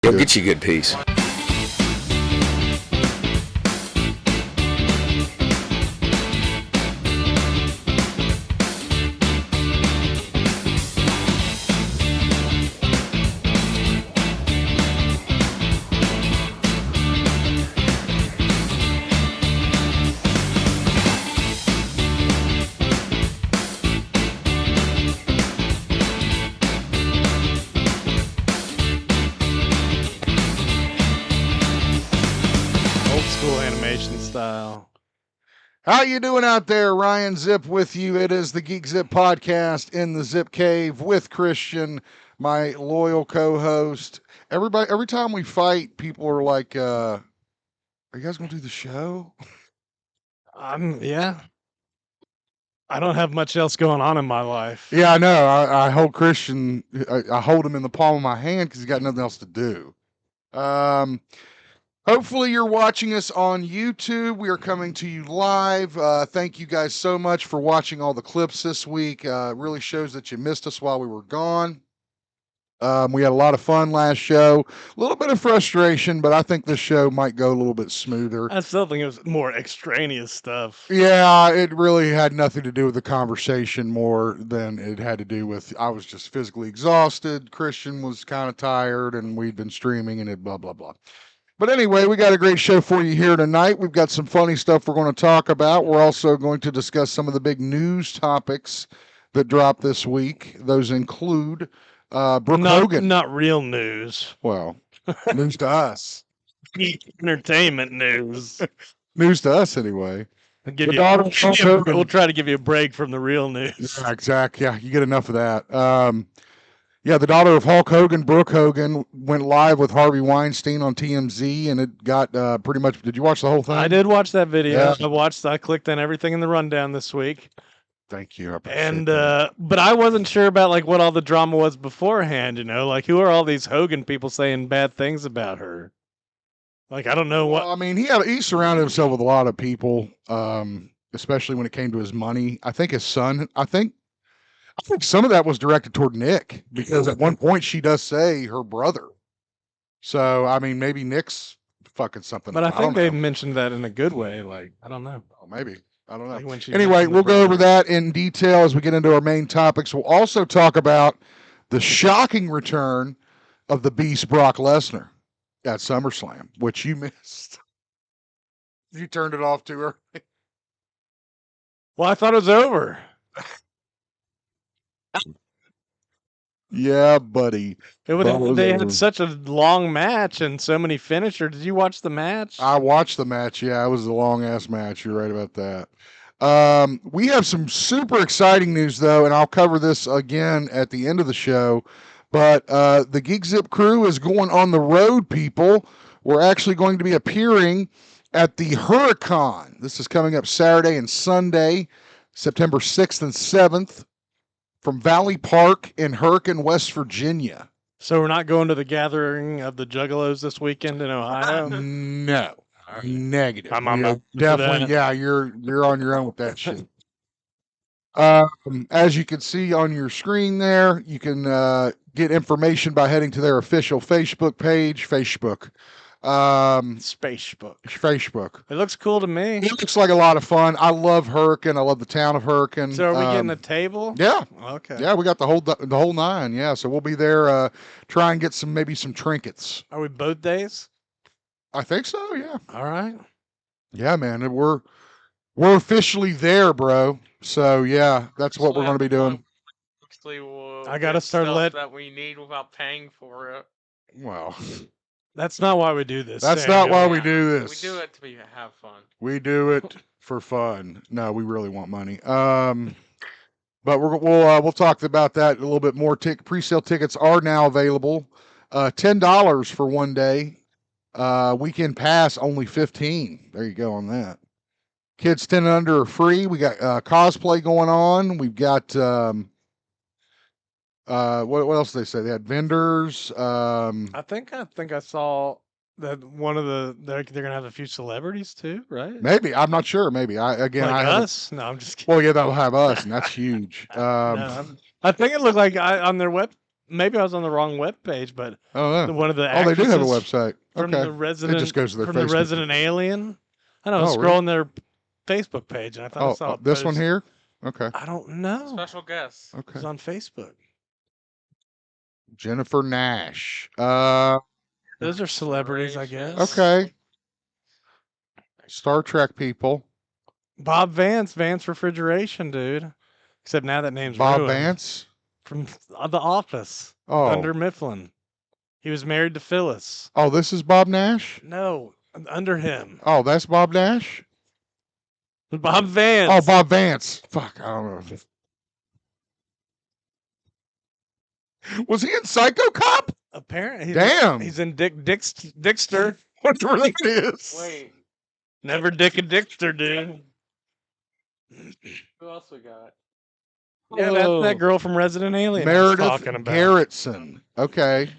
Go get you a good piece. How you doing out there? Ryan Zip with you. It is the GeekZip podcast in the Zip Cave with Christian, my loyal co-host. Everybody, every time we fight, people are like, "Are you guys gonna do the show?" Yeah. I don't have much else going on in my life. Yeah, I know. I hold Christian. I hold him in the palm of my hand because he's got nothing else to do. Hopefully you're watching us on YouTube. We are coming to you live. Thank you guys so much for watching all the clips this week. It really shows that you missed us while we were gone. We had a lot of fun last show. A little bit of frustration, but I think this show might go a little bit smoother. I still think it was more extraneous stuff. Yeah, it really had nothing to do with the conversation more than it had to do with I was just physically exhausted. Christian was kind of tired, and we'd been streaming, and it blah, blah, blah. But anyway, we got a great show for you here tonight. We've got some funny stuff we're going to talk about. We're also going to discuss some of the big news topics that dropped this week. Those include Brooke Hogan. Not real news. Well, news to us. Entertainment news. News to us, anyway. We'll try to give you a break from the real news. Yeah, exactly. Yeah, you get enough of that. Yeah, the daughter of Hulk Hogan, Brooke Hogan, went live with Harvey Weinstein on TMZ, and it got pretty much. Did you watch the whole thing? I did watch that video. Yeah. I clicked on everything in the rundown this week. Thank you. But I wasn't sure about like what all the drama was beforehand. You know, like who are all these Hogan people saying bad things about her? Like I don't know what. Well, I mean, he surrounded himself with a lot of people, especially when it came to his money. I think his son. I think some of that was directed toward Nick because at one point she does say her brother. So, I mean, maybe Nick's fucking something. But I think they mentioned that in a good way. Like, I don't know. Oh, maybe. I don't know. Like anyway, we'll go over that in detail as we get into our main topics. We'll also talk about the shocking return of the Beast Brock Lesnar at SummerSlam, which you missed. You turned it off too early. Well, I thought it was over. Yeah, buddy. They had such a long match and so many finishers. Did you watch the match? I watched the match. Yeah, it was a long ass match. You're right about that. We have some super exciting news though, and I'll cover this again at the end of the show. But the GeekZip crew is going on the road, people. We're actually going to be appearing at the Hurricane. This is coming up Saturday and Sunday, September 6th and 7th. From Valley Park in Hurricane, West Virginia. So we're not going to the gathering of the Juggalos this weekend in Ohio? No. Negative. I'm definitely, yeah, you're on your own with that shit. As you can see on your screen there, you can get information by heading to their official Facebook page. Facebook. Facebook. It looks cool to me. It looks like a lot of fun. I love Hurricane. I love the town of Hurricane. So are we getting a table? Yeah. Okay. Yeah, we got the whole nine. Yeah, so we'll be there. Try and get maybe some trinkets. Are we both days? I think so. Yeah. All right. Yeah, man. We're officially there, bro. So yeah, that's what we're going to be doing. I got to start that we need without paying for it. Well. That's not why we do this. That's not why we do this. We do it to have fun. We do it for fun. No, we really want money. But we'll talk about that a little bit more. Pre-sale tickets are now available. $10 for one day. Weekend pass only $15. There you go on that. Kids 10 and under are free. We got cosplay going on. We've got what else did they say? They had vendors. I think I saw that one of they're gonna have a few celebrities too, right? Maybe. I'm not sure. Maybe. Like us? No, I'm just kidding. Well, yeah, they'll have us, and that's huge. I think it looked like on their maybe I was on the wrong web page, but Oh, no. one of the Oh, they do have a actresses website. from Okay. the resident It just goes to their from the Facebook. Resident Alien. I know. I was Oh, really? scrolling their Facebook page, and I thought I saw a this one post. here? Okay. I don't know. Special guest. It Okay. was on Facebook. Jennifer Nash. Those are celebrities, I guess. Okay. Star Trek people. Bob Vance, Vance Refrigeration, dude. Except now that name's Bob ruined. Vance. From The Office. Oh. Under Mifflin. He was married to Phyllis. Oh, this is Bob Nash? No, under him. Oh, that's Bob Nash? Bob Vance. Oh, Bob Vance. Fuck, I don't know. Was he in Psycho Cop? Apparently. Damn. He's in Dickster. Whatever that is. Wait, Never Dick and Dickster, dude. who else we got? Yeah, that's that girl from Resident Alien I was Meredith talking about. Garrettson. Okay.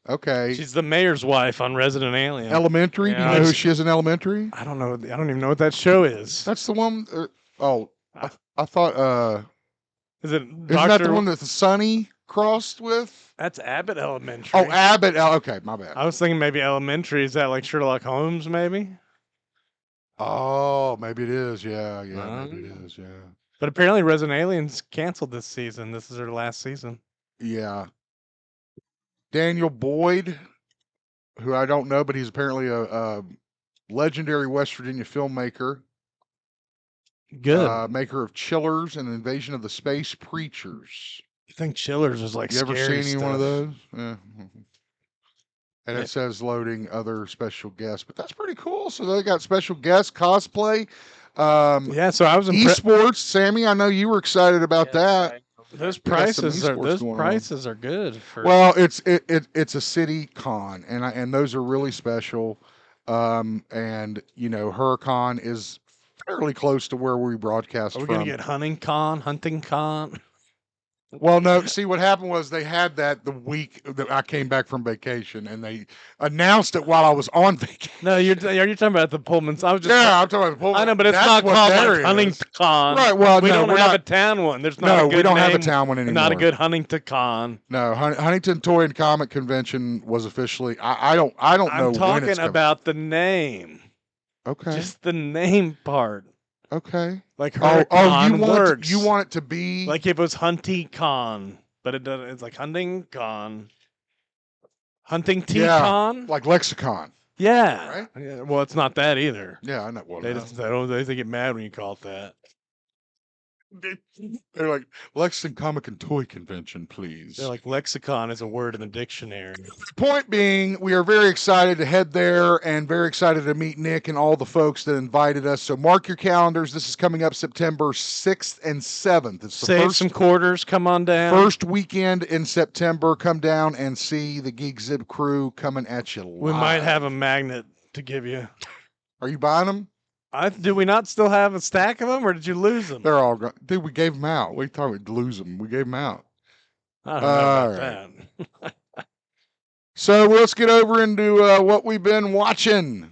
Okay. She's the mayor's wife on Resident Alien. Elementary? Do you Yeah. know who she is in Elementary? I don't know. I don't even know what that show is. That's the one. I thought. Is it Isn't that the one that Sonny crossed with? That's Abbott Elementary. Oh, Abbott. Okay, my bad. I was thinking maybe Elementary. Is that like Sherlock Holmes, maybe? Oh, maybe it is. Yeah, maybe it is. Yeah. But apparently Resident Alien's canceled this season. This is their last season. Yeah. Daniel Boyd, who I don't know, but he's apparently a legendary West Virginia filmmaker. Good. Maker of Chillers and Invasion of the Space Preachers. You think Chillers is like You ever scary seen any one of stuff. those? Yeah. And Yeah. it says loading other special guests, but that's pretty cool. So they got special guests, cosplay, Yeah, so I was impressed. esports. Sammy, I know you were excited about that. Right. Those They got some prices are esports going on. good for Well, it's a city con, and those are really special. And you know, her con is fairly close to where we broadcast Are we from. gonna get hunting con? Well, no. See, what happened was they had that the week that I came back from vacation, and they announced it while I was on vacation. No, are you talking about the Pullmans? I was just Yeah, I'm talking about the Pullman. I know, but it's That's not what called there like Huntington is. Con. Right. Well, We no, don't we're have not. a town one. There's not No, a good we don't have a name. town one anymore. Not a good Huntington Con. No, Huntington Toy and Comic Convention was officially. I don't know I'm when it's talking coming. about the name. Okay. Just the name part. Okay. Like Oh, her con works. you want it to be like if it was Hunty Con, but it doesn't. It's like Hunting Con. Hunting T Yeah, Con. like lexicon, Yeah. right? Yeah. Well, it's not that either. Yeah, I know. Well, They no. just they get mad when you call it that. They're like Lexington Comic and Toy Convention, please. They're like lexicon is a word in the dictionary. Point being, we are very excited to head there and very excited to meet Nick and all the folks that invited us. So mark your calendars. This is coming up September 6th and 7th. It's the Save some quarters. Come on down. first weekend in September. Come down and see the GeekZip crew coming at you live. We might have a magnet to give you. Are you buying them? Do we not still have a stack of them, or did you lose them? They're all gone. Dude, we gave them out. We thought we'd lose them. We gave them out. I don't know about that. So let's get over into what we've been watching.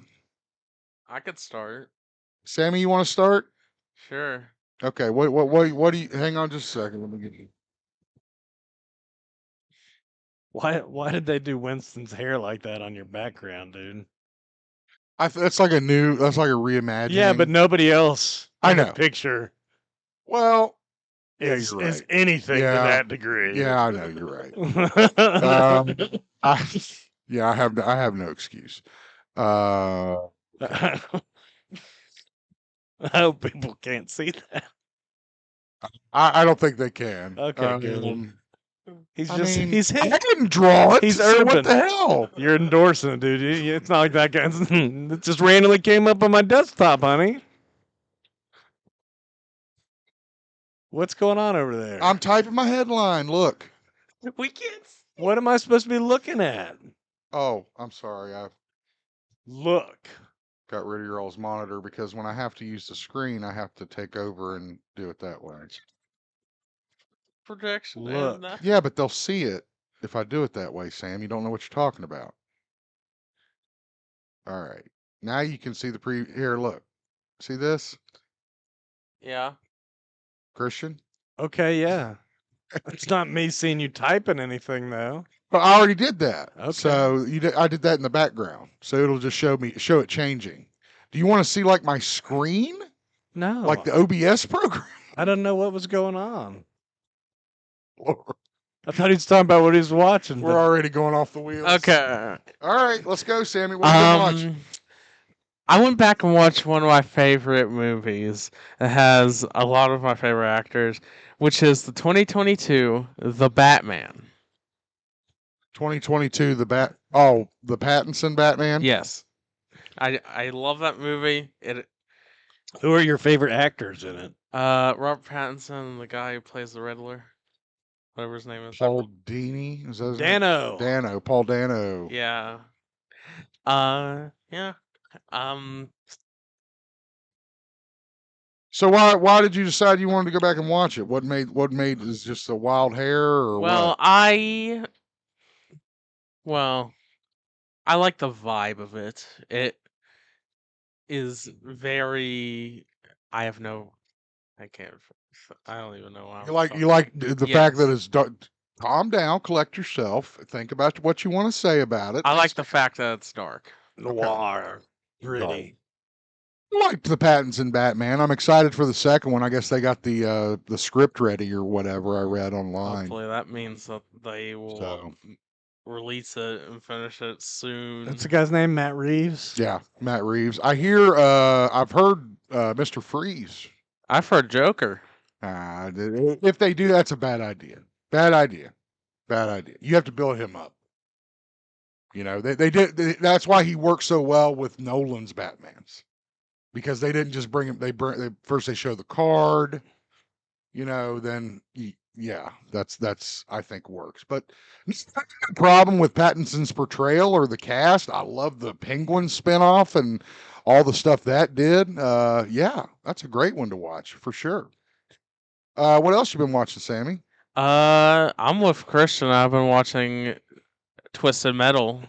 I could start. Sammy, you want to start? Sure. Okay. What do you? Hang on just a second. Let me get you. Why did they do Winston's hair like that on your background, dude? That's like a reimagining. Yeah, but nobody else. I in the know. picture Well, yeah, is you're right. is anything Yeah. to that degree. Yeah, I know you're right. I have no excuse. I hope people can't see that. I don't think they can. Okay, good. He's I just mean, he's I didn't draw it. He's so what urban. the hell? You're endorsing it, dude. It's not like that guy. It just randomly came up on my desktop, honey. What's going on over there? I'm typing my headline. Look. We can't. What am I supposed to be looking at? Oh, I'm sorry. I Look. got rid of your all's monitor because when I have to use the screen, I have to take over and do it that way. Projection. Look. and that- Yeah, but they'll see it if I do it that way, Sam. You don't know what you're talking about. All right. Now you can see the here, look. See this? Yeah. Christian? Okay, yeah. It's not me seeing you typing anything though. But I already did that. Okay. So I did that in the background. So it'll just show it changing. Do you want to see like my screen? No. Like the OBS program? I don't know what was going on. Lord, I thought he was talking about what he was watching. we're already going off the wheels. Okay. All right, let's go, Sammy. What have you been watching? I went back and watched one of my favorite movies. It has a lot of my favorite actors, which is the 2022 The Batman. 2022, the Pattinson Batman? Yes. I love that movie. Who are your favorite actors in it? Robert Pattinson, the guy who plays the Riddler. Whatever his name is. Paul Dini? Is that his name? Dano. Dano. Paul Dano. Yeah. Yeah. So why did you decide you wanted to go back and watch it? What made is just the wild hair or Well, what? I like the vibe of it. It is very. I have no. I can't. I don't even know. What You like the fact that Yes. it's dark. Calm down, collect yourself, think about what you want to say about it. I like the fact that it's dark. Noir. Gritty. I liked the Pattinson Batman. I'm excited for the second one. I guess they got the script ready or whatever I read online. Hopefully, that means that they will So release it and finish it soon. That's the guy's name, Matt Reeves. yeah, Matt Reeves. I've heard Mr. Freeze. I've heard Joker. If they do, that's a bad idea. Bad idea. Bad idea. You have to build him up. You know, they did. That's why he works so well with Nolan's Batmans, because they didn't just bring him. First they show the card, you know, then yeah, that's I think works. But the problem with Pattinson's portrayal or the cast, I love the Penguin spinoff and all the stuff that did. Yeah, that's a great one to watch for sure. What else you been watching, Sammy? I'm with Christian. I've been watching Twisted Metal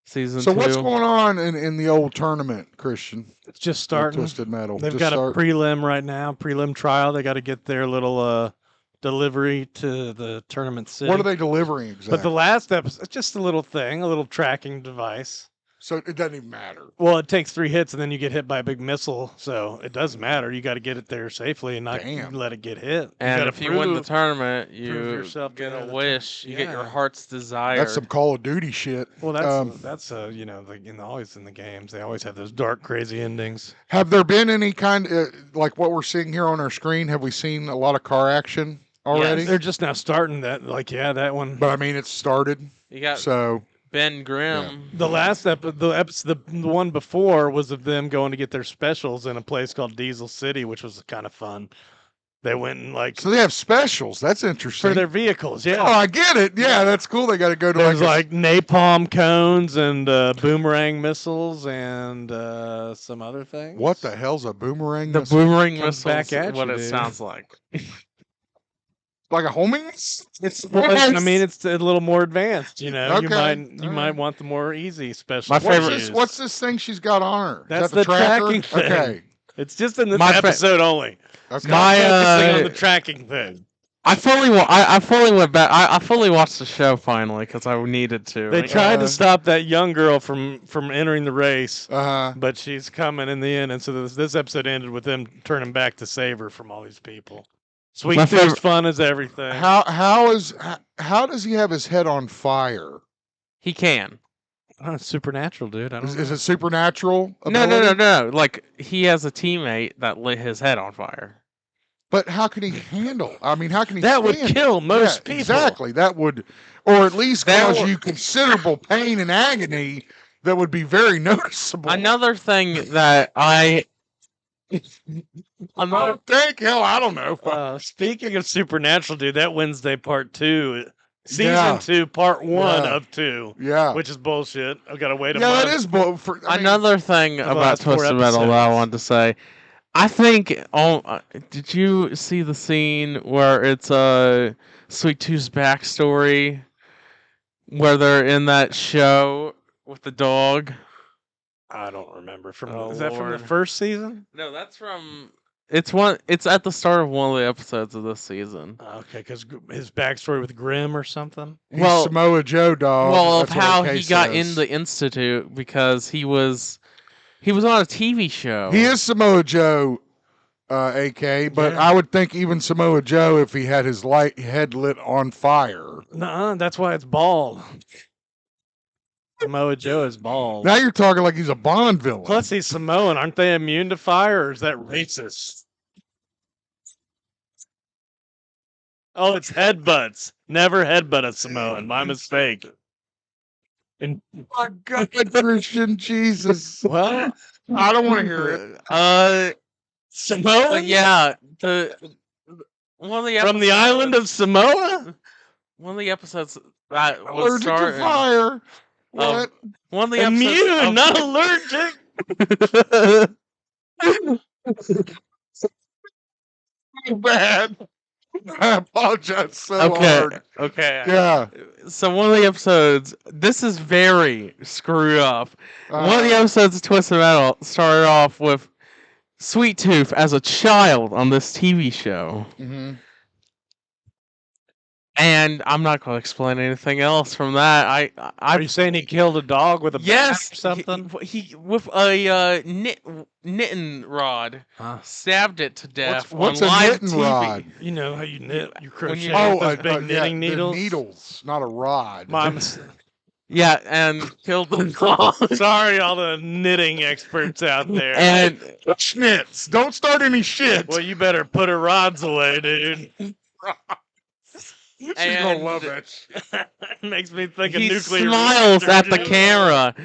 season 2. So what's going on in the old tournament, Christian? It's just with starting. Twisted Metal. They've Just got start- a prelim right now, prelim trial. They got to get their little delivery to the tournament city. What are they delivering exactly? But the last episode, it's just a little thing, a little tracking device. So it doesn't even matter. Well, it takes 3 hits and then you get hit by a big missile, so it does matter. You got to get it there safely and not Damn. let it get hit. And gotta if you win the tournament, prove you yourself get better a than- wish. You get your Yeah. heart's desire. That's some Call of Duty shit. Well, that's you know, always in the games, they always have those dark, crazy endings. Have there been any kind like what we're seeing here on our screen? Have we seen a lot of car action already? Yes. They're just now starting that, that one. But I mean, it's started. You got So Ben Grimm. The last the one before was of them going to get their specials in a place called Diesel City, which was kind of fun. They went and so they have specials. That's interesting. for their vehicles. Yeah. Oh, I get it. Yeah, that's cool. They got to go to There's like napalm cones and boomerang missiles and some other things. what the hell's a boomerang? The missile? boomerang Comes missile back at what you, it dude. sounds like. Like a homing? missile? I mean, it's a little more advanced. You know, you Okay, might alright. want the more easy special. My What's what's this thing she's got on her? Is That's that the the tracker? tracking thing. Okay. It's just in this My episode only. Okay. My, Focusing on the tracking thing. I fully went back. I fully watched the show finally because I needed to. They Like, tried to stop that young girl from entering the race, Uh-huh. but she's coming in the end. And so this episode ended with them turning back to save her from all these people. Sweet My Tooth favorite- fun as everything. How does he have his head on fire? he can. Oh, it's supernatural, dude. I don't know. Is it supernatural? No. ability? Like he has a teammate that lit his head on fire. But how can he handle? I mean, how can he? That would stand it? kill most Yeah, people. Exactly. That would, or at least That cause would- you considerable pain and agony. That would be very noticeable. Another thing that another Thank hell, I don't know. Speaking of supernatural, dude, that Wednesday part 2, season Yeah. 2, part 1 Yeah. of 2, Yeah. which is bullshit. I've got to wait a Yeah, month. that is. another thing the about last 4 Twisted Metal that I episodes. wanted to say. I think. Did you see the scene where it's Sweet Tooth's backstory, where they're in that show with the dog? I don't remember. Oh, Is that from Lord. the first season? No, that's from It's one. It's at the start of one of the episodes of this season. Okay, because his backstory with Grimm or something. He's Samoa Joe, dog. Well, of That's what how AK he got says. in the institute because he was on a TV show. He is Samoa Joe, AK, but Yeah. I would think even Samoa Joe, if he had his head lit on fire. Nuh-uh, that's why it's bald. Samoa Joe is bald. Now you're talking like he's a Bond villain. Plus, he's Samoan. Aren't they immune to fire, or is that racist? Oh, it's headbutts. Never headbutt a Samoan. My mistake. And my God, Christian Jesus. well, I don't want to hear it. Samoan? Yeah, one of the From the island of Samoa? one of the episodes that was Allergic to starting. fire. What? One of the Immune, episodes. not allergic. Bad. I apologize so Okay. hard. Okay. Yeah. So one of the episodes. This is very screwed up. One of the Uh, episodes of Twisted Metal started off with Sweet Tooth as a child on this TV show. mhm. And I'm not going to explain anything else from that. Are you saying he killed a dog with a bat yes, or something? He with a knitting rod stabbed it to death What's on a live knitting TV. rod? You know how you knit, you When crochet you- with those big yeah, knitting the needles? needles, not a rod. My mistake. Yeah, and killed the dog. Sorry, all the knitting experts out there. And Schnitz. Don't start any shit. well, you better put her rods away, dude. She's and- gonna love that shit. Makes me think of he nuclear. smiles at the research. camera.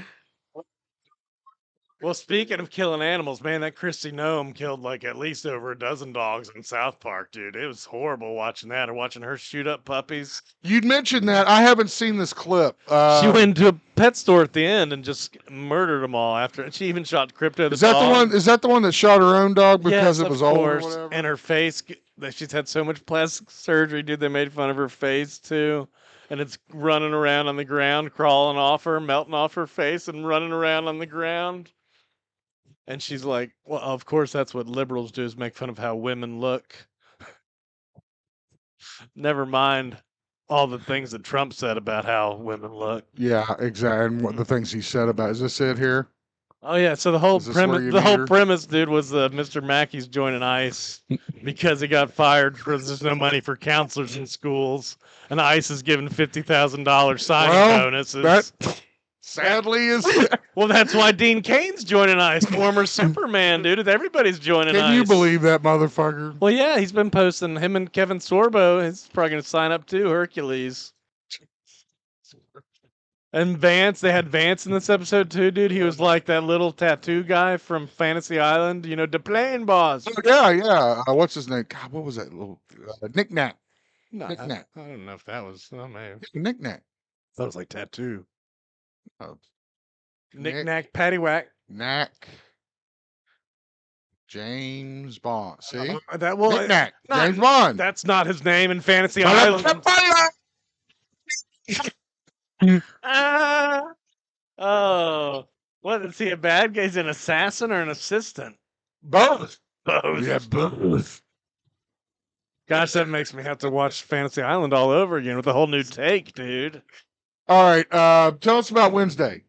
Well, speaking of killing animals, man, that Christy Nome killed like at least over a dozen dogs in South Park, dude. It was horrible watching that or watching her shoot up puppies. You'd mentioned that. I haven't seen this clip. She went to a pet store at the end and just murdered them all after. And she even shot Crypto the Is that dog. the one? Is that the one that shot her own dog because Yes, it of was old or course. whatever? And her face, that she's had so much plastic surgery, dude. They made fun of her face too, and it's running around on the ground, crawling off her, melting off her face, and running around on the ground. And she's like, "Well, of course, that's what liberals do is make fun of how women look." Never mind all the things that Trump said about how women look. Yeah, exactly. And what the things he said about is this it here? Oh yeah, so the whole Is this where premise, you the whole meet her? premise, dude, was Mr. Mackey's joining ICE because he got fired because there's no money for counselors in schools, and ICE is giving $50,000 signing Well, bonuses. That sadly is. Well, that's why Dean Kane's joining ICE, former Superman, dude. Everybody's joining ICE. Can you believe that motherfucker? Well, yeah, he's been posting him and Kevin Sorbo. He's probably going to sign up too. Hercules. And Vance, they had Vance in this episode too, dude. He was like that little tattoo guy from Fantasy Island, you know, the plane boss. Oh, yeah, yeah. What's his name? God, what was that little Knick Knack? No, Knick Knack. I don't know if that was. Oh man, Knick Knack. that was like tattoo. Oh, Knick knack, paddywhack. Knack. James Bond. See? That well, Knick Knack. not- James Bond. that's not his name in Fantasy Island. Ah. Oh, what is he? A bad guy? He's an assassin or an assistant? Both. Both. Yeah, both. Gosh, that makes me have to watch Fantasy Island all over again with a whole new take, dude. All right. Tell us about Wednesday.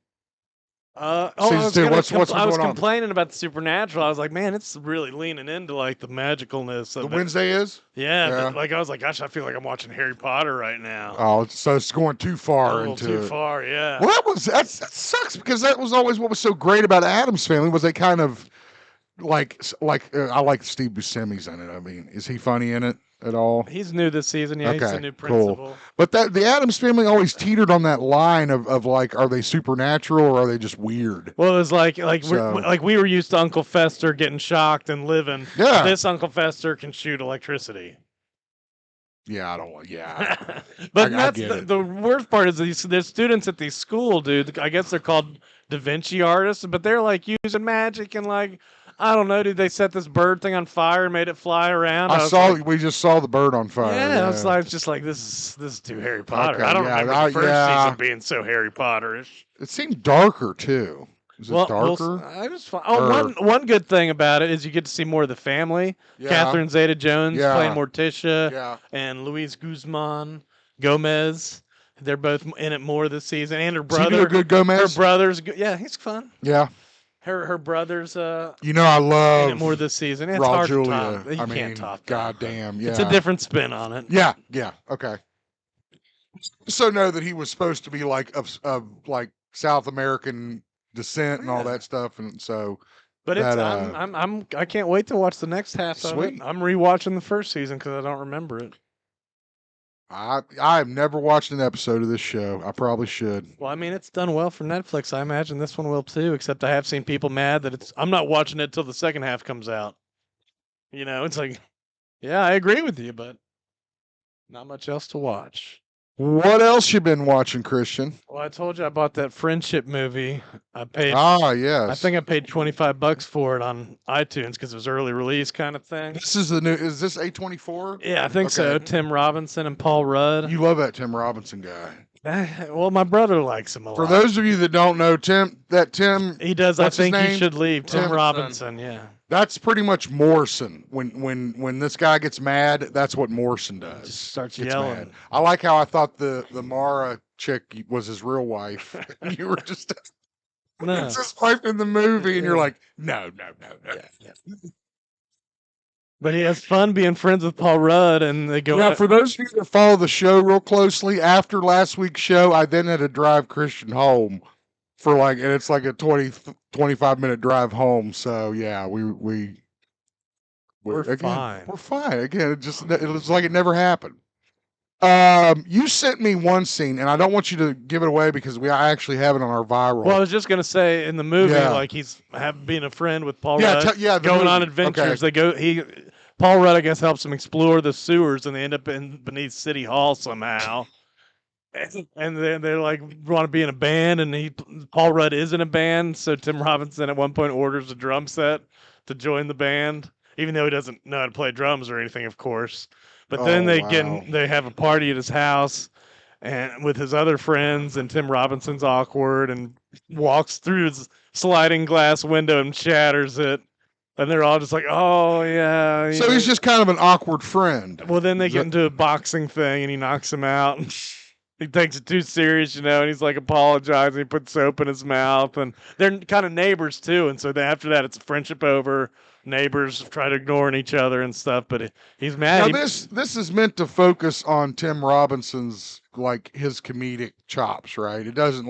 I Season was, two, gonna what's I was going on? complaining about the supernatural. I was like, man, it's really leaning into like the magicalness The of it. Wednesday is? Yeah, Yeah. like I was like, gosh, I feel like I'm watching Harry Potter right now. Oh, so it's going too a far little into too it. far, yeah. Well, that sucks because that was always what was so great about Adam's Family was they kind of like I like Steve Buscemi's in it. I mean, is he funny in it at all? He's new this season. Yeah, he's Okay, a new cool. principal. But that the Adams Family always teetered on that line of like, are they supernatural or are they just weird? Well, it was like So- we were used to Uncle Fester getting shocked and living. Yeah, This Uncle Fester can shoot electricity. yeah, I don't want. Yeah, But I that's get it. the worst part is the students at these school, dude. I guess they're called Da Vinci artists, but they're like using magic and like I don't know, dude. They set this bird thing on fire and made it fly around. I was saw. like, We just saw the bird on fire. yeah, I was like, just like this is too Harry Potter. Okay, I don't yeah, remember the first yeah. season being so Harry Potterish. It seemed darker too. Is it Well, darker? I was fine. Oh, Or- one good thing about it is you get to see more of the family. Yeah. Catherine Zeta-Jones playing Yeah. Morticia, Yeah. and Luis Guzman Gomez. They're both in it more this season. And her Does he do a brother. good Her Gomez? brother's good. Yeah, he's fun. Yeah. Her brother's You know, I in it love more this season. It's Raul hard to Julia. top. You I can't mean, top that. goddamn, yeah. It's a different spin on it. Yeah, yeah, okay. So know that he was supposed to be like of like South American descent and all Yeah. that stuff, and so But it's that, I can't wait to watch the next half of Sweet. it. I'm rewatching the first season because I don't remember it. I have never watched an episode of this show. I probably should. Well, I mean, it's done well for Netflix. I imagine this one will too. Except I have seen people mad that it's. I'm not watching it till the second half comes out. You know, it's like, yeah, I agree with you, but not much else to watch. What else you been watching, Christian? Well, I told you I bought that friendship movie. I paid. Ah, yes. I think I paid $25 for it on iTunes because it was early release kind of thing. This is the new. Is this A24? Yeah, I think so. Okay. Tim Robinson and Paul Rudd. You love that Tim Robinson guy. Well, my brother likes him a For lot. those of you that don't know, Tim, He does. what's I his think he name? should leave. Tim Robinson. Robinson. Yeah. that's pretty much Morrison. When this guy gets mad, that's what Morrison does. Just starts Gets yelling. mad. I like how I thought the Mara chick was his real wife. You were just No. it's his wife in the movie, and you're like, no. But he has fun being friends with Paul Rudd, and they go. Yeah, for those of you that follow the show real closely, after last week's show, I then had to drive Christian home for and it's like a 25-minute drive home. So yeah, we're again, fine. We're fine. Again, it was like it never happened. You sent me one scene, and I don't want you to give it away because I actually have it on our viral. Well, I was just gonna say in the movie, Yeah. like he's being a friend with Paul yeah, Rudd, the going on movie. adventures. Okay. Paul Rudd, I guess, helps him explore the sewers, and they end up beneath City Hall somehow. And then they're like want to be in a band, and Paul Rudd is in a band, so Tim Robinson at one point orders a drum set to join the band, even though he doesn't know how to play drums or anything, of course. But then wow. they have a party at his house, and with his other friends, and Tim Robinson's awkward and walks through his sliding glass window and shatters it, and they're all just like, "Oh yeah." So he's just kind of an awkward friend. Well, then they get into a boxing thing, and he knocks him out. He takes it too serious, and he's like apologizing. He puts soap in his mouth, and they're kind of neighbors too. And so after that, it's a friendship over. Neighbors try to ignoring each other and stuff, but he's mad. Now this is meant to focus on Tim Robinson's his comedic chops, right? It doesn't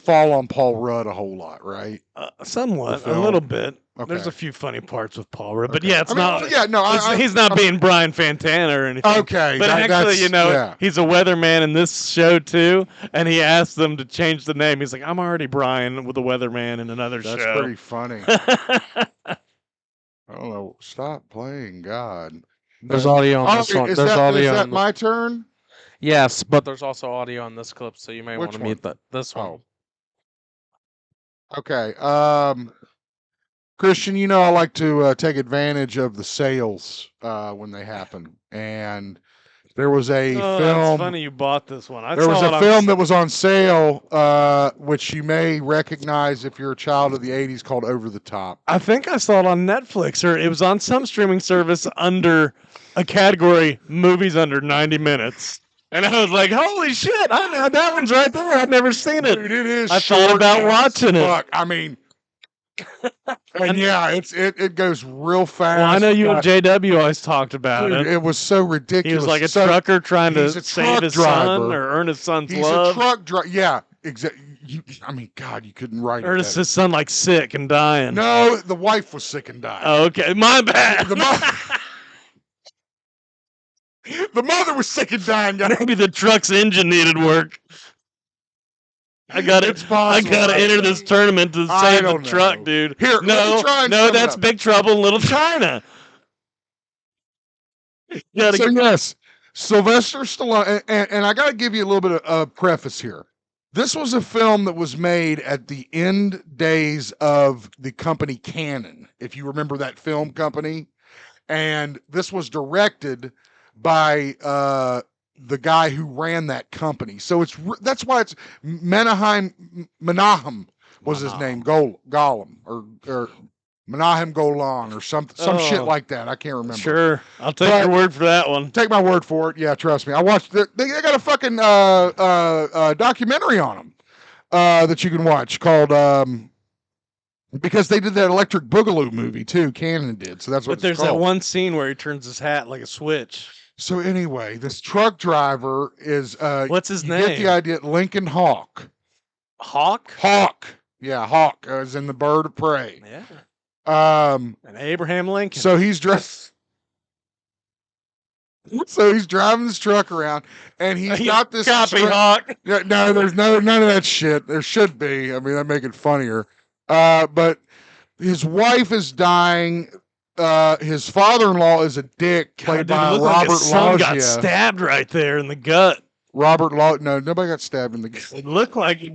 fall on Paul Rudd a whole lot, right? Somewhat, The a little film? bit. Okay. There's a few funny parts with Paul Rudd, but Okay. yeah, it's not. Yeah, no, he's not being Brian Fantana or anything. Okay, But actually, yeah. he's a weatherman in this show too, and he asked them to change the name. He's like, I'm already Brian with the weatherman in another That's show. pretty funny. I don't know. Stop playing, God. There's audio on this one. Is There's that audio. that on the- my turn? Yes, but there's also audio on this clip, so you may want Which to mute that. This one. Okay. Christian, I like to take advantage of the sales when they happen, and there was a Oh, film. that's funny you bought this one. There was a film that was on sale, which you may recognize if you're a child of the '80s, called Over the Top. I think I saw it on Netflix, or it was on some streaming service under a category movies under 90 minutes. And I was like, holy shit, I know that one's right there. I've never seen it. Dude, it is. I thought short about as watching it. fuck. I mean, and yeah, it goes real fast. Well, I know you and JW always talked about Dude, it. it was so ridiculous. He was like a So- trucker trying to he's a save truck his son driver. or earn his son's He's love. a truck driver. Yeah, exactly. I mean, God, you couldn't write Or it. is his son like sick and dying? No, the wife was sick and died. Oh, okay. My bad. The The mother was sick and dying. guys. Maybe the truck's engine needed work. I gotta It's possible. enter this tournament to I save the don't truck, know. dude. Here, let no, me try and no, sum it that's up. Big Trouble in Little China. Gotta So yes, Sylvester Stallone, and I got to give you a little bit of preface here. This was a film that was made at the end days of the company Canon, if you remember that film company, and this was directed by the guy who ran that company. So that's why it's Menahem was his name, Gollum or Menahem Golan or some shit Oh, like that. I can't remember. Sure, I'll take But- your word for that one. Take my word for it. Yeah, trust me. I watched. They got a fucking documentary on him that you can watch called because they did that Electric Boogaloo movie too. Canon did, so that's what But it's there's called. that one scene where he turns his hat like a switch. So anyway, this truck driver is What's his you name? get the idea. Lincoln Hawk. Hawk. Hawk. Yeah, Hawk as in the bird of prey. Yeah. Um, And Abraham Lincoln. so he's dressed. So he's driving this truck around, and he's got this. Copy, Hawk. Yeah, no, there's none of that shit. There should be. I mean, that'd make it funnier. But his wife is dying. His father-in-law is a dick, played God, dude, it by looked like Robert his son got Loggia. stabbed right there in the gut. No, nobody got stabbed in the gut. It looked like he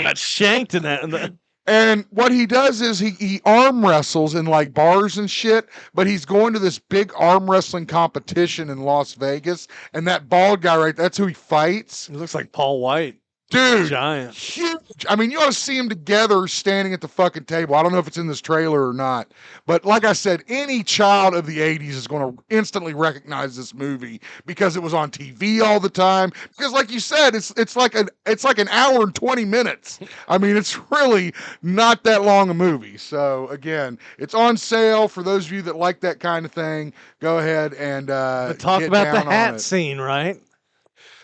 got shanked in that. And what he does is he arm wrestles in like bars and shit, but he's going to this big arm wrestling competition in Las Vegas, and that bald guy that's who he fights. It looks like Paul White. Dude, Giant. huge. I mean, you ought to see them together standing at the fucking table. I don't know if it's in this trailer or not, but like I said, any child of the 80s is going to instantly recognize this movie because it was on TV all the time. Because like you said, it's like an hour and 20 minutes. I mean, it's really not that long a movie. So again, it's on sale for those of you that like that kind of thing. Go ahead and But talk get about the down on hat it. scene, right?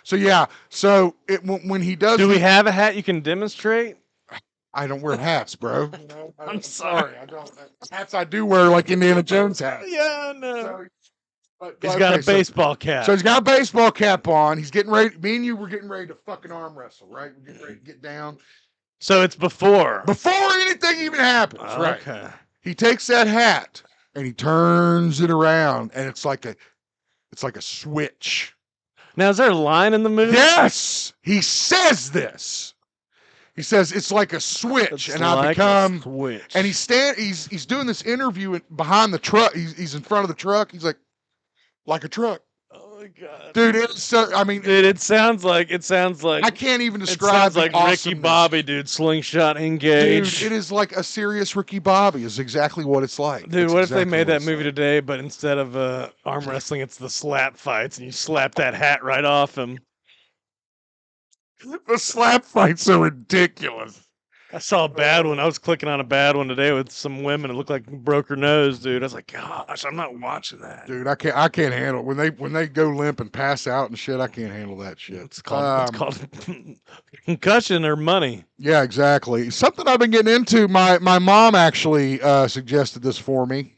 So yeah, so when he does, Do we have a hat you can demonstrate? I don't wear hats, bro. I'm sorry. I don't. Hats I do wear, like Indiana Jones hat. Yeah, no. So, He's got a baseball cap. So he's got a baseball cap on. He's getting ready. Me and you were getting ready to fucking arm wrestle, right? We're getting ready to get down So it's before. before anything even happens, right? Okay. He takes that hat and he turns it around, and it's like a switch. Now, is there a line in the movie? Yes, he says this. He says it's like a switch, It's and I like a become. switch. And he's doing this interview behind the truck. He's in front of the truck. He's like a truck, Oh my god, dude. It's so. I mean, dude, it sounds like I can't even it describe. sounds the like Ricky awesomeness. Bobby, dude. Slingshot engage. Dude, it is like a serious Ricky Bobby. Is exactly what it's like. Dude, It's what if they exactly made what that it's movie like. today, but instead of arm wrestling, it's the slap fights, and you slap that hat right off him? The slap fights are ridiculous. I saw a bad one. I was clicking on a bad one today with some women. It looked like broke her nose, dude. I was like, gosh, I'm not watching that. Dude, I can't handle it. When they go limp and pass out and shit. I can't handle that shit. It's called concussion or money. Yeah, exactly. Something I've been getting into. My mom actually suggested this for me.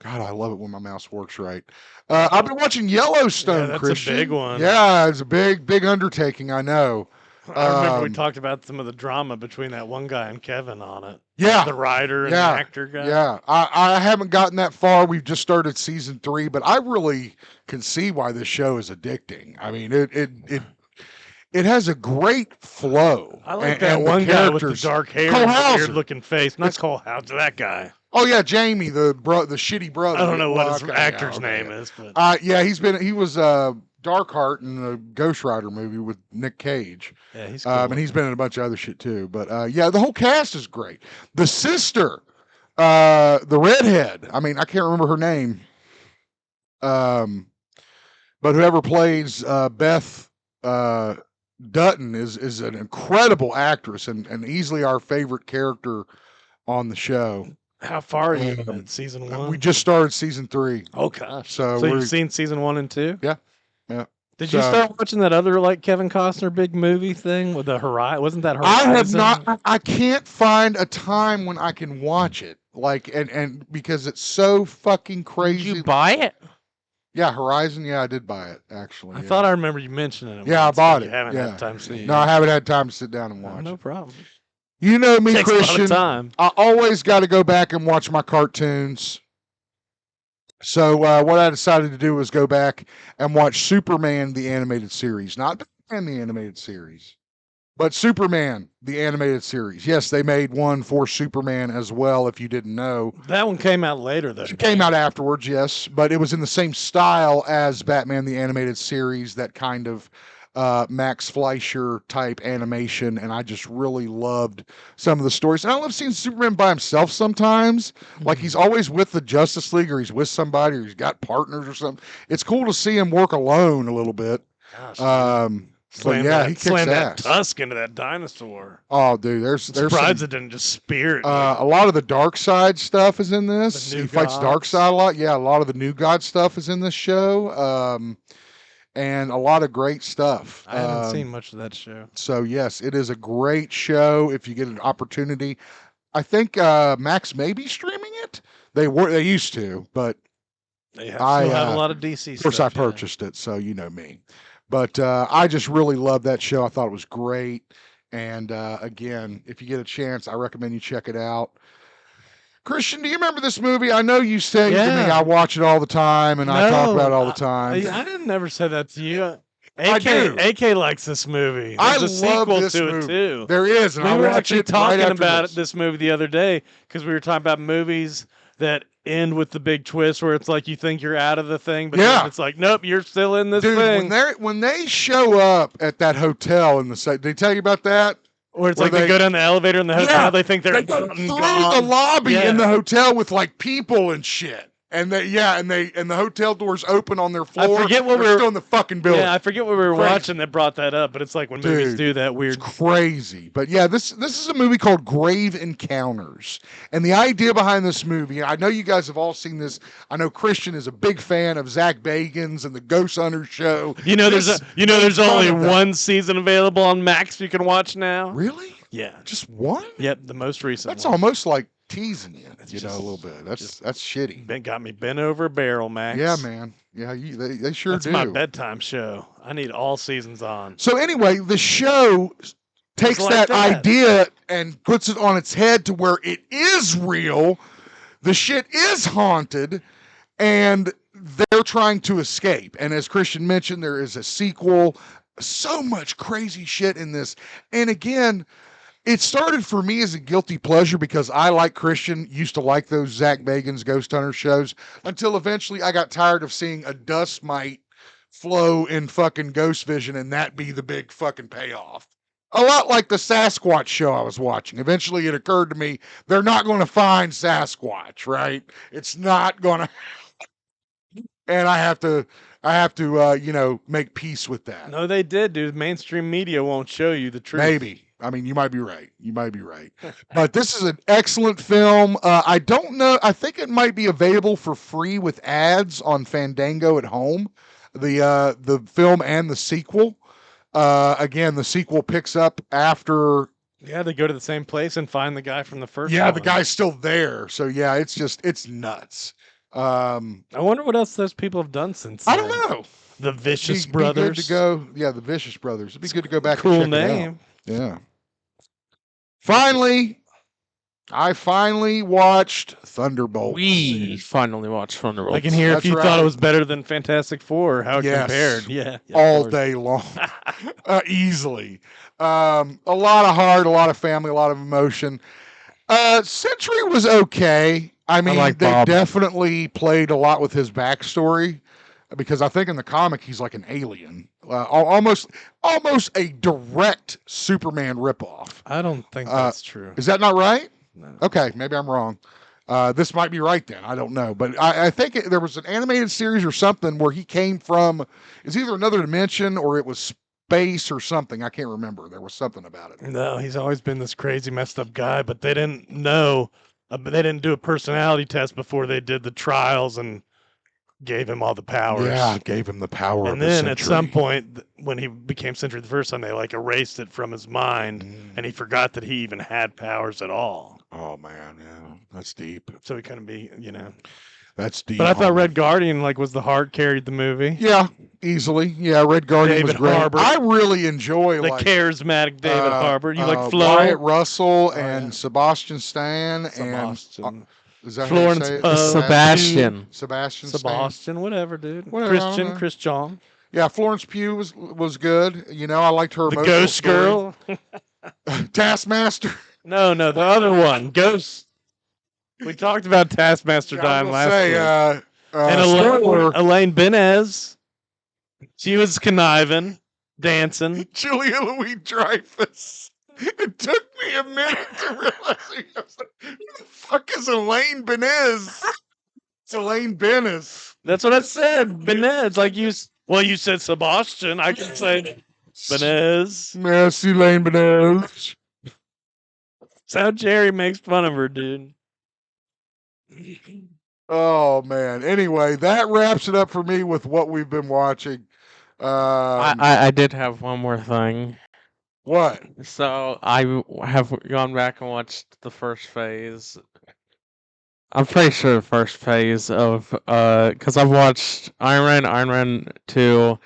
God, I love it when my mouse works right. I've been watching Yellowstone, Yeah, that's a Christian. big one. Yeah, it's a big undertaking. I know. I remember we Um, talked about some of the drama between that one guy and Kevin on it. Yeah, The writer and yeah, the actor guy. yeah. I haven't gotten that far. We've just started season 3, but I really can see why this show is addicting. I mean, it has a great flow. I like and that the one guy with the characters- dark hair Cole and the Hauser. weird looking face. Not Cole Hauser, that guy. Oh yeah, Jamie, the shitty brother. I don't know what Well, his okay, actor's yeah, okay. name is, but Yeah, he was Darkheart in the Ghost Rider movie with Nick Cage. yeah, he's cool. And he's been in a bunch of other shit too. But yeah, the whole cast is great. The sister, the redhead. I mean, I can't remember her name. But whoever plays Beth Dutton is an incredible actress and easily our favorite character on the show. How far are you Um, in season 1? We just started season 3. Oh gosh. So So we're- you've seen season 1 and 2? Yeah, yeah. Did you So- start watching that other like Kevin Costner big movie thing with the Horizon? Wasn't that I Horizon? have not. I can't find a time when I can watch it. Like and because it's so fucking Did crazy. you buy it? Yeah, Horizon. Yeah, I did buy it actually. I yeah. thought I remember you mentioning it. Yeah, I once, but bought you it. haven't Yeah. had time to see it. No, I haven't had time to sit down and Oh, watch no it. problem. You know me, Takes a lot Christian. of time. I always got to go back and watch my cartoons. So what I decided to do was go back and watch Superman the animated series, not Batman the animated series, but Superman the animated series. Yes, they made one for Superman as well. If you didn't know, That one came out later though. it came out afterwards. Yes, but it was in the same style as Batman the animated series. That kind of Max Fleischer type animation, and I just really loved some of the stories. And I love seeing Superman by himself sometimes. Like he's always with the Justice League, or he's with somebody, or he's got partners or something. It's cool to see him work alone a little bit. Gosh, But yeah, he kicks slam that ass. tusk into that dinosaur. Oh, dude, there's Surprised some, it didn't just spear it. a lot of the Dark Side stuff is in this. The new He fights Dark gods. Side a lot. Yeah, a lot of the New God stuff is in this show. And a lot of great stuff. I haven't seen much of that show. So yes, it is a great show if you get an opportunity. I think Max may be streaming it. They used to, but They still have a lot of DC of course stuff. I purchased it, so you know me. But I just really loved that show. I thought it was great. And again, if you get a chance, I recommend you check it out. Christian, do you remember this movie? I know you say to me, Yeah. I watch it all the time and I talk about it all the time. I didn't never say that to you. I do. AK likes this movie. I There's a love sequel this to movie. it too. There is, and We I were watch actually it talking right after about this movie the other day because we were talking about movies that end with the big twist where it's like you think you're out of the thing, but Yeah. then it's like, nope, you're still in this Dude, thing. when they show up at that hotel in the did they tell you about that? Or it's where like they go down the elevator in the hotel, Yeah, they think they're They go through the gone. lobby Yeah. in the hotel with like people and shit. And the hotel doors open on their floor. forget what They're we were- still in the fucking building. Yeah, I forget what we were Crazy. watching that brought that up, but it's like when movies Dude, do that weird. It's crazy. But yeah, this is a movie called Grave Encounters. And the idea behind this movie, I know you guys have all seen this. I know Christian is a big fan of Zach Bagans and the Ghost Hunter show. There's This there's makes fun only of that. one season available on Max you can watch now. Really? Yeah. Just one? Yep, the most recent. That's one. almost like teasing you, It's a just- little bit. That's shitty. Got me bent over a barrel, Max. Yeah, man. Yeah, they sure That's do. my bedtime show. I need all seasons on. So anyway, the show takes like that that. idea and puts it on its head to where it is real. The shit is haunted, and they're trying to escape. And as Christian mentioned, there is a sequel. So much crazy shit in this. And again, it started for me as a guilty pleasure because I, like Christian, used to like those Zach Bagans Ghost Hunter shows until eventually I got tired of seeing a dust mite flow in fucking Ghost Vision and that be the big fucking payoff. A lot like the Sasquatch show I was watching. Eventually it occurred to me they're not going to find Sasquatch, right? It's not going to. And I have to make peace with that. No, they did, dude. Mainstream media won't show you the truth. Maybe. I mean, you might be right. But this is an excellent film. I don't know. I think it might be available for free with ads on Fandango at home. The film and the sequel. Again, the sequel picks up after. Yeah, they go to the same place and find the guy from the first Yeah, one. the guy's still there. So yeah, it's nuts. I wonder what else those people have done since I then. don't know. The Vicious Be Brothers. good to go. Yeah, the Vicious Brothers. It'd be good to go back. Cool and check it out. name. Yeah. I finally watched Thunderbolt. We finally watched Thunderbolts. I can hear That's if you right. thought it was better than Fantastic Four, how it Yes. compared. Yeah. All day long, easily. A lot of heart, a lot of family, a lot of emotion. Sentry was okay. I mean, like they Bob. definitely played a lot with his backstory because I think in the comic he's like an alien, almost a direct Superman ripoff. I don't think that's true. Is that not right? No. Okay, maybe I'm wrong. This might be right then. I don't know. But I think there was an animated series or something where he came from, it's either another dimension or it was space or something. I can't remember. There was something about it. No, he's always been this crazy, messed up guy, but they didn't know. They didn't do a personality test before they did the trials and gave him all the powers. Yeah, gave him the power of And the then at Sentry. some point, when he became Sentry the first time, they like erased it from his mind, and he forgot that he even had powers at all. Oh, man, yeah. That's deep. So he couldn't be, That's deep. But I thought on Red Guardian was the heart carried the movie. Yeah, easily. Yeah, Red Guardian was David great. Harbour. I really enjoy The charismatic David Harbour. You like Flo? Wyatt Russell and yeah. Sebastian Stan Sebastian. and is that Florence how you say it? Poe. Sebastian. Sebastian Stan. Sebastian, whatever, dude. Whatever, I don't know. Christian. Yeah, Florence Pugh was good. I liked her. The emotional Ghost story. Girl. Taskmaster. No, the other one. Ghost. We talked about Taskmaster dying last week. And spoiler. Elaine Benez. She was conniving. dancing. Julia Louis-Dreyfus. It took me a minute to realize I was like, who the fuck is Elaine Benez? It's Elaine Benez. That's what I said. Benez, like you. Well, you said Sebastian. I can say Benez. Merci, Elaine Benez. That's how Jerry makes fun of her, dude. Oh man. Anyway, that wraps it up for me with what we've been watching. I did have one more thing. What? So I have gone back and watched the first phase. I'm pretty sure the first phase of because I've watched Iron Man 2,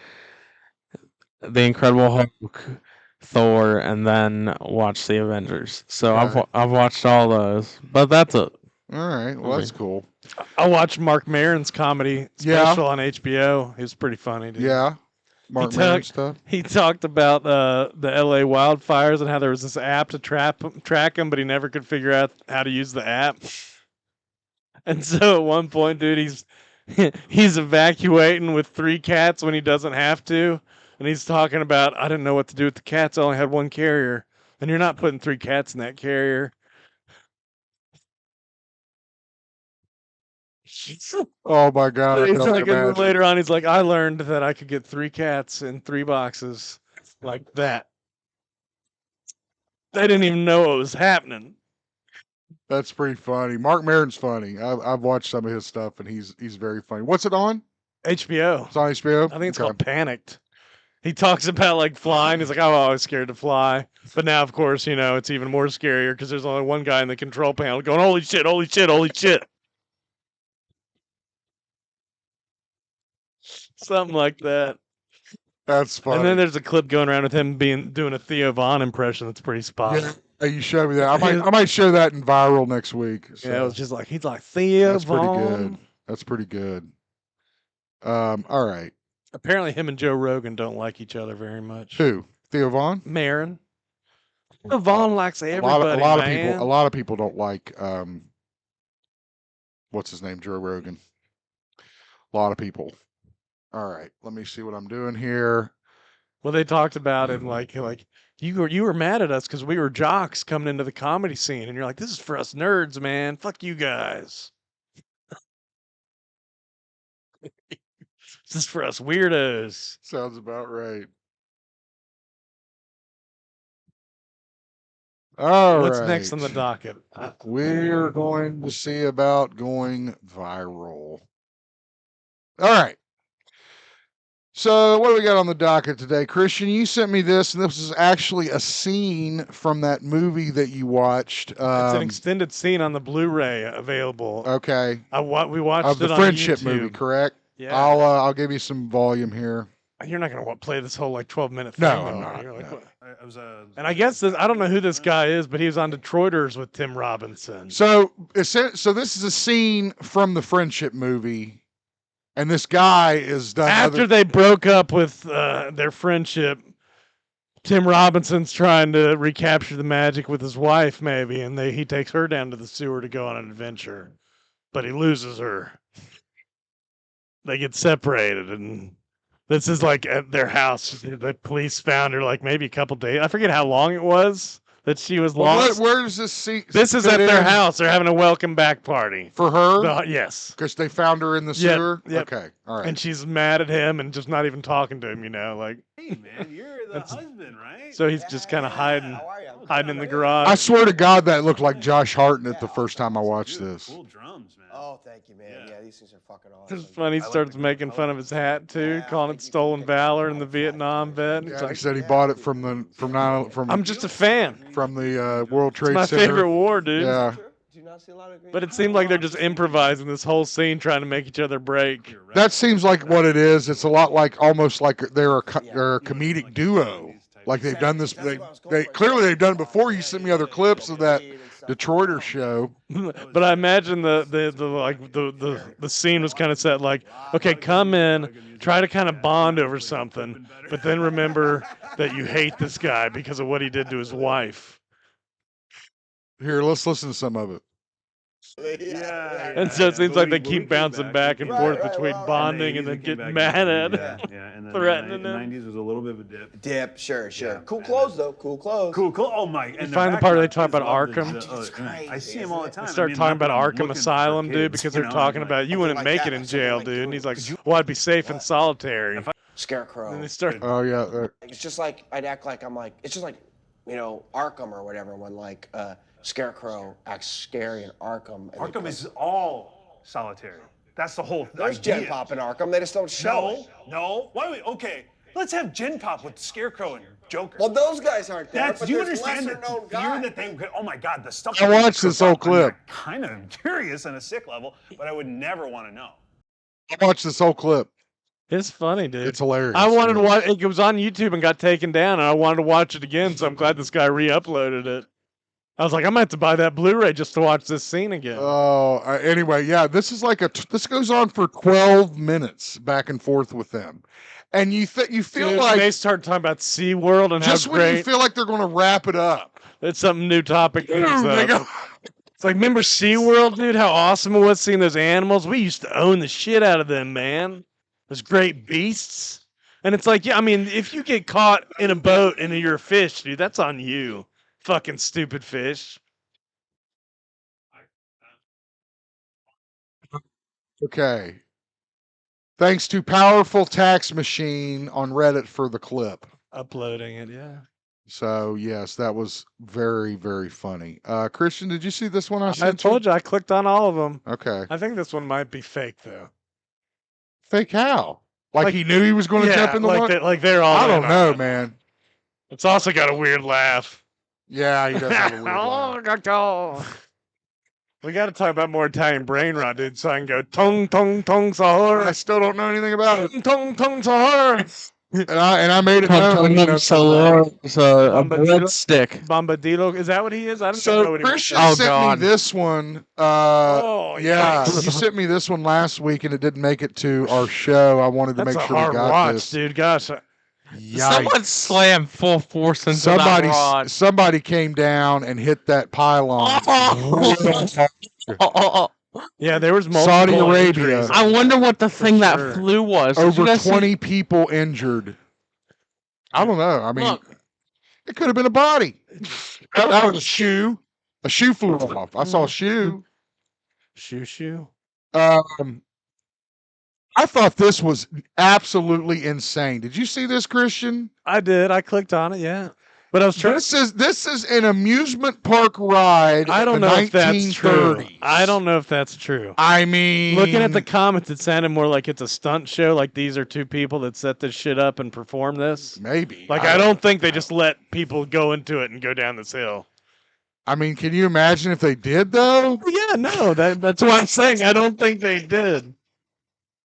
The Incredible Hulk, Thor, and then watched the Avengers. So Okay. I've watched all those, but that's it. All right. Well, that's cool. I watched Mark Maron's comedy Yeah. special on HBO. It was pretty funny, dude. Yeah. Mark He Maron took- stuff. He talked about the LA wildfires and how there was this app to track him, but he never could figure out how to use the app. And so at one point, dude, he's evacuating with 3 cats when he doesn't have to, and he's talking about, I didn't know what to do with the cats. I only had 1 carrier, and you're not putting 3 cats in that carrier. Oh my god! I He's can only like, and then imagine. later on, he's like, I learned that I could get 3 cats in 3 boxes like that. They didn't even know what was happening. That's pretty funny. Mark Maron's funny. I've watched some of his stuff, and he's very funny. What's it on? HBO. It's on HBO. I think it's Okay. called Panicked. He talks about like flying. He's like, I'm always scared to fly. But now, of course, you know, it's even more scarier because there's only one guy in the control panel going, holy shit, holy shit, holy shit. Something like that. That's funny. And then there's a clip going around with him doing a Theo Vaughn impression that's pretty spot. Yeah, hey, you showed me that. I might show that in viral next week. So Yeah, it was just like, he's like, Theo that's pretty Vaughn. good. That's pretty good. All right. Apparently him and Joe Rogan don't like each other very much. Who? Theo Vaughn? Marin. Theo Vaughn likes A everybody, lot man. of people. A lot of people don't like. What's his name? Joe Rogan. A lot of people. All right. Let me see what I'm doing here. Well, they talked about it like you were mad at us because we were jocks coming into the comedy scene, and you're like, this is for us nerds, man. Fuck you guys. This is for us weirdos. Sounds about right. All right. What's next on the docket? We're going to see about going viral. All right. So, what do we got on the docket today? Christian, you sent me this, and this is actually a scene from that movie that you watched. It's an extended scene on the Blu-ray available. Okay. We watched Of the it on friendship YouTube. movie, correct? Yeah. I'll give you some volume here. You're not gonna play this whole like 12-minute thing. No, though, I'm are not, you? Like, no. what? And I guess I don't know who this guy is, but he was on Detroiters with Tim Robinson. So this is a scene from the friendship movie, and this guy is done After they broke up with their friendship, Tim Robinson's trying to recapture the magic with his wife, maybe, and he takes her down to the sewer to go on an adventure, but he loses her. They get separated, and this is like at their house. The police found her like maybe a couple days. I forget how long it was that she was lost. Where does this scene? This is fit at their in house. They're having a welcome back party. for her. Yes. Because they found her in the Yep, sewer? yep. Okay, all right. And she's mad at him and just not even talking to him, you know, like. Hey man, you're the That's- husband, right? So he's just kind of hiding in the I garage. swear to God, that looked like Josh Hartnett the first time I watched Dude, this. Cool drums, man. Oh, thank you, man. Yeah. Yeah, these things are fucking awesome. It's funny. He starts making fun of his hat too, Yeah, calling it stolen valor in the Vietnam vet. It's Yeah, he like, said he bought it from I'm just a fan. from the World It's Trade my Center. favorite war, dude. Yeah. Do you not see a lot of green? But it seemed like they're just improvising this whole scene, trying to make each other break. That seems like what it is. It's a lot like almost like they're a comedic duo. Like they've done this. They clearly they've done it before. You sent me other clips of that Detroiter show. But I imagine the scene was kind of set like, okay, come in, try to kind of bond over something, but then remember that you hate this guy because of what he did to his wife. Here, let's listen to some of it. Yeah. And so it seems but like we- they but we keep came bouncing back, back we and came forth back. Right, between well, bonding and the then 80s came getting back mad and- at it. Yeah. And then Threatening the him. 90s was a little bit of a dip. Dip, sure. Yeah, Cool and clothes, then- though. Cool clothes. Cool. Oh my! And You the find the back part where they now, talk kids about love Arkham? Dude, it's I crazy, see him isn't all the it? time. They start I mean, talking not about that I'm Arkham looking for Asylum, dude, kids, because you they're know, talking like- about you Something wouldn't like make that, it in like something jail, like dude. And cool. he's like, Could you- well, I'd be safe in What? solitary. If I- Scarecrow. And they start. Oh yeah. It's just like I'd act like I'm like it's just like Arkham or whatever when like Scarecrow acts scary in Arkham. And Arkham is all solitary. That's the whole there's idea. Gen Pop in Arkham. They just don't show it. No. Why do we? Okay, let's have Gen Pop with Scarecrow and Joker. Well, those guys aren't there. That's but you there's understand lesser the known fear guys. that they. Oh my God, the stuff. I that they watched this cook whole up, I mean, clip. I'm kind of curious on a sick level, but I would never want to know. I watched this whole clip. It's funny, dude. It's hilarious. I wanted to yeah. watch. It was on YouTube and got taken down, and I wanted to watch it again. So I'm glad this guy re-uploaded it. I was like, I might have to buy that Blu-ray just to watch this scene again. Oh, anyway, yeah, this is like this goes on for 12 minutes back and forth with them, and you feel Dude, like they start talking about SeaWorld and just how when you great. feel like they're going to wrap it up, It's some new topic. they comes up. go, It's like, remember SeaWorld, dude? How awesome it was seeing those animals? We used to own the shit out of them, man. Those great beasts. And it's like, yeah, I mean, if you get caught in a boat and you're a fish, dude, that's on you. Fucking stupid fish. okay. Thanks to Powerful Tax Machine on Reddit for the clip. Uploading it, yeah. So yes, that was very, very funny. Christian, did you see this one? I I sent told you, I clicked on all of them. Okay. I think this one might be fake, though. Fake how? Like he knew he was going to jump in the like, water? like they're all I in don't on know, it. man. It's also got a weird laugh. Yeah, he does have a weird laugh. We got to talk about more Italian brain rot, dude, so I can go tong tong tong sahur. I still don't know anything about it. Tong tong sahur. And I made it known. You know, It's a Bombadillo? breadstick. Bombadillo, is that what he is? I don't know So what he Christian Oh, sent God. me this one. Oh, Yeah, yikes. you sent me this one last week, and it didn't make it to our show. I wanted to That's make a sure we hard got watch, this. dude. Gosh. Someone Yikes. slammed full force into that rod. Somebody came down and hit that pylon. Yeah, there was multiple Saudi Arabia. injuries. I wonder what the thing that sure. flew was. Did you Over guys see- 20 people injured. I don't know. I mean, Look, it could have been a body. That was a shoe. A shoe flew off. I saw a shoe. Shoo. I thought this was absolutely insane. Did you see this, Christian? I did. I clicked on it, yeah. But I was trying This is an amusement park ride. I don't in the know if that's true. 1930s. I don't know if that's true. I mean, Looking at the comments, it sounded more like it's a stunt show. Like these are two people that set this shit up and perform this. maybe. Like I don't think they just let people go into it and go down this hill. I mean, can you imagine if they did though? Yeah, no, that's what I'm saying. I don't think they did.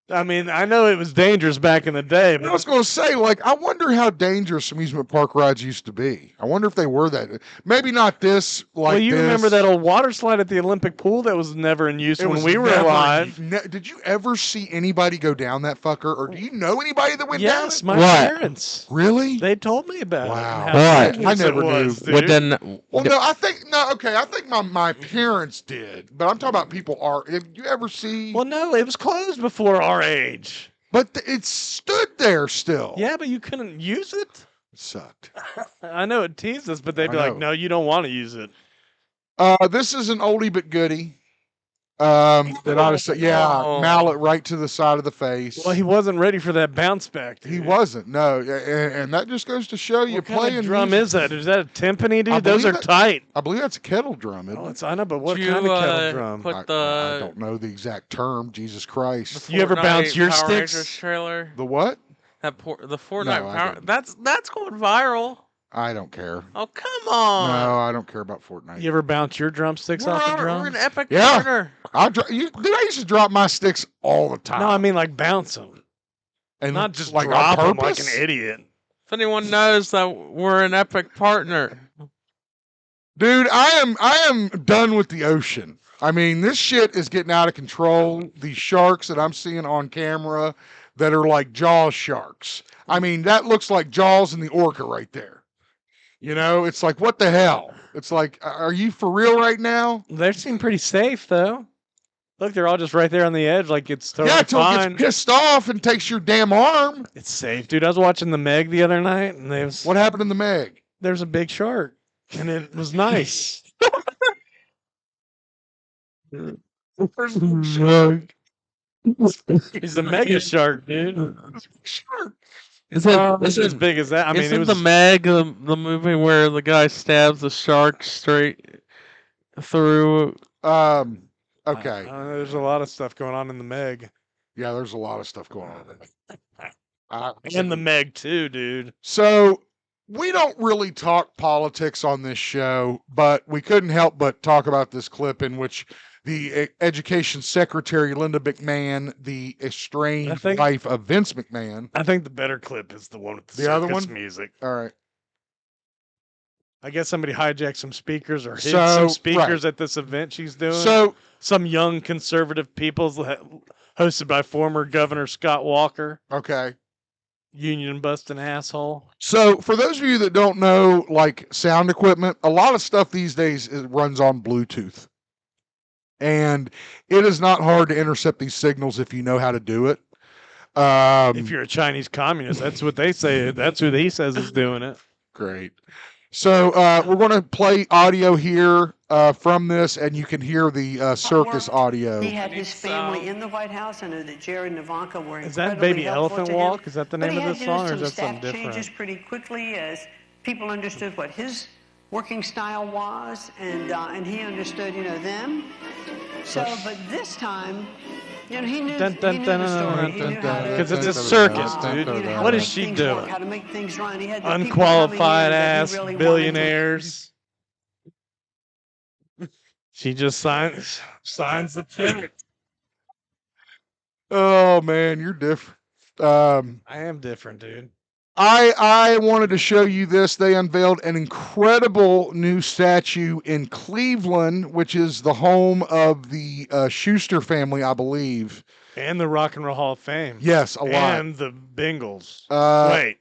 I mean, I know it was dangerous back in the day, I but was going to say, like, I wonder how dangerous amusement park rides used to be. I wonder if they were that. Maybe not this. Like, well, you this. remember that old water slide at the Olympic pool that was never in use It when was we were never- alive? Did you ever see anybody go down that fucker, or do you know anybody that went Yes, down my What? parents. it? Really? They told me about Wow. it. What? How I dangerous never it was, knew. dude. what then? Well, no, I think no. Okay, I think my parents did, but I'm talking about people are. Did you ever see? Well, no, it was closed before our age. But it stood there still. Yeah, but you couldn't use it. It sucked. I know it teased us, but they'd be I like, know. "No, you don't want to use it." This is an oldie but goodie. That I would say, yeah, Oh. mallet right to the side of the face. Well, he wasn't ready for that bounce back. He dude. wasn't. No, and that just goes to show you What kind playing of drum music- is that? Is that a timpani, dude? I Those are believe tight. I believe that's a kettle drum. Isn't Oh, it? it's, I know, but what Did you, kind of kettle drum? put I the don't know the exact term. Jesus Christ. You ever bounce Fortnite your Power sticks? Rangers trailer? The what? The Fortnite No, I Power. didn't. That's going viral. I don't care. Oh come on! No, I don't care about Fortnite. You ever bounce your drumsticks we're, off the we're drum? an epic Yeah. partner. Dude, I used to drop my sticks all the time. No, I mean like bounce them, and not just like drop on them like purpose. an idiot. If anyone knows that we're an epic partner, Dude, I am done with the ocean. I mean, this shit is getting out of control. These sharks that I'm seeing on camera that are like Jaws sharks. I mean, that looks like Jaws and the orca right there. You know, it's like, what the hell? It's like, are you for real right now? They seem pretty safe though. Look, they're all just right there on the edge, like it's totally Yeah, until it fine. gets pissed off and takes your damn arm. It's safe, dude. I was watching the Meg the other night, and What happened in the Meg? there's a big shark, and it was nice. He's a mega shark, dude. Sure. Is it? It's as big as that. I mean, Isn't it was the Meg the movie where the guy stabs the shark straight through? Okay. There's a lot of stuff going on in the Meg. Yeah, there's a lot of stuff going on. And the Meg too, dude. So we don't really talk politics on this show, but we couldn't help but talk about this clip in which the education secretary, Linda McMahon, the estranged wife of Vince McMahon. I think the better clip is the one with the other circus one? music. All right. I guess somebody hijacked some speakers or hid So, some speakers right. at this event she's doing. So some young conservative people's hosted by former Governor Scott Walker, okay. union busting asshole. So for those of you that don't know, like sound equipment, a lot of stuff these days runs on Bluetooth. And it is not hard to intercept these signals if you know how to do it. If you're a Chinese communist, that's what they say. That's who he says is doing it. Great. So we're going to play audio here from this, and you can hear the circus audio. He had his family in the White House. I know that Jared and Ivanka were Is that incredibly Baby helpful Elephant to him. Walk? Is that the But name he of had this to do song, or is some that staff something different? changes pretty quickly as people understood what his working style was, and he understood, them. So, but this time, he knew the story. He knew how to, Because it's a circus, dude. how What to is make she things work, doing? how to make things run. He had the people coming in Unqualified that he ass really wanted to- billionaires. She just signs the check. Oh man, you're different. I am different, dude. I wanted to show you this. They unveiled an incredible new statue in Cleveland, which is the home of the Schuster family, I believe. And the Rock and Roll Hall of Fame. Yes, a lot. And the Bengals. Wait.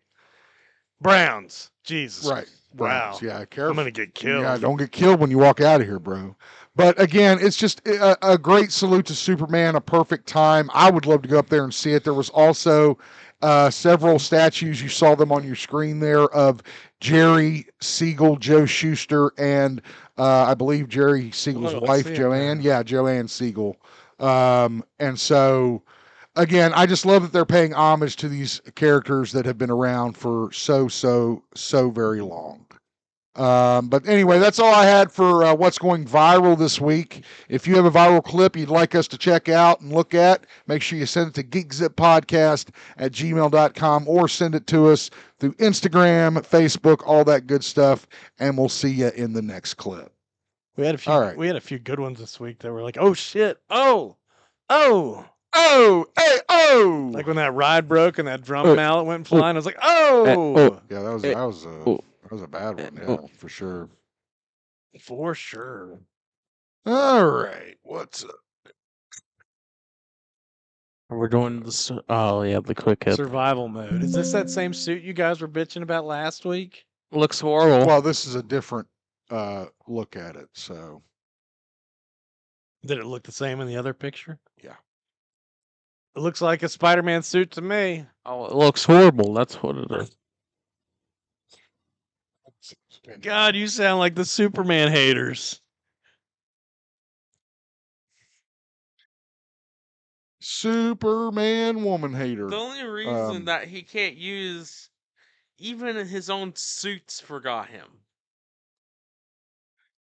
Browns. Jesus. Right. Browns. Wow. Yeah, careful. I'm going to get killed. Yeah, don't get killed when you walk out of here, bro. But again, it's just a great salute to Superman, a perfect time. I would love to go up there and see it. There was also several statues. You saw them on your screen there of Jerry Siegel, Joe Schuster, and I believe Jerry Siegel's wife, Joanne. Yeah, Joanne Siegel. And so, again, I just love that they're paying homage to these characters that have been around for so very long. But anyway, that's all I had for what's going viral this week. If you have a viral clip you'd like us to check out and look at, make sure you send it to geekzippodcast@gmail.com or send it to us through Instagram, Facebook, all that good stuff, and we'll see you in the next clip. We had a few. All right. We had a few good ones this week that were like, oh shit, oh, hey, oh! like when that ride broke and that drum mallet went flying. I was like, oh, Yeah, that was a bad one. Yeah, for sure. for sure. All right, what's up? We're doing this. Oh yeah, the quick hit. Survival mode. Is this that same suit you guys were bitching about last week? Looks horrible. Well, this is a different look at it. So Did it look the same in the other picture? Yeah. It looks like a Spider-Man suit to me. Oh, it looks horrible. That's what it is. God, you sound like the Superman haters. Superman woman hater. The only reason that he can't use even his own suits forgot him.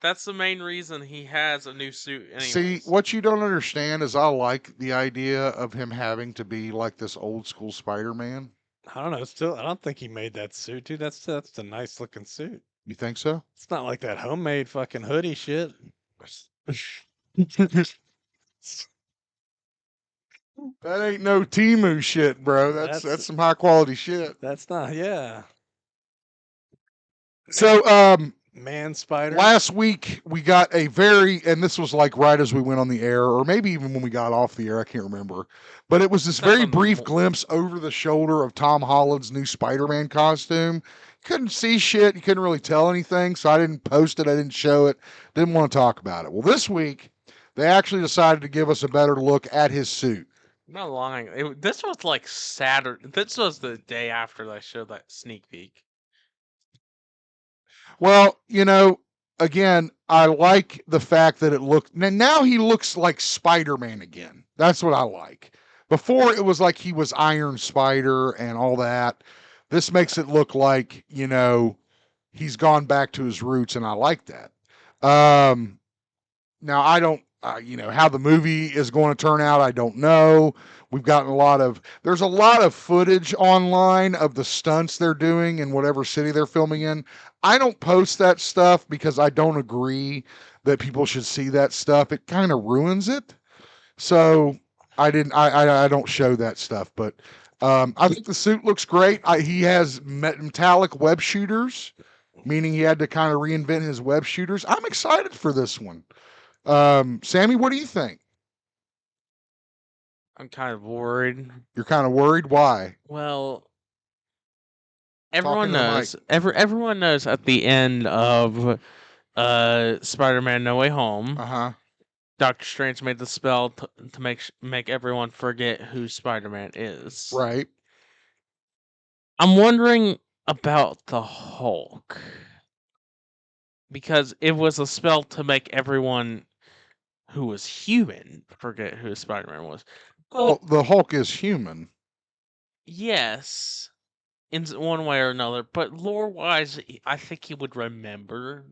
That's the main reason he has a new suit. Anyways. See, what you don't understand is I like the idea of him having to be like this old school Spider-Man. I don't know. Still, I don't think he made that suit, dude. That's a nice looking suit. You think so? It's not like that homemade fucking hoodie shit. That ain't no Temu shit, bro. That's some high quality shit. That's not. Yeah. So, Man Spider. Last week we got and this was like right as we went on the air, or maybe even when we got off the air, I can't remember. But it was this very brief glimpse over the shoulder of Tom Holland's new Spider-Man costume. Couldn't see shit, you couldn't really tell anything, so I didn't post it, I didn't show it, didn't want to talk about it. Well, this week they actually decided to give us a better look at his suit. Not lying. This was like Saturday. This was the day after they showed that sneak peek. Well, again, I like the fact that it looked. Now he looks like Spider-Man again. That's what I like. Before it was like he was Iron Spider and all that. This makes it look like he's gone back to his roots, and I like that. Now I don't. How the movie is going to turn out, I don't know. We've gotten there's a lot of footage online of the stunts they're doing in whatever city they're filming in. I don't post that stuff because I don't agree that people should see that stuff. It kind of ruins it. So I don't show that stuff, but I think the suit looks great. He has metallic web shooters, meaning he had to kind of reinvent his web shooters. I'm excited for this one. Sammy, what do you think? I'm kind of worried. You're kind of worried? Why? Well, Talking everyone to the knows. Everyone knows at the end of Spider-Man: No Way Home, Uh-huh. Doctor Strange made the spell to make everyone forget who Spider-Man is. Right. I'm wondering about the Hulk, because it was a spell to make everyone who was human forget who Spider-Man was. Well, the Hulk is human. Yes, in one way or another, but lore-wise, I think he would remember.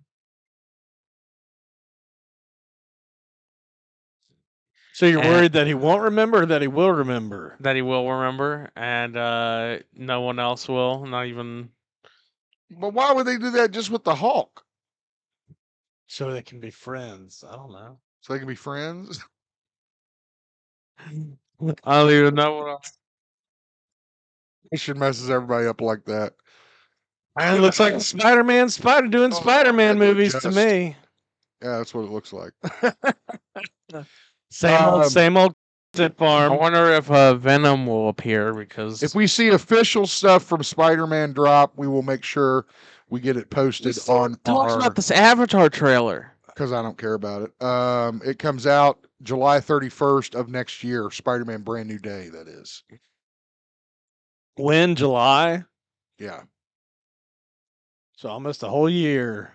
So you're worried that he won't remember, or that he will remember? That he will remember, and no one else will, not even. But why would they do that just with the Hulk? So they can be friends. I don't know. So they can be friends? I don't even know what It should messes everybody up like that. And it looks like Spider-Man Spider doing Spider-Man movies to just- me. Yeah, that's what it looks like. Same old Zip farm. I wonder if Venom will appear, because If we see official stuff from Spider-Man drop, we will make sure we get it posted on talks our... about this Avatar trailer. Because I don't care about it. It comes out July 31st of next year. Spider-Man Brand New Day, that is. When? July? Yeah. So almost a whole year.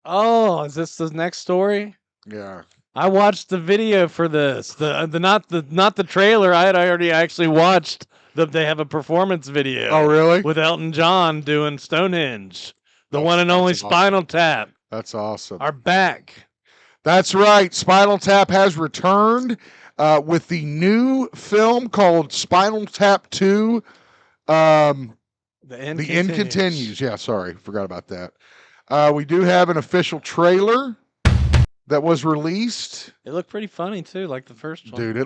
Oh, is this the next story? Yeah. I watched the video for this. The not the trailer. I had already actually watched they have a performance video. Oh, really? With Elton John doing Stonehenge. The That's- one and only that's awesome. Spinal Tap That's awesome. are back. That's right. Spinal Tap has returned with the new film called Spinal Tap 2. The end The End Continues. Yeah, sorry. Forgot about that. We do have an official trailer that was released. It looked pretty funny too, like the first one. Dude,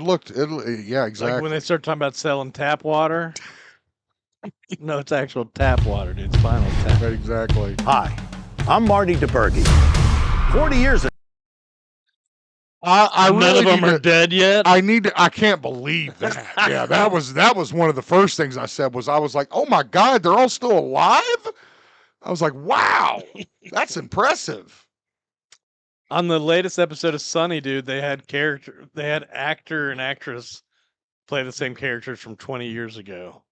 yeah, exactly. Like when they start talking about selling tap water. No, it's actual tap water, dude. Spinal Tap. Right, exactly. Hi, I'm Marty DeBerge. 40 years ago. I None really of them need are to- dead yet. I can't believe that. Yeah, that was one of the first things I said I was like, oh my God, they're all still alive? I was like, wow, that's impressive. On the latest episode of Sunny, dude, they had actor and actress play the same characters from 20 years ago.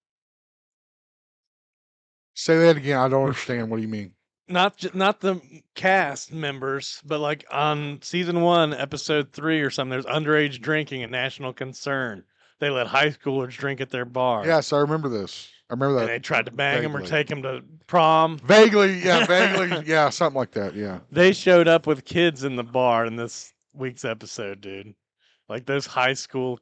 Say that again. I don't understand. What do you mean? Not the cast members, but like on season 1, episode 3 or something, there's underage drinking a national concern. They let high schoolers drink at their bar. Yes, I remember this. I remember that. And they tried to bang him or vaguely. take him to prom. Vaguely, yeah, something like that, yeah. They showed up with kids in the bar in this week's episode, dude. Like those high school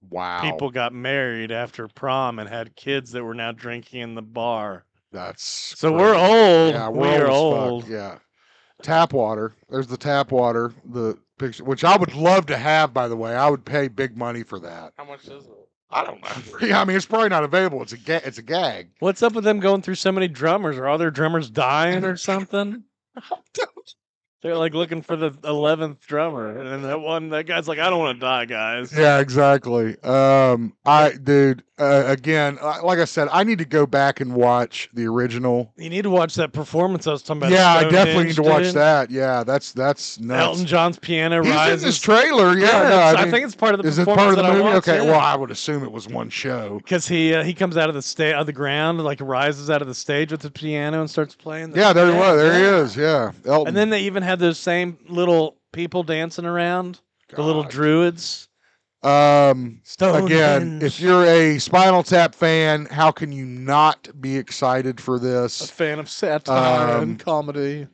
Wow. people got married after prom and had kids that were now drinking in the bar. That's So we're crazy. old. Yeah, We we're are old. old. As fuck. Yeah. Tap water. There's the tap water, the picture, which I would love to have, by the way. I would pay big money for that. How much is it? I don't know. Yeah, I mean, it's probably not available. It's a gag. What's up with them going through so many drummers? Are all their drummers dying or something? They're like looking for the 11th drummer, and then that guy's like, I don't want to die, guys. Yeah, exactly. Again, like I said, I need to go back and watch the original. You need to watch that performance I was talking about. Yeah, I definitely need to watch dude. that. Yeah, that's nuts. Elton John's piano He's rises. in this trailer. Yeah, no, I think it's part of the is it performance part of the that I movie? watched, Okay, yeah. well, I would assume it was one show. Because he comes out of the ground, like rises out of the stage with the piano and starts playing. Yeah, there he was. There he is. Yeah, Elton. And then they even had those same little people dancing around, the little druids. Again, Stonehenge. if you're a Spinal Tap fan, how can you not be excited for A this? fan of satire and comedy.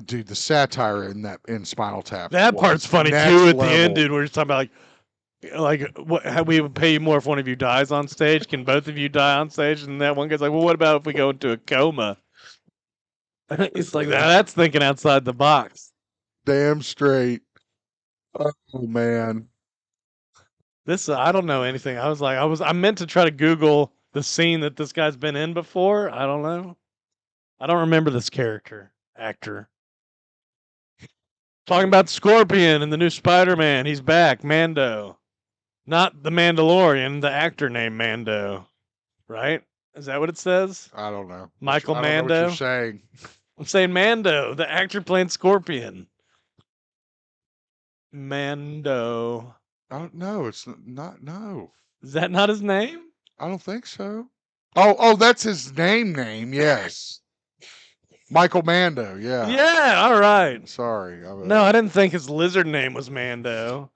Dude, the satire in Spinal Tap. That was part's funny next too at the level. end, dude. Where he's talking about how we would pay you more if one of you dies on stage. Can both of you die on stage? And that one guy's like, well, what about if we go into a coma? It's like that's thinking outside the box. Damn straight. Oh man. This I don't know anything. I meant to try to Google the scene that this guy's been in before. I don't know. I don't remember this actor. Talking about Scorpion and the new Spider-Man. He's back, Mando. Not the Mandalorian, the actor named Mando. Right? Is that what it says? I don't know. Michael I don't know Mando? what you're saying. I'm saying Mando, the actor playing Scorpion. Mando. I don't know. It's not. No, Is that not his name? I don't think so. Oh, that's his name. Yes, Michael Mando. Yeah. Yeah, all right. Sorry. No, I didn't think his lizard name was Mando.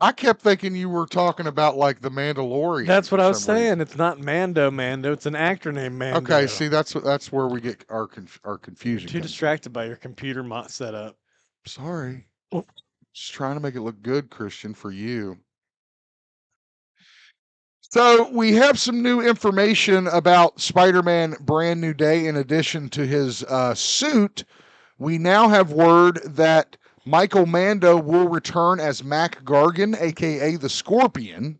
I kept thinking you were talking about like the Mandalorian. That's what for I was some reason. saying. It's not Mando. It's an actor named Mando. Okay, see, that's where we get our confusion. Too comes in. distracted by your computer setup. Sorry. Just trying to make it look good, Christian, for you. So we have some new information about Spider-Man Brand New Day. In addition to his suit, we now have word that Michael Mando will return as Mac Gargan, a.k.a. the Scorpion.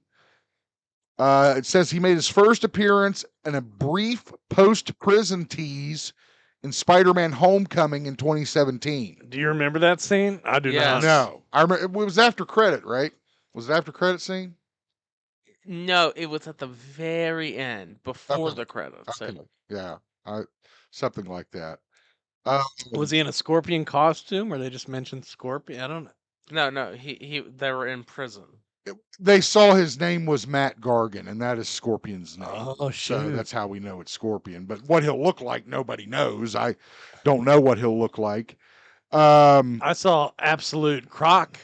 It says he made his first appearance in a brief post-prison tease in Spider-Man Homecoming in 2017. Do you remember that scene? I do Yes. not. No. I remember it was after credit, right? Was it after credit scene? No, it was at the very end, before Okay. the credits. Okay. Yeah. Something like that. Was he in a scorpion costume, or they just mentioned scorpion? I don't know. No, they were in prison. They saw his name was Matt Gargan, and that is Scorpion's name. Oh, So shoot. that's how we know it's Scorpion. But what he'll look like, nobody knows. I don't know what he'll look like. I saw Absolute Croc.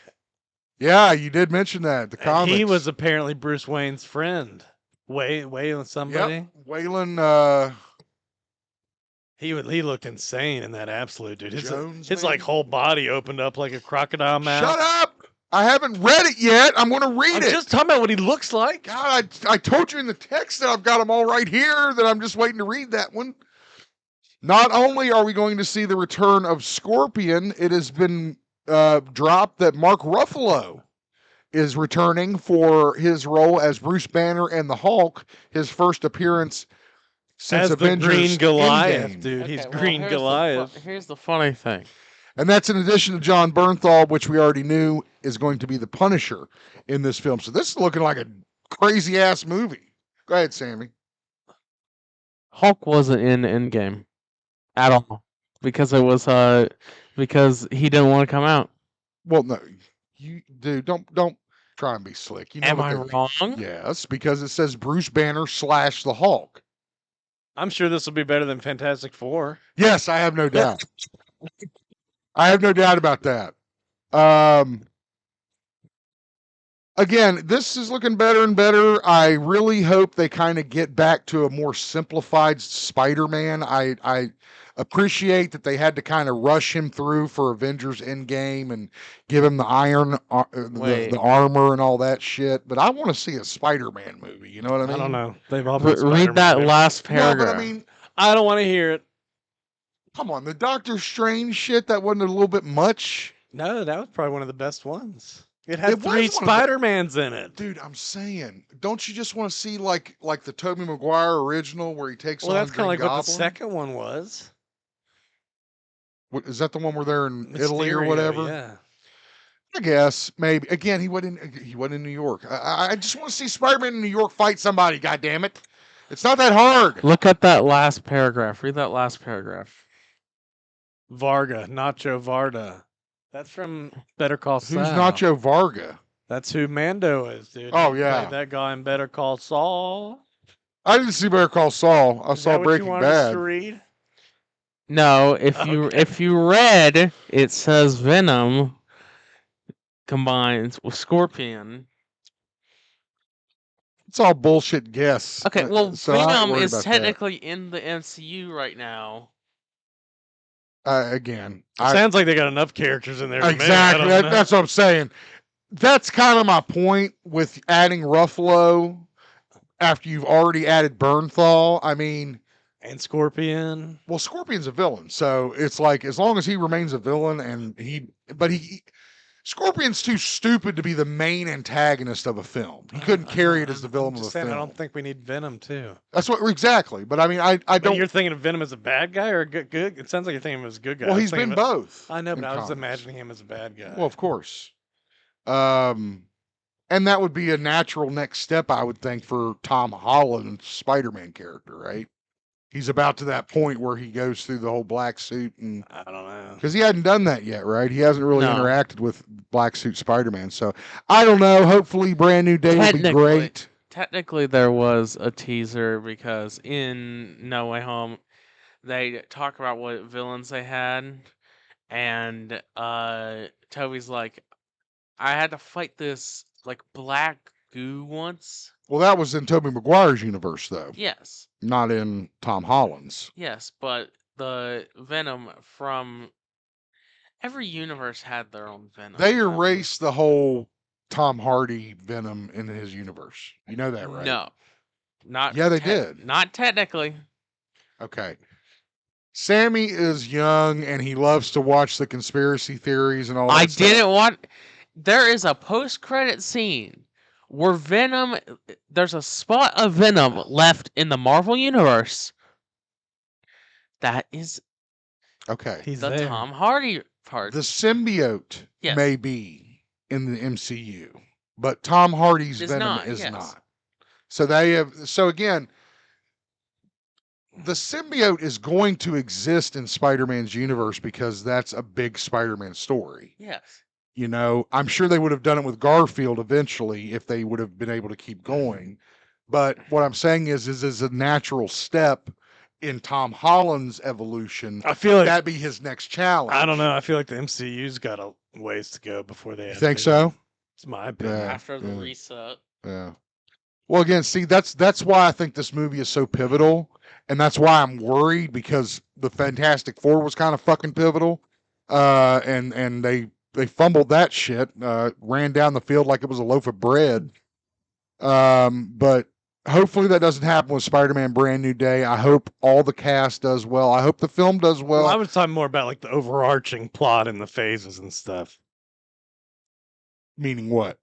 Yeah, you did mention that. The And comics. he was apparently Bruce Wayne's friend. Waylon somebody. Yep. Waylon. He looked insane in that Absolute, dude. His Jones, like maybe? whole body opened up like a crocodile mouth. Shut up! I haven't read it yet. I'm going to read I'm it. just talking about what he looks like. God, I told you in the text that I've got them all right here, that I'm just waiting to read that one. Not only are we going to see the return of Scorpion, it has been dropped that Mark Ruffalo is returning for his role as Bruce Banner and the Hulk, his first appearance since As the Avengers Green Goliath, Endgame. dude. He's Okay, well, Green Goliath. Here's the funny thing. And that's in addition to John Bernthal, which we already knew is going to be the Punisher in this film. So this is looking like a crazy ass movie. Go ahead, Sammy. Hulk wasn't in Endgame at all because it was because he didn't want to come out. Well, no, you dude, don't try and be slick. You know Am what I they're- wrong? Yes, because it says Bruce Banner / the Hulk. I'm sure this will be better than Fantastic Four. Yes, I have no doubt. I have no doubt about that. Again, this is looking better and better. I really hope they kind of get back to a more simplified Spider-Man. I appreciate that they had to kind of rush him through for Avengers Endgame and give him the the armor and all that shit. But I want to see a Spider-Man movie. You know what I mean? I don't know. They've all been Read that Spider-Man. last No, paragraph. but I mean, I don't want to hear it. come on, the Doctor Strange shit, that wasn't a little bit much. No, that was probably one of the best ones. It had It was 3 one of the- Spider-Mans in it. Dude, I'm saying, don't you just want to see like the Tobey Maguire original where he takes Well, on that's kind of Green like what the Goblin? second one was. Is that the one where they're in Italy or Mysterio, whatever? Yeah. I guess maybe. Again, he wasn't in New York. I just want to see Spider-Man in New York fight somebody. God damn it! It's not that hard. Look at that last paragraph. Read that last paragraph. Varga, Nacho Varda. That's from Better Call Saul. Who's Nacho Varga? That's who Mando is, dude. Oh, He yeah. played that guy in Better Call Saul. I didn't see Better Call Saul. I Is saw that what Breaking you wanted us Bad. to read? No, if you read, it says Venom combines with Scorpion. It's all bullshit guess. Okay, well, so I ain't Venom worried is about that. technically in the MCU right now. Again, Sounds like they got enough characters in there. to make it. I exactly. don't know. That's what I'm saying. That's kind of my point with adding Ruffalo after you've already added Bernthal. I mean, And Scorpion. well, Scorpion's a villain, so it's like as long as he remains a villain, and Scorpion's too stupid to be the main antagonist of a film. He couldn't carry it as the villain I'm of a just saying, film. I don't think we need Venom too. That's what exactly. But I mean, I But don't. you're thinking of Venom as a bad guy or a good? It sounds like you're thinking of him as a good guy. Well, I was he's thinking been of- both. I know, but in I was comics. imagining him as a bad guy. Well, of course. And that would be a natural next step, I would think, for Tom Holland's Spider-Man character, right? He's about to that point where he goes through the whole black suit, and I don't know. because he hadn't done that yet, right? He hasn't really No. interacted with black suit Spider-Man. So I don't know. Hopefully, Brand New Day will be great. Technically, there was a teaser because in No Way Home, they talk about what villains they had, and Toby's like, I had to fight this like black goo once. Well, that was in Tobey Maguire's universe, though, Yes, not in Tom Holland's. yes, but the Venom from every universe had their own Venom. They erased the whole Tom Hardy Venom in his universe. You know that, right? No, not Yeah, they did. Not technically. Okay. Sammy is young and he loves to watch the conspiracy theories and all that I stuff. didn't want. There is a post-credit scene where Venom. There's a spot of Venom left in the Marvel universe. That is Okay. He's the there. Tom Hardy part. The symbiote Yes. may be in the MCU, but Tom Hardy's Is Venom not, is yes. not. So they have. So again, the symbiote is going to exist in Spider-Man's universe because that's a big Spider-Man story. Yes. You know, I'm sure they would have done it with Garfield eventually if they would have been able to keep going. But what I'm saying is a natural step in Tom Holland's evolution. I feel like That'd be his next challenge. I don't know. I feel like the MCU's got a ways to go before they. You have think Venom. so? It's my opinion. Yeah. After the yeah. reset. Yeah. Well, again, see, that's why I think this movie is so pivotal, and that's why I'm worried because the Fantastic Four was kind of fucking pivotal, and they fumbled that shit, ran down the field like it was a loaf of bread. But hopefully that doesn't happen with Spider-Man: Brand New Day. I hope all the cast does well. I hope the film does well. Well, I was talking more about like the overarching plot and the phases and stuff, Meaning what?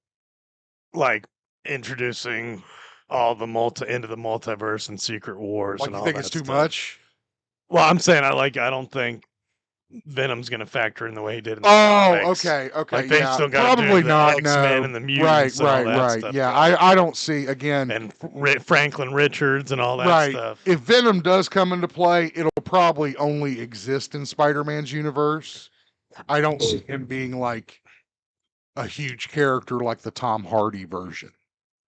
like introducing all the into the multiverse and Secret Wars. Like and you all think that it's too stuff. much? Well, I'm saying I don't think Venom's gonna factor in the way he did in the Oh, comics. okay. Like they yeah. still got Probably the not. X-Men No. and the mutants Right. and all that stuff Yeah, going I don't see again. and Franklin Richards and all that Right. stuff. If Venom does come into play, it'll probably only exist in Spider-Man's universe. I don't see him being like a huge character like the Tom Hardy version.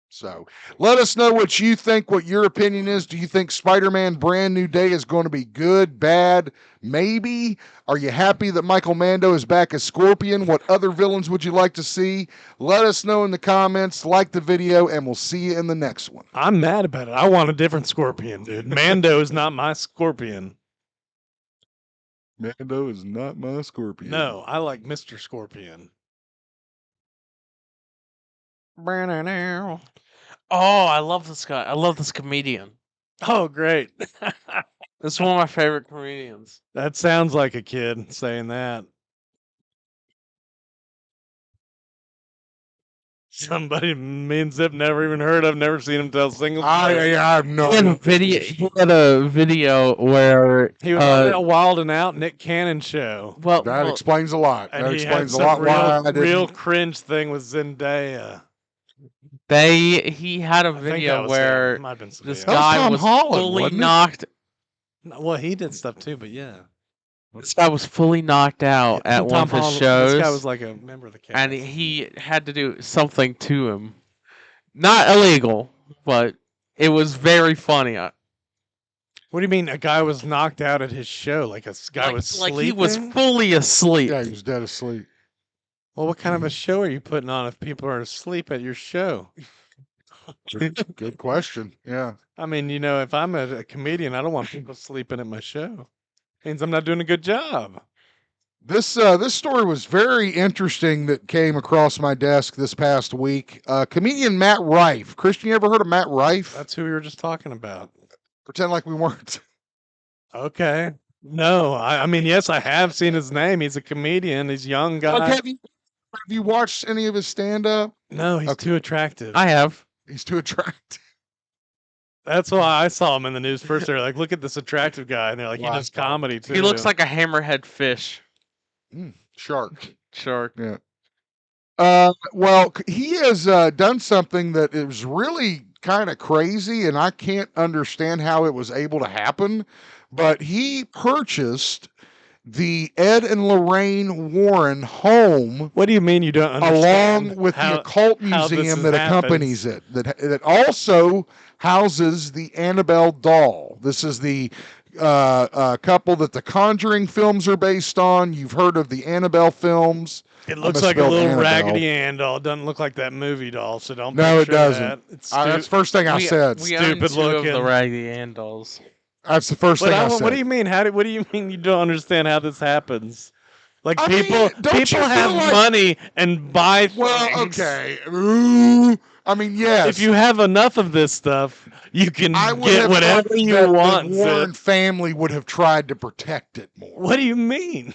So let us know what you think, what your opinion is. Do you think Spider-Man Brand New Day is going to be good, bad, maybe? Are you happy that Michael Mando is back as Scorpion? What other villains would you like to see? Let us know in the comments, like the video, and we'll see you in the next one. I'm mad about it. I want a different Scorpion, dude. Mando is not my Scorpion. Mando is not my Scorpion. No, I like Mr. Scorpion. Oh, I love this guy. I love this comedian. Oh, great. This is one of my favorite comedians. That sounds like a kid saying that. Somebody me and Zip never even heard of, never seen him tell a single I joke. have no. He had a video where He was on that Wild and Out Nick Cannon show. That explains a lot. And That he had explains a some lot why I real didn't. cringe thing with Zendaya. he had a I think that video was where him. Might have been somebody this else. guy Tom was Holland, fully wasn't it? knocked. Well, he did stuff too, but yeah. This guy was fully knocked out at one of his shows. This guy was like a member of the cast. and he had to do something to him. Not illegal, but it was very funny. What do you mean? A guy was knocked out at his show? Like a guy was sleeping? Like he was fully asleep. Yeah, he was dead asleep. Well, what kind of a show are you putting on if people are asleep at your show? Good question. Yeah. I mean, if I'm a comedian, I don't want people sleeping at my show. Means I'm not doing a good job. This story was very interesting that came across my desk this past week. Comedian Matt Rife. Christian, you ever heard of Matt Rife? That's who we were just talking about. Pretend like we weren't. Okay. No, I mean, yes, I have seen his name. He's a comedian. He's a young guy. Like, have you watched any of his stand-up? No, he's too attractive. I have. He's too attractive. That's why I saw him in the news first. They're like, look at this attractive guy. And they're like, he does comedy too. He looks like a hammerhead fish. Shark. Shark. Yeah. Well, he has done something that is really kind of crazy, and I can't understand how it was able to happen. But he purchased the Ed and Lorraine Warren home. What do you mean you don't understand? Along with the occult museum that accompanies it, that also houses the Annabelle doll. This is the couple that the Conjuring films are based on. You've heard of the Annabelle films. It looks like a little Raggedy Ann doll. It doesn't look like that movie doll, so don't. No, it picture doesn't. that. It's that's the first thing I said. We own Stupid two of looking. the Raggedy Ann dolls. That's the first thing I said. What do you mean? What do you mean you don't understand how this happens? Like I mean, people don't you feel have like- money and buy things. Well, okay. Ooh, I mean, yes. If you have enough of this stuff, you can I would get have whatever thought you that want. The Warren Sid. family would have tried to protect it more. What do you mean?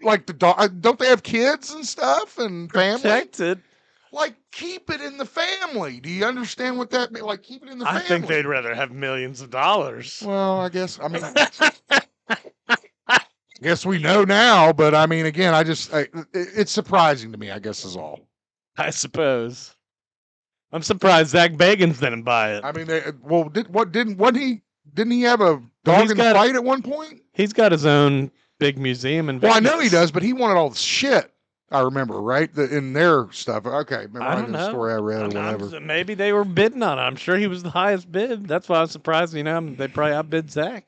Like the dog, don't they have kids and stuff and family? Protect it. Like keep it in the family. Do you understand what that means? Like keep it in the family. I think they'd rather have millions of dollars. Well, I guess. I mean, guess we know now. But I mean, again, it's surprising to me. I guess is all. I suppose. I'm surprised Zach Bagans didn't buy it. I mean, didn't he have a dog in the fight at one point? He's got his own big museum in Well, I Vegas. know he does, but he wanted all the shit. I remember, right? In their stuff. Okay, remember I don't know. the story I read or whatever. Maybe they were bidding on it. I'm sure he was the highest bid. That's why I was surprised. They probably outbid Zach.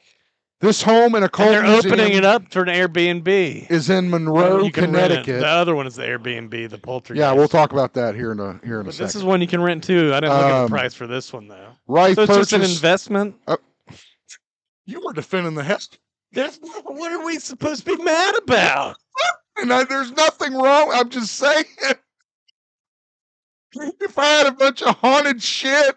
This home in a cult And they're museum opening it up for an Airbnb. is in Monroe, You can rent it. Connecticut. The other one is the Airbnb, the Poltergeist. Yeah, we'll talk about that here in a But second. this is one you can rent too. I didn't look at the price for this one though. Right, So it's just an investment. You were defending the hell. What are we supposed to be mad about? And there's nothing wrong. I'm just saying. If I had a bunch of haunted shit,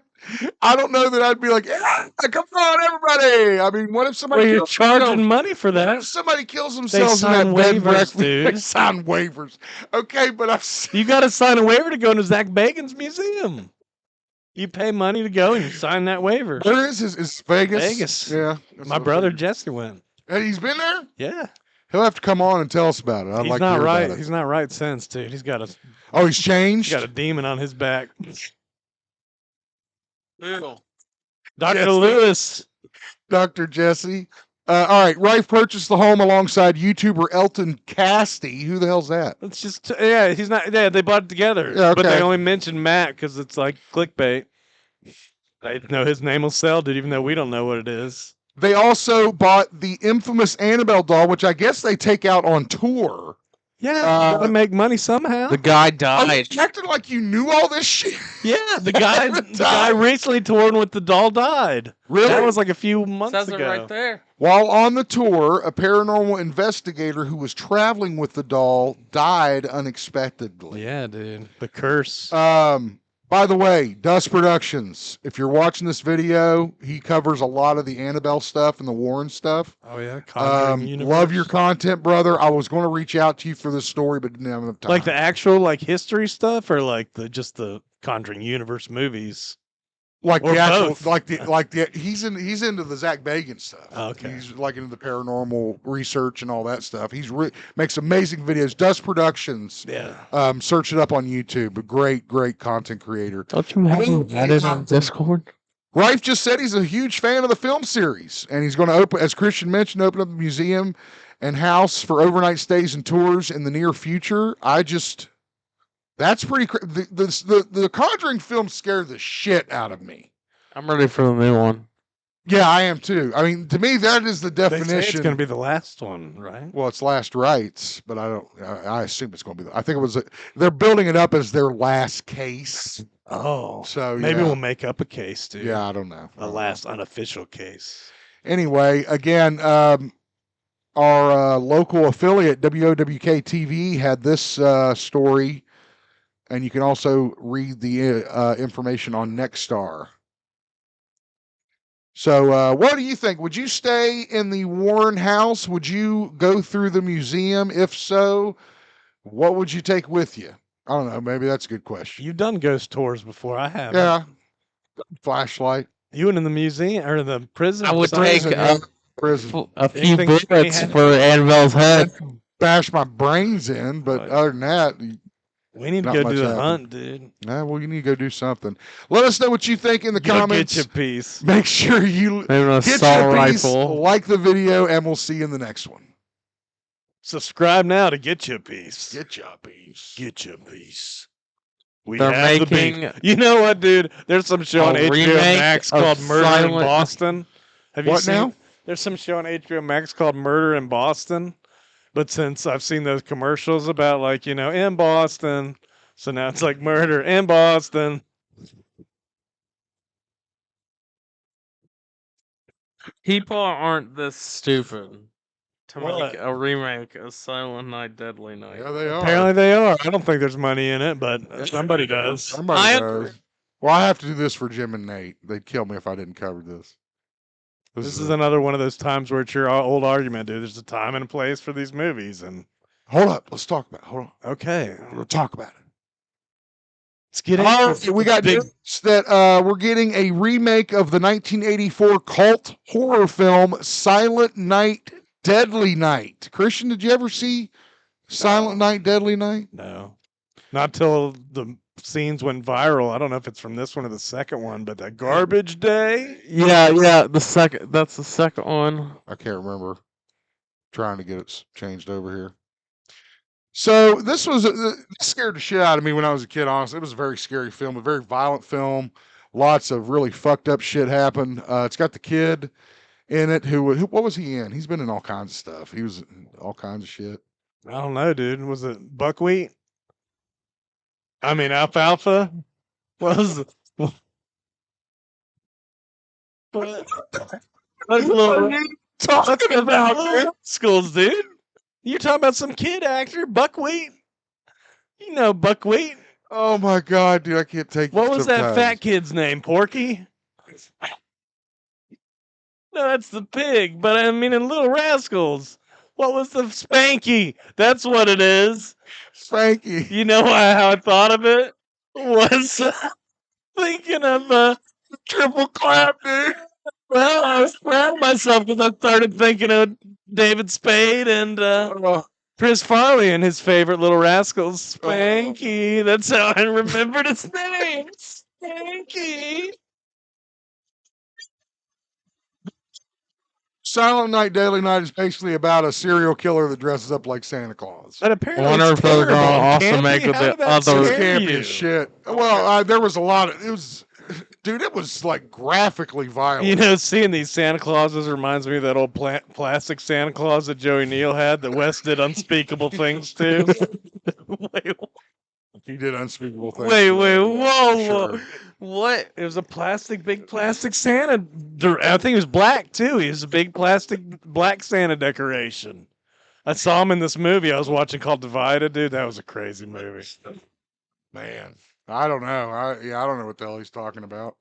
I don't know that I'd be like, yeah, come on, everybody. I mean, what if somebody Well, you're kills charging money for What that. if somebody kills themselves in sign that bed and waivers, breakfast? dude. They sign waivers. Okay, but You got to sign a waiver to go into Zach Bagan's museum. You pay money to go and you sign that waiver. where is Vegas? Vegas. Yeah. My brother Jesse went. And he's been there? Yeah. He'll have to come on and tell us about it. I'd He's like to not hear right. about it. He's not right since, dude. He's got He's changed? a demon on his back. Dr. Jesse. Lewis. Dr. Jesse. All right. Rife purchased the home alongside YouTuber Elton Casti. Who the hell's that? It's just he's not. Yeah, they bought it together. Yeah, But okay. they only mentioned Matt because it's like clickbait. They know his name will sell, dude, even though we don't know what it is. They also bought the infamous Annabelle doll, which I guess they take out on tour. Yeah, gotta make money somehow. The guy Oh, died. you acted like you knew all this shit. Yeah, the guy recently toured with the doll died. Really? That was like a few months Says ago. it right there. While on the tour, a paranormal investigator who was traveling with the doll died unexpectedly. Yeah, dude. The curse. By By the way, Dust Productions, if you're watching this video, he covers a lot of the Annabelle stuff and the Warren stuff. Oh yeah, Conjuring universe. Love your content, brother. I was going to reach out to you for this story, but didn't have enough time. Like the actual like history stuff, or like just the Conjuring universe movies. Like or the actual, both. like the he's into the Zach Bagans stuff. Oh, okay. He's like into the paranormal research and all that stuff. Makes amazing videos. Dust Productions. Yeah. Search it up on YouTube. A great content creator. Don't you have it on Discord? Rife just said he's a huge fan of the film series, and he's going to open, as Christian mentioned, open up a museum and house for overnight stays and tours in the near future. That's pretty. The Conjuring film scared the shit out of me. I'm ready for the new one. Yeah, I am too. I mean, to me, that is the They definition. say it's going to be the last one, right? Well, it's Last Rites, but I don't. I assume it's going to be. I think it was. They're building it up as their last case. Oh, So maybe yeah. we'll make up a case, dude. Yeah, I don't know. A last unofficial case. Anyway, again, our local affiliate WOWK TV had this story, and you can also read the information on Nexstar. So, what do you think? Would you stay in the Warren house? Would you go through the museum? If so, what would you take with you? I don't know. Maybe that's a good question. You've done ghost tours before. I have. Yeah. Flashlight. You went in the museum or the prison? I would Prison, take yeah. Prison. a few Anything bullets had- for Annabelle's head. Bash my brains in, but Right. other than that, We need to Not go much do the happened. hunt, dude. well, you need to go do something. Let us know what you think in the Go comments. get your piece. Make sure you Maybe an get assault your piece, rifle. like the video, and we'll see you in the next one. Subscribe now to get your piece. Get your piece. Get your piece. We They're have the big- making You know what, dude? There's some show on a HBO remake Max of called Murder in Silent- Boston. Have you What seen? now? There's some show on HBO Max called Murder in Boston. But since I've seen those commercials about like, in Boston, so now it's like Murder in Boston. People aren't this stupid to What? make a remake of Silent Night, Deadly Night. Yeah, they are. Apparently they are. I don't think there's money in it, but somebody does. Somebody I does. Well, I have to do this for Jim and Nate. They'd kill me if I didn't cover this. This is another one of those times where it's your old argument, dude. There's a time and a place for these movies, and Hold up. Let's talk about it. Hold on. okay, We'll talk about it. let's get All into right, we got big. news that we're getting a remake of the 1984 cult horror film Silent Night, Deadly Night. Christian, did you ever see Silent Night, Deadly Night? No, not till the scenes went viral. I don't know if it's from this one or the second one, but that Garbage Day. Yeah, that's the second one. I can't remember. Trying to get it changed over here. So this was this scared the shit out of me when I was a kid. Honestly, it was a very scary film, a very violent film. Lots of really fucked up shit happened. It's got the kid in it. Who what was he in? He's been in all kinds of stuff. He was in all kinds of shit. I don't know, dude. Was it buckwheat? I mean alfalfa. What was it? What? That's little. Talking about schools, dude. You're talking about some kid actor, Buckwheat. You know Buckwheat. Oh my god, dude, I can't take. What it was that sometimes. fat kid's name? Porky? No, that's the pig. But I mean, in Little Rascals, what was the Spanky? That's what it is. Frankie? You know how I thought of it? Was thinking of Triple clap, dude. well, I was proud of myself because I started thinking of David Spade and Chris Farley and his favorite Little Rascals, Spanky. That's how I remembered his name, Spanky. Silent Night, Deadly Night is basically about a serial killer that dresses up like Santa Claus. But apparently, I wonder it's if they're gonna terrible. also Can't make be? with How the did that other- scare Can't you? be shit. Well, there was a lot of it was, dude. It was like graphically violent. You know, seeing these Santa Clauses reminds me of that old plastic Santa Claus that Joey Neal had that Wes did unspeakable things to. Wait, he did unspeakable things. wait, whoa, Sure. what? It was a big plastic Santa. I think it was black too. He was a big plastic black Santa decoration. I saw him in this movie I was watching called Divided, dude. That was a crazy movie. Man. I don't know. I don't know what the hell he's talking about.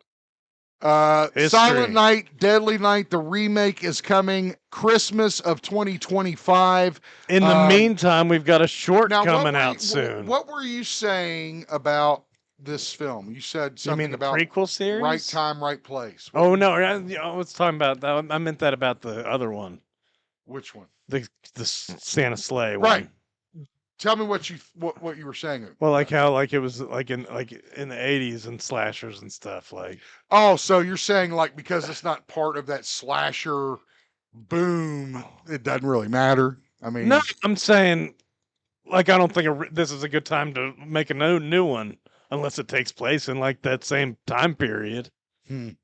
History. Silent Night, Deadly Night, the remake is coming Christmas of 2025. In the meantime, we've got a short Now, coming out soon. What were you saying about this film? You said You something mean the about prequel series? right time, right place. Oh no, I was talking about that. I meant that about the other one, Which one? the Santa Sleigh one. Right. Tell me what you were saying. Well, like how like it was like in the 80s and slashers and stuff like. Oh, so you're saying like because it's not part of that slasher boom, it doesn't really matter. I mean, No, I'm saying like I don't think this is a good time to make a new one unless it takes place in like that same time period. I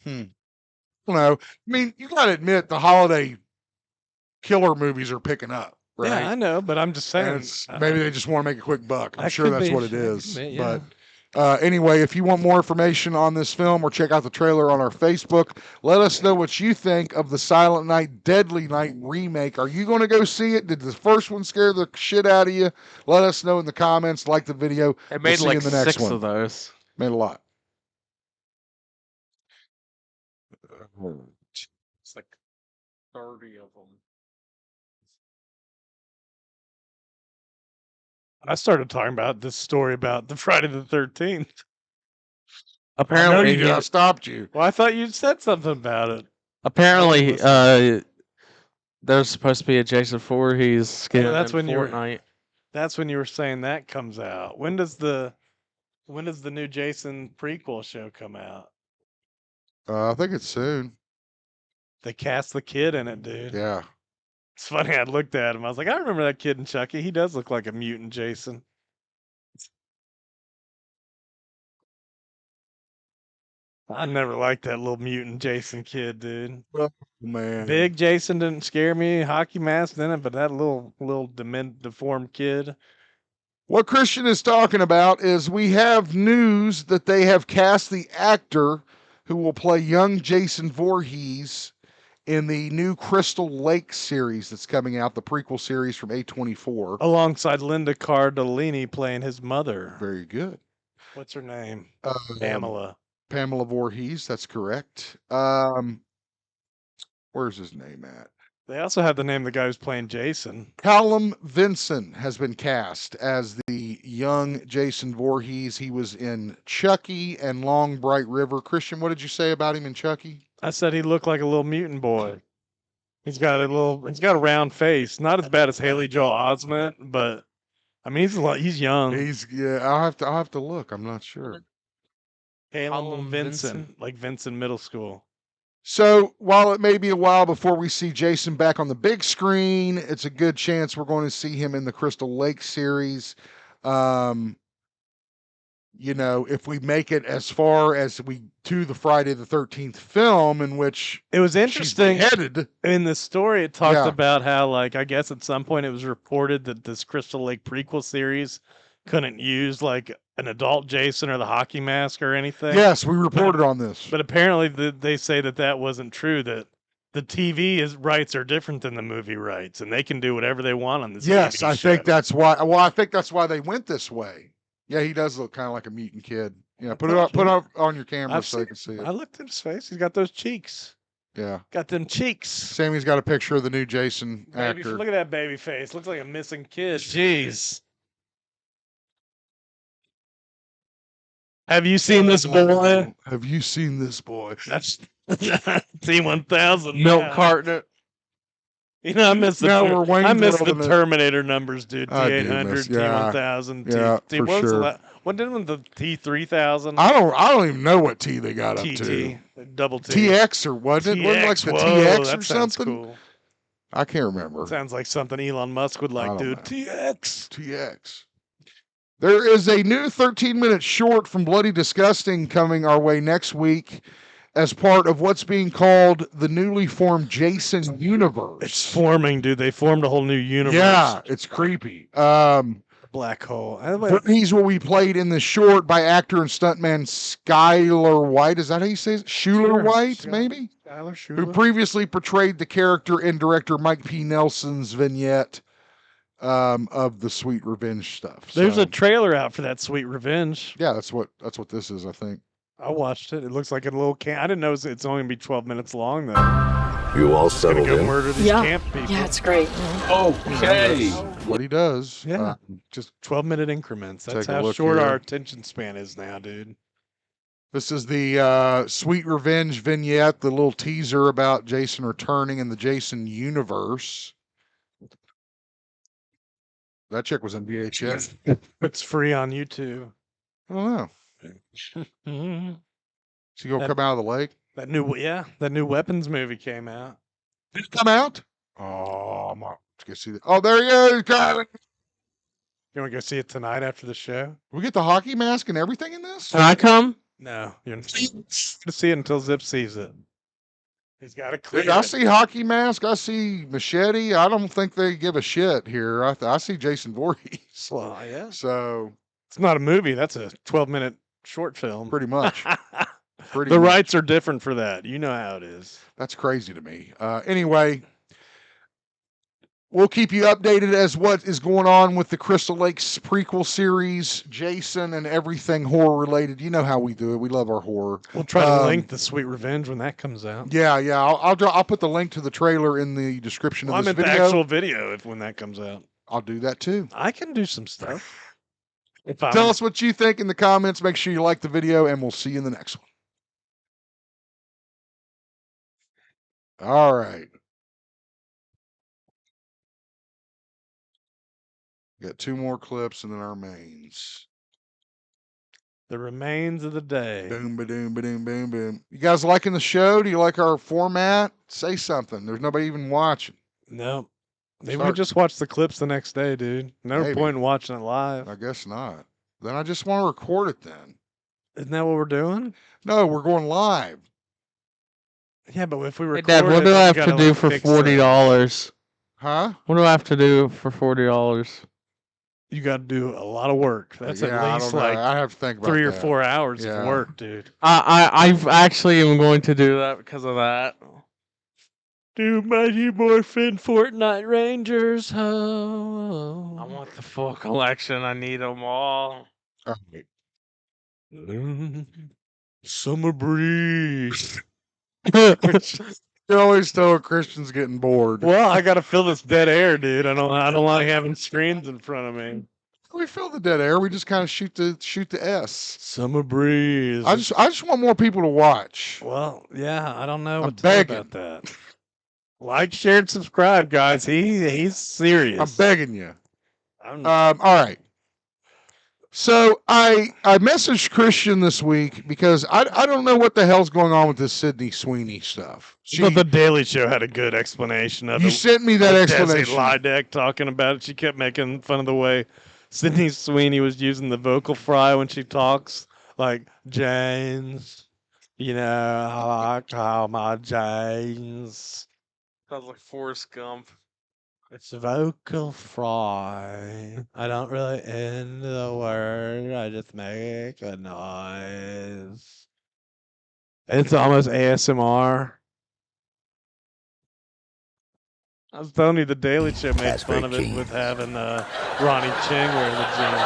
don't know. I mean, you got to admit the holiday killer movies are picking up, right? Yeah, I know, but I'm just saying Maybe they just want to make a quick buck. I'm that sure could that's be- what it that could is. be, yeah. But anyway, if you want more information on this film or check out the trailer on our Facebook, let us know what you think of the Silent Night, Deadly Night remake. Are you going to go see it? Did the first one scare the shit out of you? Let us know in the comments. Like the video. It made see you like in the next 6 one. of those. Made a lot. It's like 30 of them. I started talking about this story about the Friday the 13th. Apparently, I stopped you. Well, I thought you said something about it. apparently, there's supposed to be a Jason Voorhees skin that's in when you were- Fortnite. That's when you were saying that comes out. When does the new Jason prequel show come out? I think it's soon. They cast the kid in it, dude. Yeah. It's funny. I looked at him. I was like, I remember that kid in Chucky. He does look like a mutant Jason. I never liked that little mutant Jason kid, dude. Oh, man. Big Jason didn't scare me. Hockey mask didn't, but that little deformed kid. What Christian is talking about is we have news that they have cast the actor who will play young Jason Voorhees in the new Crystal Lake series that's coming out, the prequel series from A24. Alongside Linda Cardellini playing his mother. Very good. What's her name? Pamela Voorhees, that's correct. Where's his name at? They also have the name of the guy who's playing Jason. Callum Vinson has been cast as the young Jason Voorhees. He was in Chucky and Long Bright River. Christian, what did you say about him in Chucky? I said he looked like a little mutant boy. He's got a round face. Not as bad as Haley Joel Osment, but I mean he's young. I'll have to look. I'm not sure. Callum Vincent, like Vincent Middle School. So while it may be a while before we see Jason back on the big screen, it's a good chance we're going to see him in the Crystal Lake series. You know, if we make it as far as to the Friday the 13th film, in which it was interesting headed in the story, it talked about how, like, I guess at some point it was reported that this Crystal Lake prequel series couldn't use like an adult Jason or the hockey mask or anything. Yes, we reported on this. But apparently they say that wasn't true, that the TV rights are different than the movie rights, and they can do whatever they want on this. Yes, TV I show. think that's why. Well, I think that's why they went this way. Yeah, he does look kind of like a mutant kid. Yeah, put it up on your camera so they can see it. I looked at his face. He's got those cheeks. Yeah, got them cheeks. Sammy's got a picture of the new Jason actor. Look at that baby face. Looks like a missing kid. Jeez. Have you seen this boy? Have you seen this boy? That's T1000. Milk carton. You know, I miss the Wayne's Terminator numbers, dude. I do T800, miss- T1000, yeah, T. for What was sure. what did the T3000? I don't even know what T they got up to. TT, double T. TX or wasn't it? Wasn't it like the TX or something? Cool. I can't remember. Sounds like something Elon Musk would like, dude. know. TX. There is a new 13-minute short from Bloody Disgusting coming our way next week as part of what's being called the newly formed Jason universe. It's forming, dude. They formed a whole new universe. Yeah, it's creepy. Black hole. He's what we played in the short by actor and stuntman Skylar White. Is that how you say it? Schuler White, maybe? Skylar Schuler. Who previously portrayed the character in director Mike P. Nelson's vignette. of the Sweet Revenge stuff. There's So, a trailer out for that Sweet Revenge. yeah, that's what this is, I think. I watched it. It looks like a little camp. I didn't know it's only gonna be 12 minutes long though. You all Gonna settled go in? murder these camp people. Yeah, it's great. Okay. What he does. Yeah. Just 12-minute increments. That's take a how look short here. our attention span is now, dude. This is the Sweet Revenge vignette, the little teaser about Jason returning in the Jason universe. That chick was in VHS. It's free on YouTube. I don't know. Mhm. She gonna That- come out of the lake? That new Weapons movie came out. Did it come out? Oh, I'm to go see that. Oh, there he is. Got it. You want to go see it tonight after the show? We get the hockey mask and everything in this? Can I come? No, you're not going to see it until Zip sees it. He's got to clear Dude, I it. see hockey mask. I see machete. I don't think they give a shit here. I see Jason Voorhees. Well, yeah. So It's not a movie. That's a 12-minute short film. pretty much. Pretty The much. rights are different for that. You know how it is. That's crazy to me. Anyway, we'll keep you updated as what is going on with the Crystal Lakes prequel series, Jason, and everything horror related. You know how we do it. We love our horror. We'll try to link the Sweet Revenge when that comes out. Yeah. I'll put the link to the trailer in the description Well, of I this meant the video. actual video when that comes out. I'll do that too. I can do some stuff. If Tell us what you think in the comments. Make sure you like the video, and we'll see you in the next one. All right. Got 2 more clips and then our mains. The remains of the day. Boom, ba-doom, ba-doom, boom, boom. You guys liking the show? Do you like our format? Say something. There's nobody even watching. No. Maybe we Start- just watch the clips the next day, dude. No Maybe. point in watching it live. I guess not. Then I just want to record it then. Isn't that what we're doing? No, we're going live. Yeah, but if we Hey, record Dad, what it, do I we have to gotta, do like, for fix $40? Huh? What do I have to do for $40? You got to do a lot of work. That's Yeah, at I least don't know. like I have to think about 3 or that. 4 hours Yeah. of work, dude. I've actually am going to do that because of that. Do Mighty Morphin Fortnite Rangers. Ho. I want the full collection. I need them all. All right. Summer breeze. You always tell a Christian's getting bored. Well, I gotta fill this dead air, dude. I don't like having screens in front of me. We fill the dead air. We just kind of shoot the S. Summer breeze. I just want more people to watch. Well, yeah, I don't know I'm what to say begging. about that. Like, share, and subscribe, guys. He's serious. I'm begging you. I'm- All right. So I messaged Christian this week because I don't know what the hell's going on with this Sydney Sweeney stuff. but the Daily Show had a good explanation of You it. sent me that Desi explanation. Lydek talking about it. She kept making fun of the way Sydney Sweeney was using the vocal fry when she talks, like James. You know, I call my James. Sounds like Forrest Gump. It's a vocal fry. I don't really end the word. I just make a noise. It's almost ASMR. I was telling you, the Daily Show made That's fun very of it keen. with having Ronnie Ching wearing the jeans,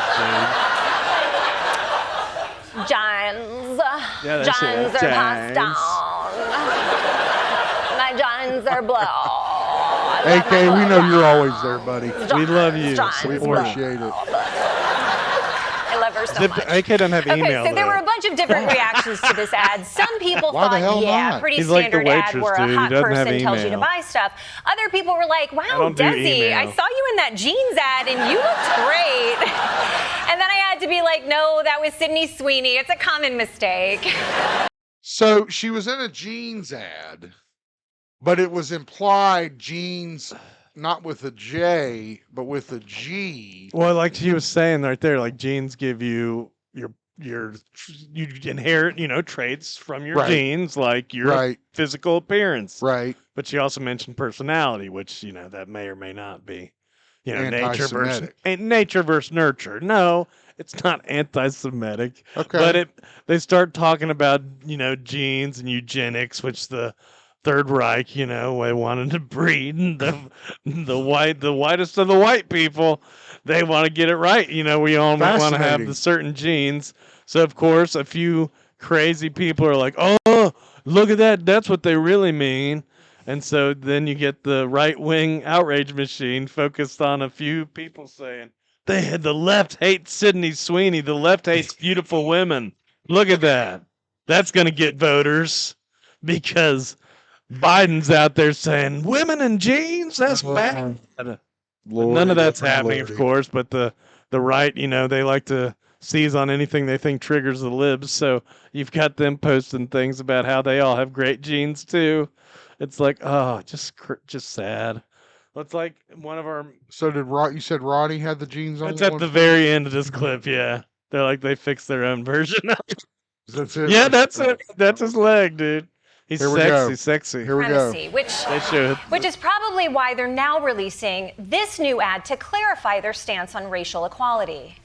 Johns. Yeah, they say Johns are passed Johns. down. My Johns are blow. AK, we know you're always there, buddy. dude. We love you. Johns We blow. appreciate it. I love her so Zip, much. AK doesn't have Okay, email. so there though. were a bunch of different reactions to this ad. Some people Why the thought, hell yeah, not? pretty He's like the standard ad waitress, where dude. a He hot doesn't have person tells you to email. buy stuff. Other people were like, wow, don't do Desi, I email. saw you in that jeans ad and you looked great. And then I had to be like, no, that was Sydney Sweeney. It's a common mistake. So she was in a jeans ad, but it was implied jeans not with a J, but with a G. Well, like she was saying right there, like genes give you you inherit, traits from your Right. genes, like your Right. physical appearance. Right. But she also mentioned personality, which that may or may not be, nature versus nurture. No, it's not anti-Semitic. Okay. But they start talking about genes and eugenics, which the Third Reich, you know, they wanted to breed and the whitest of the white people. They want to get it right. You know, we all want to have Fascinating. the certain genes. So of course, a few crazy people are like, "Oh, look at that. That's what they really mean." And so then you get the right-wing outrage machine focused on a few people saying, the left hates Sydney Sweeney. The left hates beautiful women. Look at that. That's going to get voters because Biden's out there saying women in jeans, that's bad. None of that's happening, of course, but the right, you know, they like to seize on anything they think triggers the libs. So you've got them posting things about how they all have great genes too. It's like, oh, just sad. It's like one of our. So you said Roddy had the jeans on? It's at the very end of this clip. Yeah, they're like they fixed their own version of it. That's it. Yeah, that's it. That's his leg, dude. He's Here we go. sexy. Here we go. Which is probably why they're now releasing this new ad to clarify their stance on racial equality.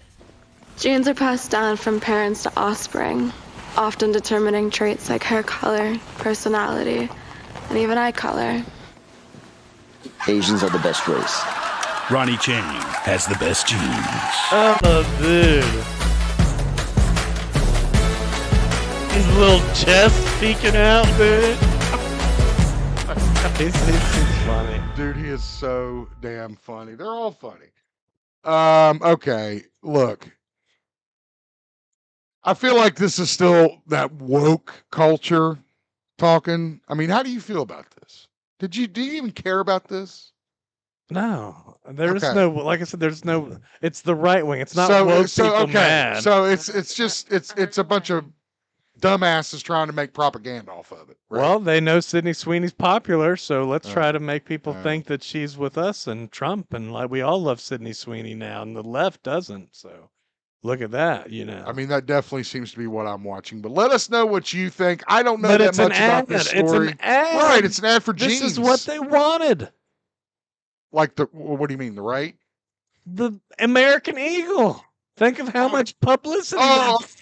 Genes are passed down from parents to offspring, often determining traits like hair color, personality, and even eye color. Asians are the best race. Ronnie Chang has the best genes. Oh, dude. His little chest peeking out, dude. he's funny. Dude, he is so damn funny. They're all funny. Okay, look. I feel like this is still that woke culture talking. I mean, how do you feel about this? Do you even care about this? No, there's Okay. no. Like I said, there's no. It's the right wing. It's not woke people mad. So it's a bunch of dumbasses trying to make propaganda off of it. Right? Well, they know Sydney Sweeney's popular, so let's try to make people think that she's with us and Trump, and like we all love Sydney Sweeney now, and the left doesn't. So look at that, you know. I mean, that definitely seems to be what I'm watching. But let us know what you think. I don't know But that it's an much about ad. this It's story. an ad. Right, it's an ad for This jeans. is what they wanted. Like what do you mean, the right? The American Eagle. Think of how much publicity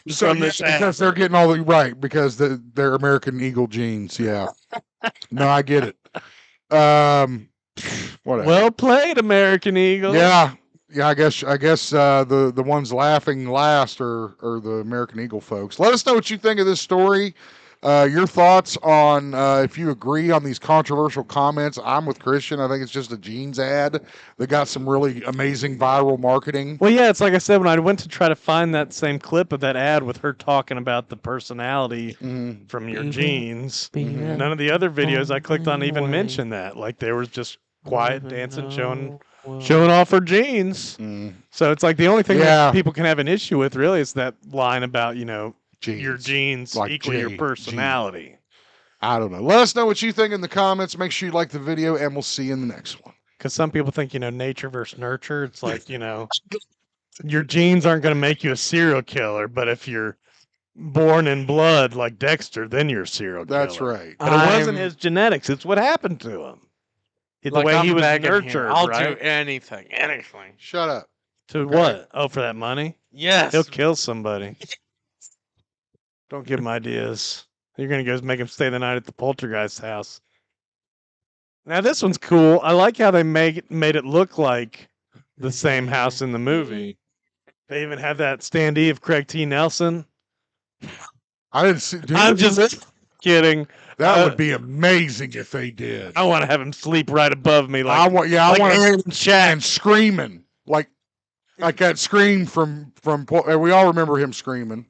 So from this ad. because they're getting all the right because they're American Eagle jeans. Yeah. No, I get it. Whatever. Well played, American Eagle. Yeah. I guess the ones laughing last are the American Eagle folks. Let us know what you think of this story. Your thoughts on if you agree on these controversial comments. I'm with Christian. I think it's just a jeans ad that got some really amazing viral marketing. Well, yeah, it's like I said, when I went to try to find that same clip of that ad with her talking about the personality from your genes, none of the other videos I clicked on even mentioned that. Like there was just quiet dancing, showing off her jeans. So it's like the only thing that people can have an issue with really is that line about, you know, your genes like equal your personality. I don't know. Let us know what you think in the comments. Make sure you like the video, and we'll see you in the next one. Because some people think, you know, nature versus nurture. It's like, you know, your genes aren't going to make you a serial killer, but if you're born in blood like Dexter, then you're a serial killer. That's right. But it wasn't his genetics. It's what happened to him. The Like, way I'm he was begging here. nurtured, I'll right? do anything. Shut up. To what? Oh, for that money? Yes. He'll kill somebody. Don't give him ideas. You're going to go make him stay the night at the poltergeist house. Now, this one's cool. I like how they made it look like the same house in the movie. They even have that standee of Craig T. Nelson. I didn't see. Dude, I'm just kidding. That would be amazing if they did. I want to have him sleep right above me. Like, I want Aaron and Shaq. and screaming like that scream from. We all remember him screaming.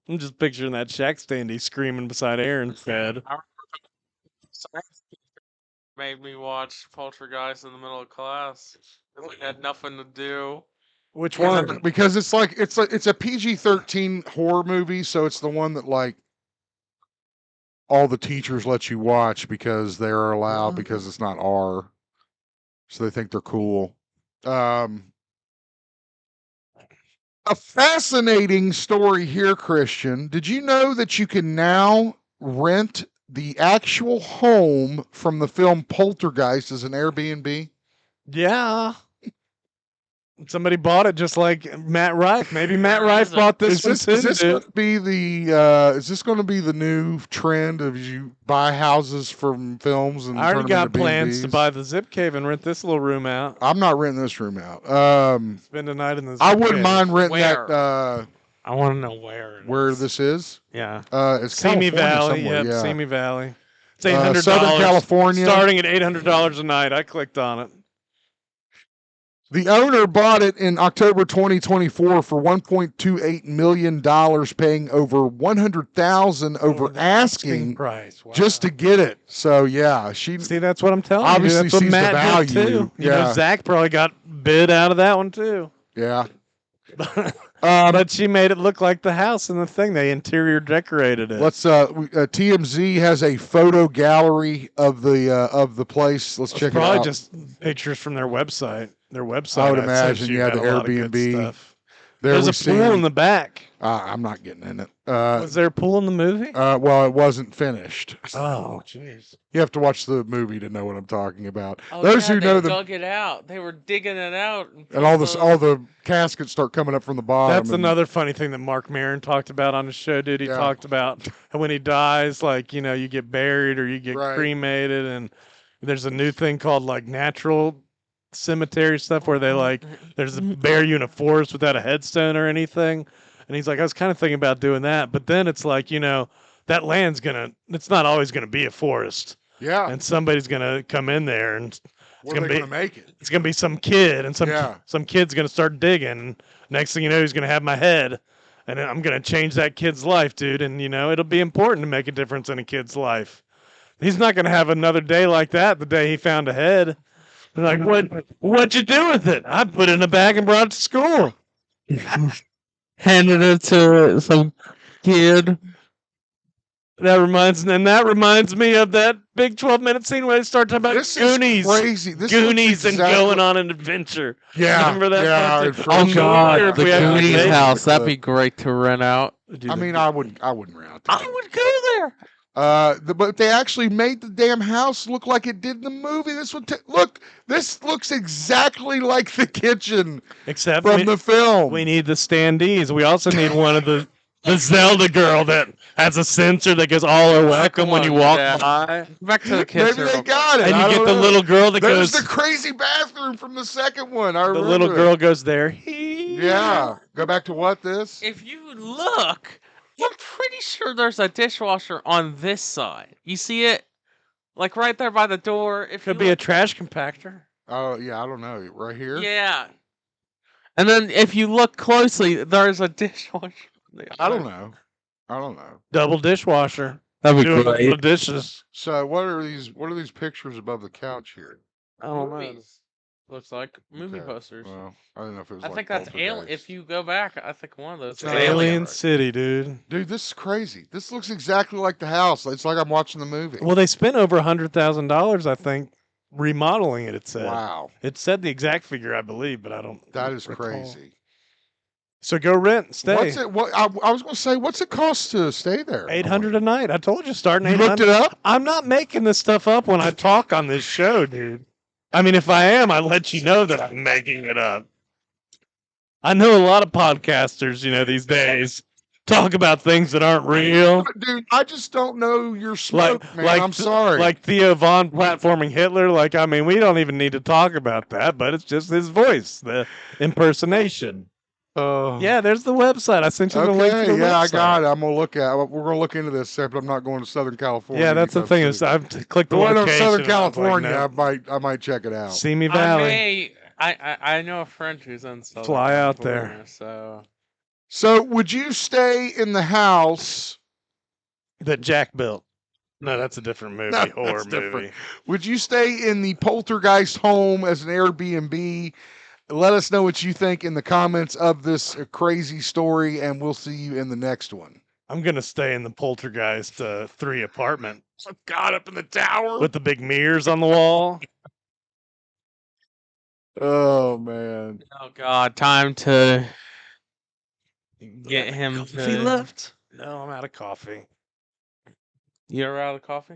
I'm just picturing that Shaq standee screaming beside Aaron's bed. Made me watch Poltergeist in the middle of class. We had nothing to do. Which one? Because it's a PG-13 horror movie, so it's the one that like all the teachers let you watch because they're allowed because it's not R, so they think they're cool. A fascinating story here, Christian. Did you know that you can now rent the actual home from the film Poltergeist as an Airbnb? Yeah. Somebody bought it just like Matt Rife. Maybe Matt Rife bought this one too. Is this dude. going to be the is this going to be the new trend of you buy houses from films and I already turn them got into plans to B&Bs? buy the Zip Cave and rent this little room out. I'm not renting this room out. Spend the night in the Zip I wouldn't Cave. mind renting Where? that I want to know where. where this is. Yeah. It's Simi California Valley. somewhere. Yep, Yeah. Simi Valley. It's $800. Southern California. Starting at $800 a night. I clicked on it. The owner bought it in October 2024 for $1.28 million, paying over $100,000 over asking price. Wow. just to get it. So yeah, she See, that's what I'm telling obviously you. That's what sees the Matt value. did too. You know, Yeah. Zach probably got bid out of that one too. Yeah. But she made it look like the house and the thing. They interior decorated it. Let's TMZ has a photo gallery of the place. Let's check it Probably out. just pictures from their website. Their website. I would I'd say imagine, she's yeah, got the a lot of good Airbnb. stuff. There There's we a see- pool in the back. I'm not getting in it. Was there a pool in the movie? Well, it wasn't finished. Oh, jeez. You have to watch the movie to know what I'm talking about. Oh, Those yeah, who they know the dug it out. They were digging it out. and all the caskets start coming up from the bottom. That's and- another funny thing that Mark Maron talked about on his show, dude. He Yeah. talked about how when he dies, like, you know, you get buried or you get Right. cremated, and there's a new thing called like natural cemetery stuff where they like there's a bury you in a forest without a headstone or anything. And he's like, I was kind of thinking about doing that, but then it's like, you know, that land's it's not always gonna be a forest. Yeah. And somebody's gonna come in there and Where are they going to make it? it's gonna be some kid, and Yeah. some kid's gonna start digging. And next thing you know, he's gonna have my head, and then I'm gonna change that kid's life, dude. And you know, it'll be important to make a difference in a kid's life. He's not gonna have another day like that. The day he found a head, they're like, what'd you do with it? I put it in a bag and brought it to school. Handed it to some kid. That reminds me of that big 12-minute scene where they start talking about This is Goonies. crazy. This Goonies looks and exactly- going on an adventure. Yeah, Remember that? yeah, fucking- in Oh French. God, If the we have to Goonies make- house. That'd be great to rent out. I mean, I wouldn't rent it. I would go there. But they actually made the damn house look like it did in the movie. This looks exactly like the kitchen Except from the film. we need the standees. We also need one of the Zelda girl that has a sensor that goes all or welcome when you walk by. Back to the Maybe kitchen. they got it. And I you don't get the know. little girl that There's goes. the crazy bathroom from the second one. I The remember little it. girl goes there. Yeah. Go back to what this? If you look, I'm pretty sure there's a dishwasher on this side. You see it? Like right there by the door. If Could you be a look- trash compactor. Oh yeah, I don't know. Right here. Yeah. And then if you look closely, there's a dishwasher. I don't know. Double dishwasher. That'd be Doing great. the dishes. So what are these pictures above the couch here? I don't know. Movies. Looks like movie Okay, posters. Well, I don't know if it was. I like think that's Alien. Poltergeist. If you go back, I think one of those It's is Alien City, dude. Dude, this is crazy. This looks exactly like the house. It's like I'm watching the movie. Well, they spent over $100,000, I think, remodeling it. It said. Wow, It said the exact figure, I believe, but I don't. that is recall. crazy. So go rent, stay. What's it? What I was going to say? What's it cost to stay there? 800 a night. I told you, starting You 800. looked it up? I'm not making this stuff up when I talk on this show, dude. I mean, if I am, I let you know that I'm making it up. I know a lot of podcasters, you know, these days talk about things that aren't real. Dude, I just don't know your smoke, man. I'm sorry. Like Theo Von platforming Hitler. Like, I mean, we don't even need to talk about that, but it's just his voice, the impersonation. Yeah, there's the website. I sent you the link to Okay, the yeah, I website. got it. I'm gonna look at. We're gonna look into this, but I'm not going to Southern California. Yeah, that's the because thing of- is I've clicked the The one in location. Southern and I was like, California, no. I might check it out. Simi I Valley. may. I know a friend who's in Southern Fly out there. California, So So, would you stay in the house? That Jack built. No, that's a different movie. No, horror that's different. movie. Would you stay in the Poltergeist home as an Airbnb? Let us know what you think in the comments of this crazy story, and we'll see you in the next one. I'm gonna stay in the Poltergeist 3 apartment God, up in the tower. with the big mirrors on the wall. Oh man. oh god, time to get him Coffee to. left? No, I'm out of coffee. You're out of coffee.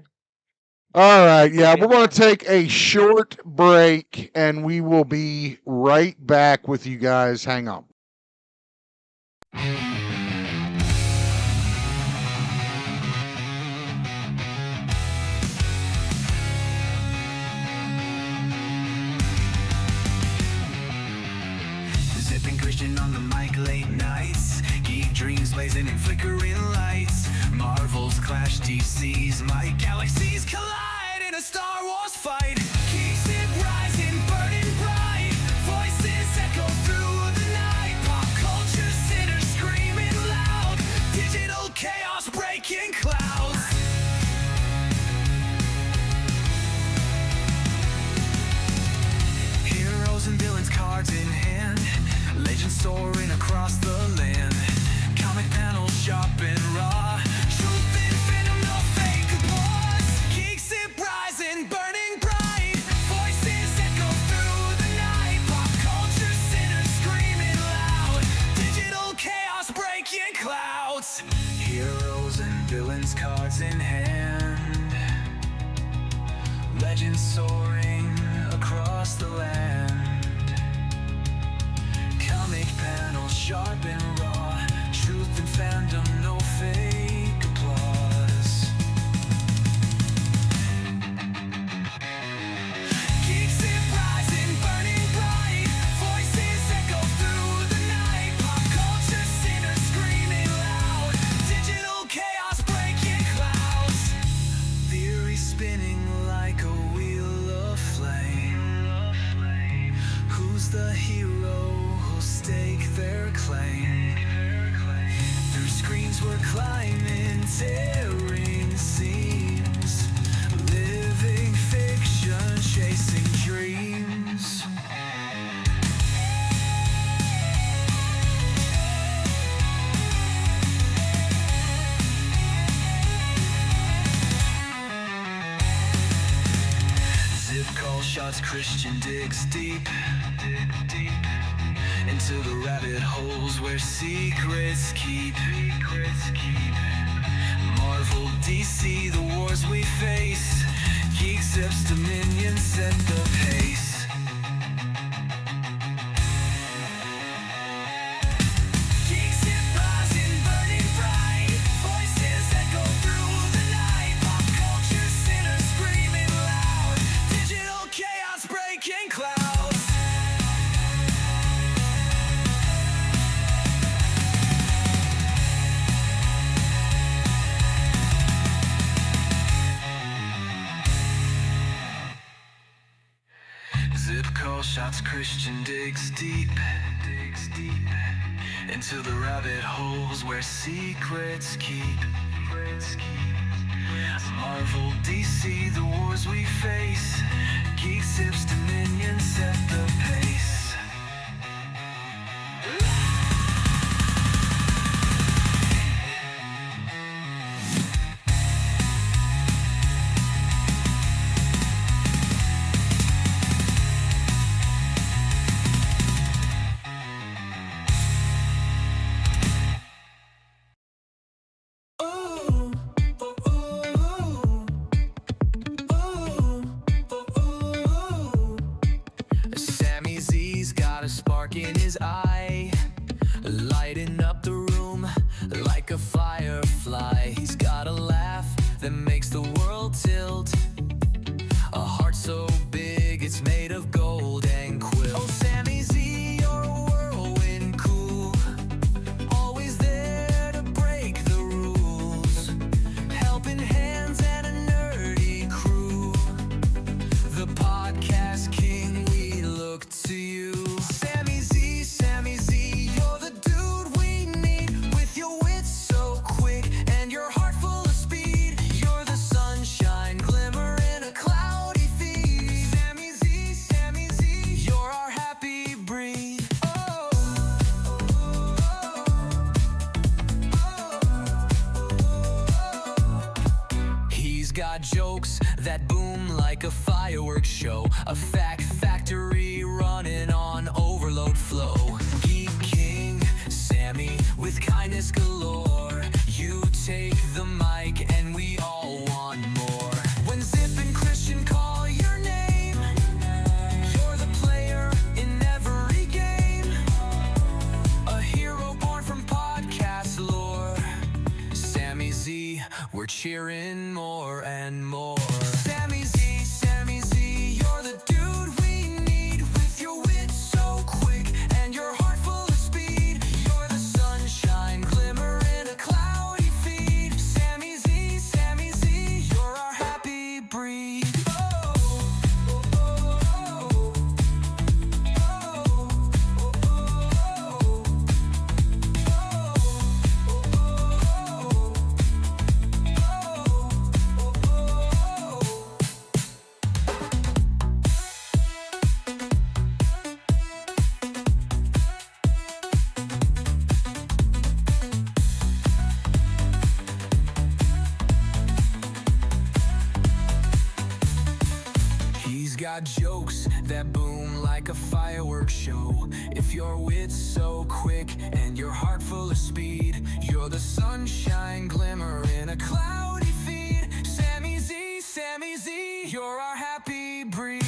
All right, yeah, we're going to take a short break, and we will be right back with you guys. Hang on. Zipping Christian on the mic late nights, geek dreams blazing in flickering lights, Marvel's clash DC's, my galaxies collide in a Star Wars fight. GeekZip rising, burning bright, voices echo through the night, pop culture sinners screaming loud, digital chaos breaking clouds. Heroes and villains cards in hand, legends soaring across the land, comic panels sharp and raw, truth and venom, no fake applause. GeekZip rising, burning bright, voices echo through the night, pop culture sinners screaming loud, digital chaos breaking clouds. Heroes and villains cards in hand, legends soaring across the land, comic panels sharp and raw, truth and fandom, no fake applause. GeekZip rising, burning bright, voices echo through the night, pop culture sinners screaming loud, digital chaos breaking clouds, theory spinning like a wheel of flame. Who's the hero who'll stake their claim? Through screens we're climbing, tearing seams, living fiction, chasing dreams. Zip call shots, Christian digs deep into the rabbit holes where secrets keep. Marvel, DC, the wars we face, GeekZip's dominion set the pace. GeekZip rising, burning bright, voices echo through the night, pop culture sinners screaming loud, digital chaos breaking clouds. Zip call shots, Christian digs deep into the rabbit holes where secrets keep. Marvel, DC, the wars we face, GeekZip's dominion set the pace. Sammy Z's got a spark in his eye, lighting up the room like a firefly. He's got a laugh that makes the world tilt, a heart so big it's made of gold and quilt. Oh, Sammy Z, you're a whirlwind cool, always there to break the rules, helping hands and a nerdy crew, the podcast king, we look to you. Sammy Z, you're the dude we need, with your wits so quick and your heart full of speed. You're the sunshine glimmer in a cloudy feed. Sammy Z, you're our happy breed. He's got jokes that boom like a fireworks show, a fact factory running on overload flow. Geek King, Sammy, with kindness galore, you take the mic and we all want more. When Zip and cheering more and more. Sammy Z, you're the dude we need. With your wit so quick and your heart full of speed, you're the sunshine glimmer in a cloudy feed. Sammy Z, you're our happy breed. He's got jokes that boom like a fireworks show. If your wit's so quick and your heart full of speed, you're the sunshine glimmer in a cloudy feed. Sammy Z, you're our happy breed.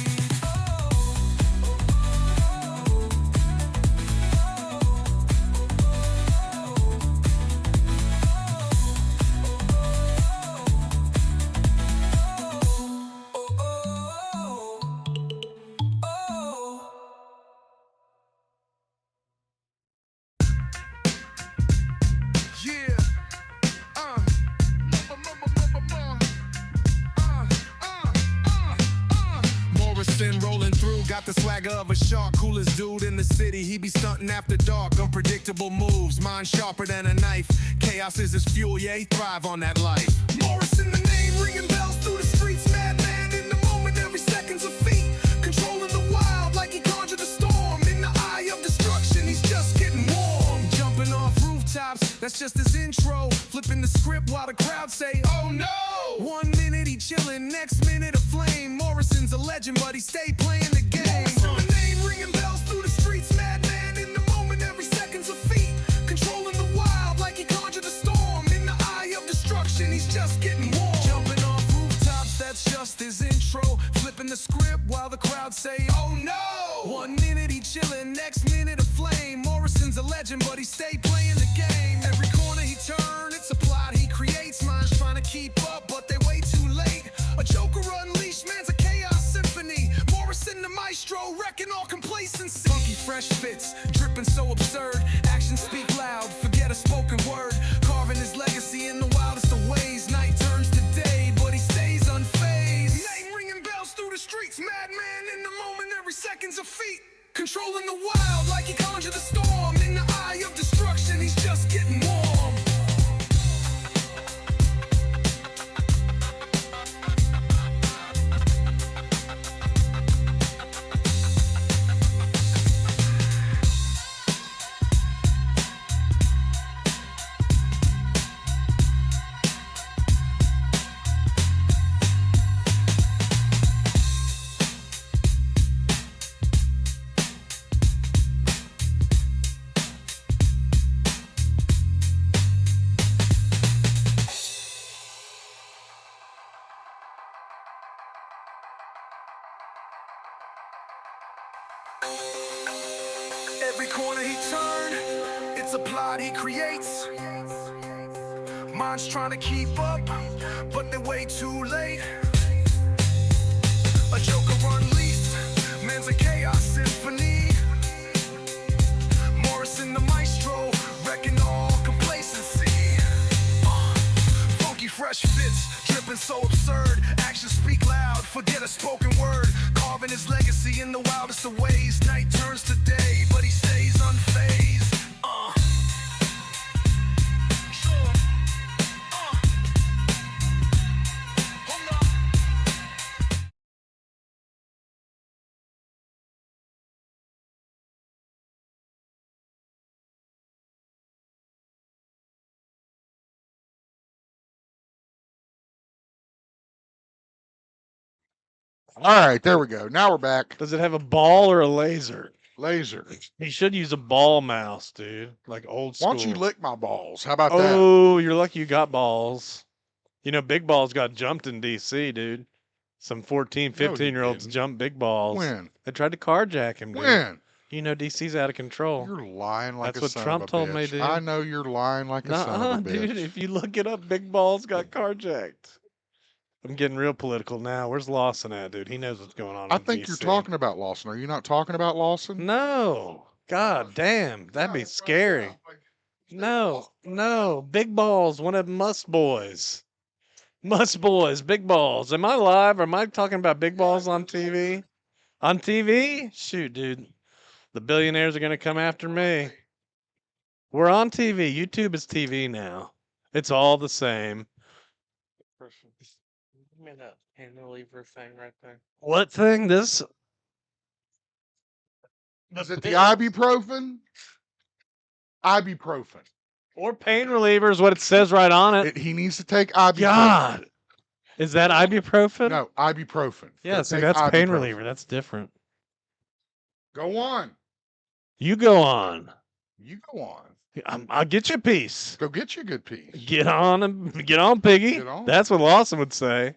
Morrison rolling through, got the swagger of a shark. Coolest dude in the city, he be stunting after dark. Unpredictable moves, mind sharper than a knife. Chaos is his fuel, yeah, he thrive on that life. Morrison, the name ringing bells through the streets. Madman in the moment, every second's a feat. Controlling the wild like he conjured a storm. In the eye of destruction, he's just getting warm. Jumping off rooftops, that's just his intro. Flipping the script while the crowd say, oh no! 1 minute he chillin', next minute a flame. Morrison's a legend, but he stay playing the game. The name ringing bells through the streets. Madman in the moment, every second's a feat. Controlling the wild like he conjured a storm. In the eye of destruction, he's just getting warm. Jumping off rooftops, that's just his intro. Flipping the script while the crowd say, oh no! 1 minute he chillin', next minute a flame. Morrison's a legend, but he stay playing the game. Every corner he turn, it's a plot he creates. Minds trying to keep up, but they way too late. A joker unleashed, man's a chaos symphony. Morrison the maestro, wrecking all complacency. Funky fresh fits, dripping so absurd. Actions speak loud, forget a spoken word. Carving his legacy in the wildest of ways. Night turns to day, but he stays unfazed. Name ringing bells through the streets. Madman in the moment, every second's a feat. Controlling the wild like he conjured a storm. In the eye of destruction, he's just getting warm. Every corner he turn, it's a plot he creates. Minds trying to keep up, but they're way too late. A joker unleashed, man's a chaos symphony. Morrison the maestro, wrecking all complacency. Funky fresh fits, dripping so absurd. Actions speak loud, forget a spoken word. Carving his legacy in the wildest of ways. Night turns to day, but he stays unfazed. All right, there we go. Now we're back. Does it have a ball or a laser? Laser. He should use a ball mouse, dude. Like old school. Why don't you lick my balls? How about that? Oh, you're lucky you got balls. You know, Big Balls got jumped in D.C., dude. Some 14, 15-year-olds jumped Big Balls. When? They tried to carjack him, dude. When? You know DC's out of control. You're lying like That's a what son Trump of a told me, bitch. dude. I know you're lying like a son of a bitch. Dude, if you look it up, Big Balls got carjacked. I'm getting real political now. Where's Lawson at, dude? He knows what's going on I in think DC. you're talking about Lawson. Are you not talking about Lawson? No. God damn. That'd be scary. No. Big Balls, one of Must Boys. Must Boys, Big Balls. Am I live? Am I talking about Big Balls on TV? On TV? Shoot, dude. The billionaires are going to come after me. We're on TV. YouTube is TV now. It's all the same. Give me that pain reliever thing right there. What thing? This? Is it the ibuprofen? Ibuprofen. Or pain reliever is what it says right on it. He needs to take ibuprofen. God. Is that ibuprofen? No, ibuprofen. Yeah, see, Take that's pain ibuprofen. reliever. That's different. Go on. You go on. You go on. I'll get you a piece. Go get you a good piece. Get on, Piggy. Get on. That's what Lawson would say.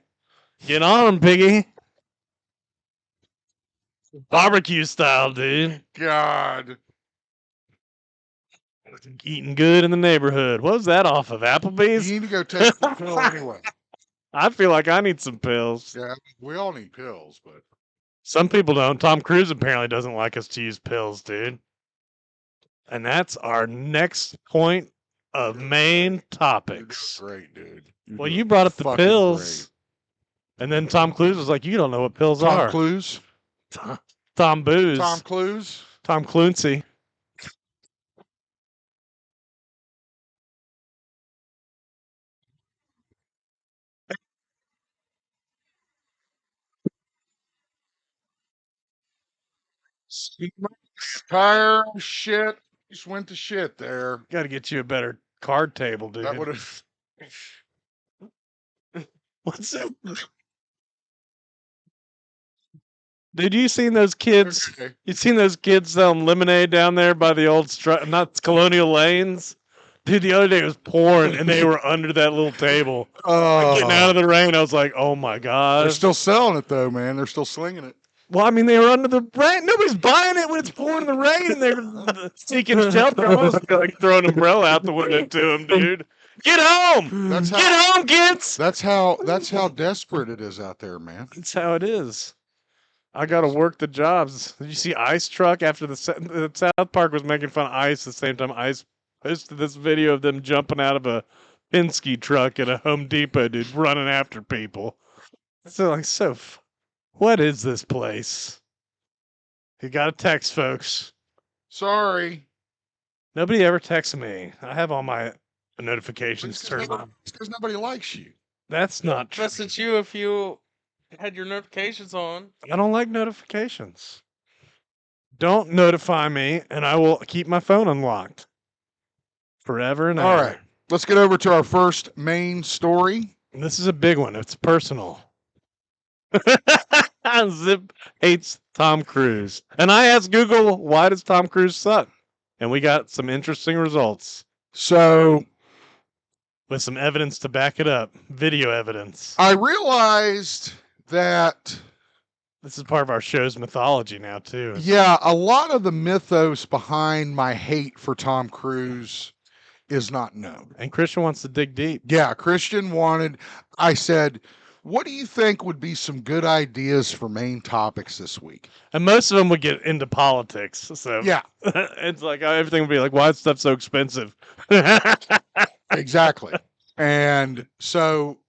Get on him, Piggy. Barbecue style, dude. God. Eating good in the neighborhood. What was that off of? Applebee's? You need to go take the pill anyway. I feel like I need some pills. Yeah, we all need pills, but Some people don't. Tom Cruise apparently doesn't like us to use pills, dude. And that's our next point of main topics. great, dude. Well, you brought up the fucking pills. And then Tom Cruise was like, you don't know what pills are. Tom Cruise. Tom Booze. Tom Cruise. Tom Clancy. Tire shit. Just went to shit there. Got to get you a better card table, dude. That would have. What's up? Dude, you seen those kids? Okay. You seen those kids selling lemonade down there by the old not Colonial Lanes? Dude, the other day it was pouring and they were under that little table. Getting out of the rain, I was like, oh my gosh. They're still selling it though, man. They're still slinging it. Well, I mean, they were under the rain. Nobody's buying it when it's pouring the rain and they're seeking shelter. I was like throwing an umbrella out the window to them, dude. Get home! That's how, Get home, kids! That's how desperate it is out there, man. That's how it is. I got to work the jobs. Did you see Ice Truck after the South Park was making fun of Ice the same time Ice posted this video of them jumping out of a Penske truck at a Home Depot, dude, running after people. So what is this place? You got to text, folks. Sorry. Nobody ever texts me. I have all my notifications turned on. It's because nobody likes you. That's not true. Message you if you had your notifications on. I don't like notifications. Don't notify me, and I will keep my phone unlocked forever and ever. All right. Let's get over to our first main story. And this is a big one. It's personal. Zip hates Tom Cruise. And I asked Google, why does Tom Cruise suck? And we got some interesting results. So, with some evidence to back it up. Video evidence. I realized that this is part of our show's mythology now, too. Yeah, a lot of the mythos behind my hate for Tom Cruise is not known. And Christian wants to dig deep. Yeah, Christian I said, what do you think would be some good ideas for main topics this week? And most of them would get into politics. So yeah, it's like everything would be like, why is stuff so expensive? Exactly. And so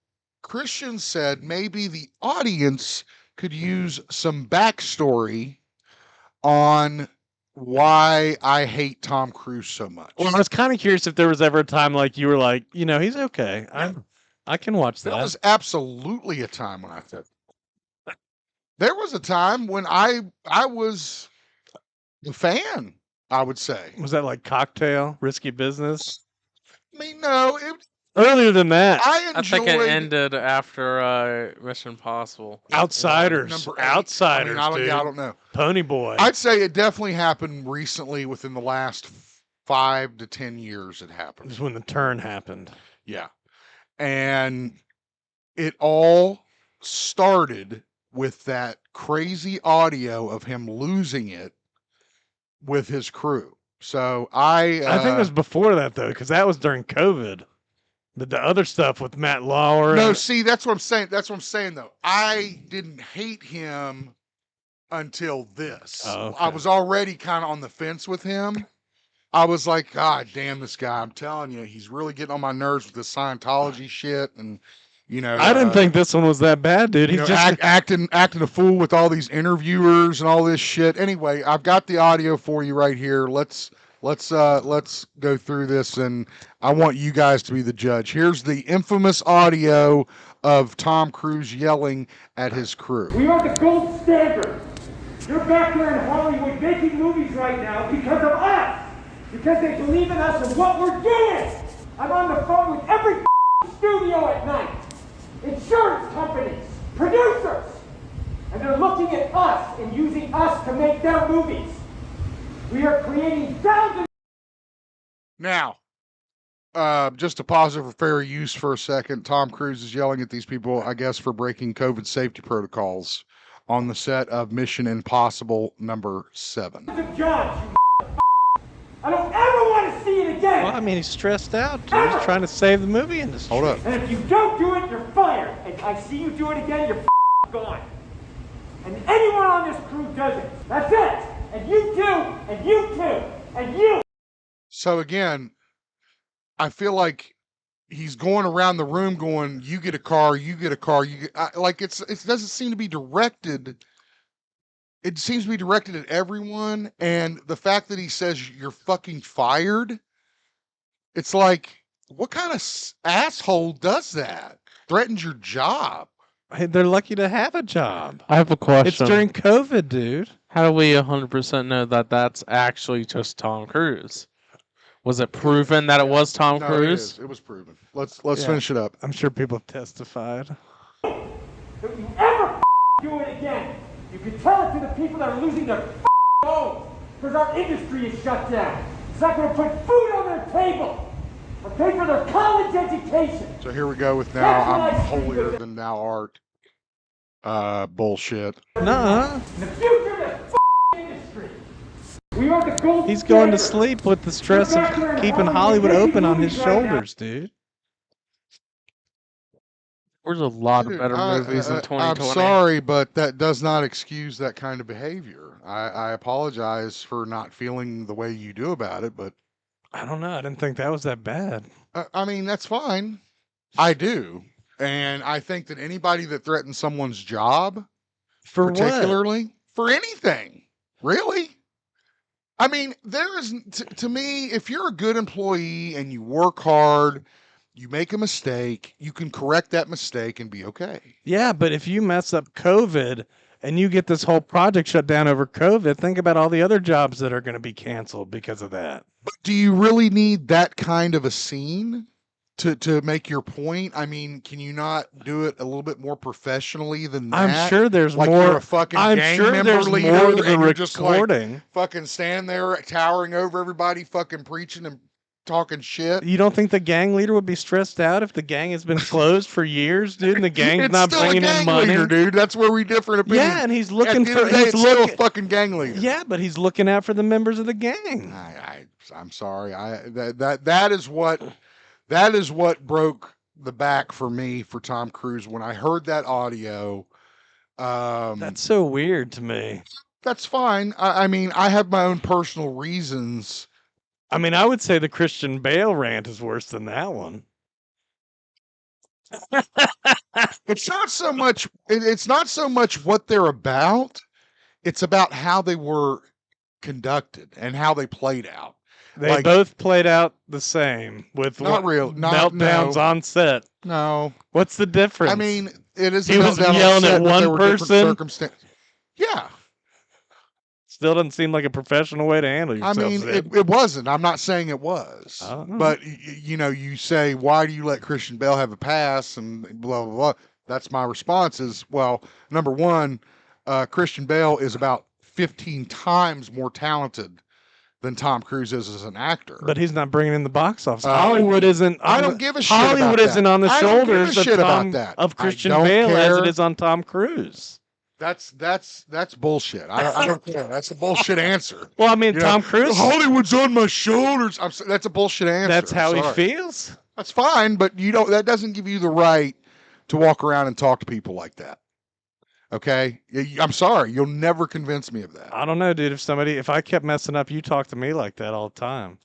Christian said maybe the audience could use some backstory on why I hate Tom Cruise so much. Well, I was kind of curious if there was ever a time like you were like, he's okay. I can watch that. There was absolutely a time when I said. There was a time when I was a fan, I would say. Was that like Cocktail, Risky Business? I mean, no. Earlier than that. I think it ended after Mission Impossible. Outsiders. Outsiders, I dude. don't know. Pony Boy. I'd say it definitely happened recently within the last 5 to 10 years it happened. This is when the turn happened. Yeah. And it all started with that crazy audio of him losing it with his crew. So I think it was before that though, because that was during COVID. The other stuff with Matt Lauer. No, see, that's what I'm saying. That's what I'm saying though. I didn't hate him until this. Oh, okay. I was already kind of on the fence with him. I was like, God damn this guy. I'm telling you, he's really getting on my nerves with this Scientology shit. And, you know, I didn't think this one was that bad, dude. He's just acting a fool with all these interviewers and all this shit. Anyway, I've got the audio for you right here. Let's go through this, and I want you guys to be the judge. Here's the infamous audio of Tom Cruise yelling at his crew. We are the gold standard. You're back there in Hollywood making movies right now because of us. Because they believe in us and what we're doing. I'm on the phone with every studio at night. Insurance companies, producers. And they're looking at us and using us to make their movies. We are creating thousands. Now, just to pause it for fair use for a second, Tom Cruise is yelling at these people, I guess, for breaking COVID safety protocols on the set of Mission Impossible #7. I don't ever want to see it again. Well, I mean, he's stressed out, dude. He's trying to save the movie industry. Hold up. And if you don't do it, you're fired. And I see you do it again, you're gone. And anyone on this crew does it. That's it. And you too, and you too, and you. So again, I feel like he's going around the room going, you get a car, you get a car, like it doesn't seem to be directed. It seems to be directed at everyone, and the fact that he says you're fucking fired, it's like, what kind of asshole does that? Threatens your job. Hey, they're lucky to have a job. I have a question. It's during COVID, dude. How do we 100% know that that's actually just Tom Cruise? Was it proven that it was Tom No, Cruise? it was proven. Let's finish it up. I'm sure people have testified. Don't you ever do it again. You can tell it to the people that are losing their homes because our industry is shut down. It's not going to put food on their table or pay for their college education. So here we go with now I'm holier than thou art. Bullshit. Nuh-uh. The future of the industry. We are the gold He's going to standard. sleep with the stress of keeping Hollywood open on his shoulders, dude. There's a lot of Dude, better movies in 2020. I'm sorry, but that does not excuse that kind of behavior. I apologize for not feeling the way you do about it, but I don't know. I didn't think that was that bad. I mean, that's fine. I do. And I think that anybody that threatens someone's job, For particularly for anything, really. I mean, there is, to me, if you're a good employee and you work hard, you make a mistake, you can correct that mistake and be okay. Yeah, but if you mess up COVID and you get this whole project shut down over COVID, think about all the other jobs that are going to be canceled because of that. But do you really need that kind of a scene to make your point? I mean, can you not do it a little bit more professionally than that? I'm sure there's like more. You're a fucking I'm gang sure member there's leader, more to the and you're just like recording. fucking stand there towering over everybody, fucking preaching and talking shit. You don't think the gang leader would be stressed out if the gang has been closed for years, dude, and the gang's not still bringing a gang in money? leader, dude. That's where we differ in opinion. Yeah, and he's looking At the end for. of the day, He's it's still a looking. fucking gang leader. Yeah, but he's looking out for the members of the gang. I'm sorry. That is what broke the back for me for Tom Cruise when I heard that audio. That's so weird to me. That's fine. I mean, I have my own personal reasons. I mean, I would say the Christian Bale rant is worse than that one. It's not so much. It's not so much what they're about. It's about how they were conducted and how they played out. They both played out the same with meltdowns on set. No. What's the difference? I mean, it is. He was yelling at one person. Yeah. Still doesn't seem like a professional way to handle yourself. I mean, it wasn't. I'm not saying it was. But, you know, you say, why do you let Christian Bale have a pass and blah, blah, blah. That's my response is, well, number one, Christian Bale is about 15 times more talented than Tom Cruise is as an actor. But he's not bringing in the box office. Hollywood isn't. I don't give a shit about Hollywood isn't that. on the I don't give a shoulders shit about of that. of Christian I don't Bale as care. it is on Tom Cruise. That's bullshit. I don't care. That's a bullshit answer. Well, I mean, You Tom know, Cruise. Hollywood's on my shoulders. That's a bullshit answer. That's I'm how he sorry. feels. That's fine, but you don't. That doesn't give you the right to walk around and talk to people like that. Okay, I'm sorry. You'll never convince me of that. I don't know, dude. If I kept messing up, you talk to me like that all the time.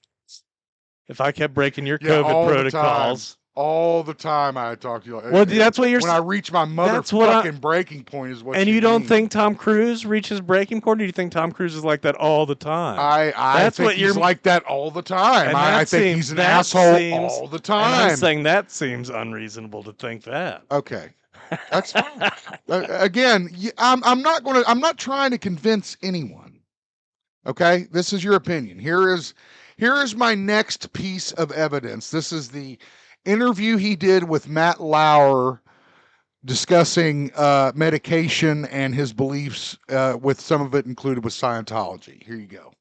If I kept breaking your Yeah, COVID protocols. All the time I talk to you. Well, that's what you're. When I reach my That's what motherfucking breaking point is what. And you you don't mean. think Tom Cruise reaches breaking point? Or do you think Tom Cruise is like that all the time? I That's think what he's you're like that all the time. I think he's an asshole all the And time. I'm saying that seems unreasonable to think that. Okay, that's fine. Again, I'm not trying to convince anyone. Okay, this is your opinion. Here is my next piece of evidence. This is the interview he did with Matt Lauer discussing medication and his beliefs, with some of it included with Scientology. Here you go.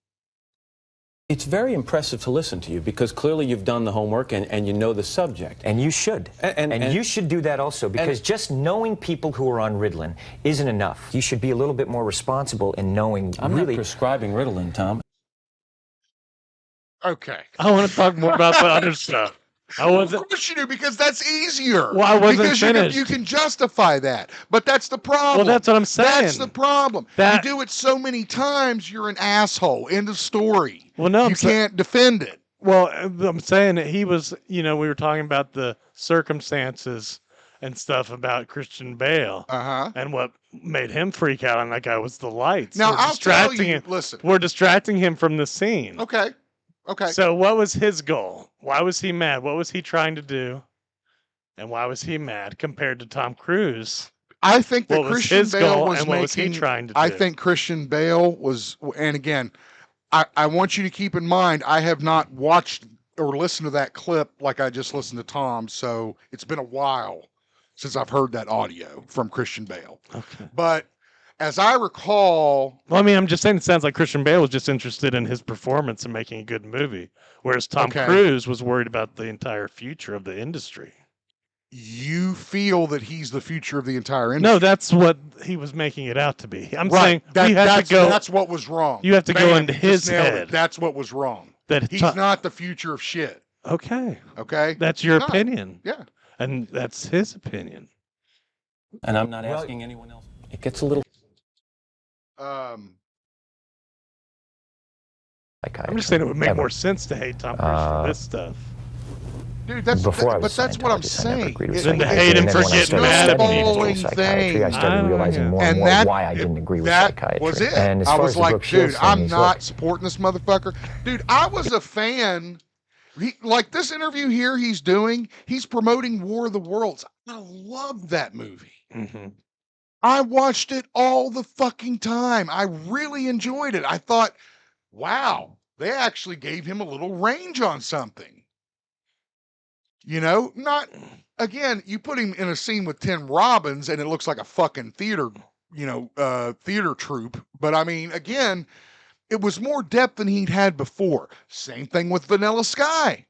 It's very impressive to listen to you because clearly you've done the homework and you know the subject. And you should. And you should do that also because just knowing people who are on Ritalin isn't enough. You should be a little bit more responsible in knowing I'm really. not prescribing Ritalin, Tom. Okay. I want to talk more about the other stuff. Of course you do, because that's easier. Well, I wasn't because finished. You can justify that, but that's the problem. Well, that's what I'm saying. That's the problem. You do it so many times, you're an asshole. End of story. Well, no, you can't defend it. Well, I'm saying that he was, we were talking about the circumstances and stuff about Christian Bale. And what made him freak out on that guy was the lights. Now, We're I'll tell distracting you, him. listen. We're distracting him from the scene. Okay. So what was his goal? Why was he mad? What was he trying to do? And why was he mad compared to Tom Cruise? I think that What was Christian his Bale goal was and what was he making. trying to do? I think Christian Bale was, and again, I want you to keep in mind, I have not watched or listened to that clip like I just listened to Tom, so it's been a while since I've heard that audio from Christian Bale. Okay. But as I recall, Well, I mean, I'm just saying it sounds like Christian Bale was just interested in his performance and making a good movie, whereas Tom Okay. Cruise was worried about the entire future of the industry. you feel that he's the future of the entire industry. No, that's what he was making it out to be. I'm Right. saying we have that's, to go. That's what was wrong. You have to go into Just his nailed it. head. That's what was wrong. That He's not the future of shit. Okay. Okay. That's your He's not. opinion. Yeah. And that's his opinion. And I'm not asking anyone else. It gets a little. I'm just saying it would make more sense to hate Tom Cruise for this stuff. Dude, that's Before I but was that's what I'm Scientologist, I never saying. agreed with Then to psychiatry. hate him And for then when I getting started mad at studying people. psychiatry, I started thing. realizing more and And more that- why I didn't agree with that psychiatry. was it. And as I far was as the like, Brooke Shields dude, thing I'm is, not look, supporting this motherfucker. Dude, I was a fan. Like this interview here he's doing, he's promoting War of the Worlds. I love that movie. Mm-hmm. I watched it all the fucking time. I really enjoyed it. I thought, wow, they actually gave him a little range on something. Not, again, you put him in a scene with Tim Robbins and it looks like a fucking theater troupe. But I mean, again, it was more depth than he'd had before. Same thing with Vanilla Sky.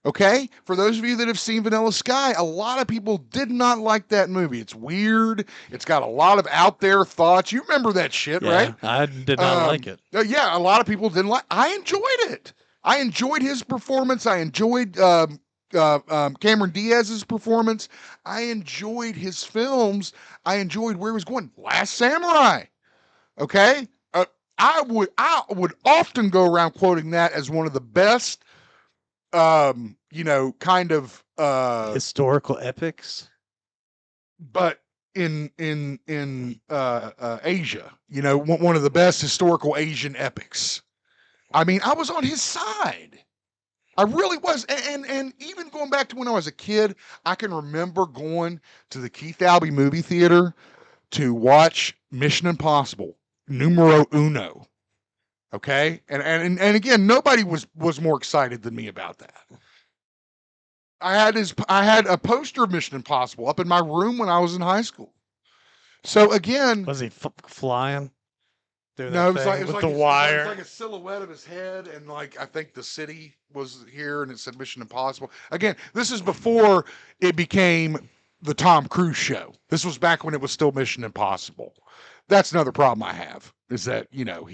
Okay? For those of you that have seen Vanilla Sky, a lot of people did not like that movie. It's weird. It's got a lot of out there thoughts. You remember that shit, right? I did not like it. Yeah, a lot of people didn't like. I enjoyed it. I enjoyed his performance. I enjoyed Cameron Diaz's performance. I enjoyed his films. I enjoyed where he was going. Last Samurai. Okay? I would often go around quoting that as one of the best kind of historical epics, but in Asia, one of the best historical Asian epics. I mean, I was on his side. I really was. And even going back to when I was a kid, I can remember going to the Keith Albee movie theater to watch Mission Impossible numero uno. Okay. And again, nobody was more excited than me about that. I had a poster of Mission Impossible up in my room when I was in high school. So again, was he flying? No, it was like the wire. It was like a silhouette of his head, and like I think the city was here, and it said Mission Impossible. Again, this is before it became the Tom Cruise show. This was back when it was still Mission Impossible. That's another problem I have, is that, you know,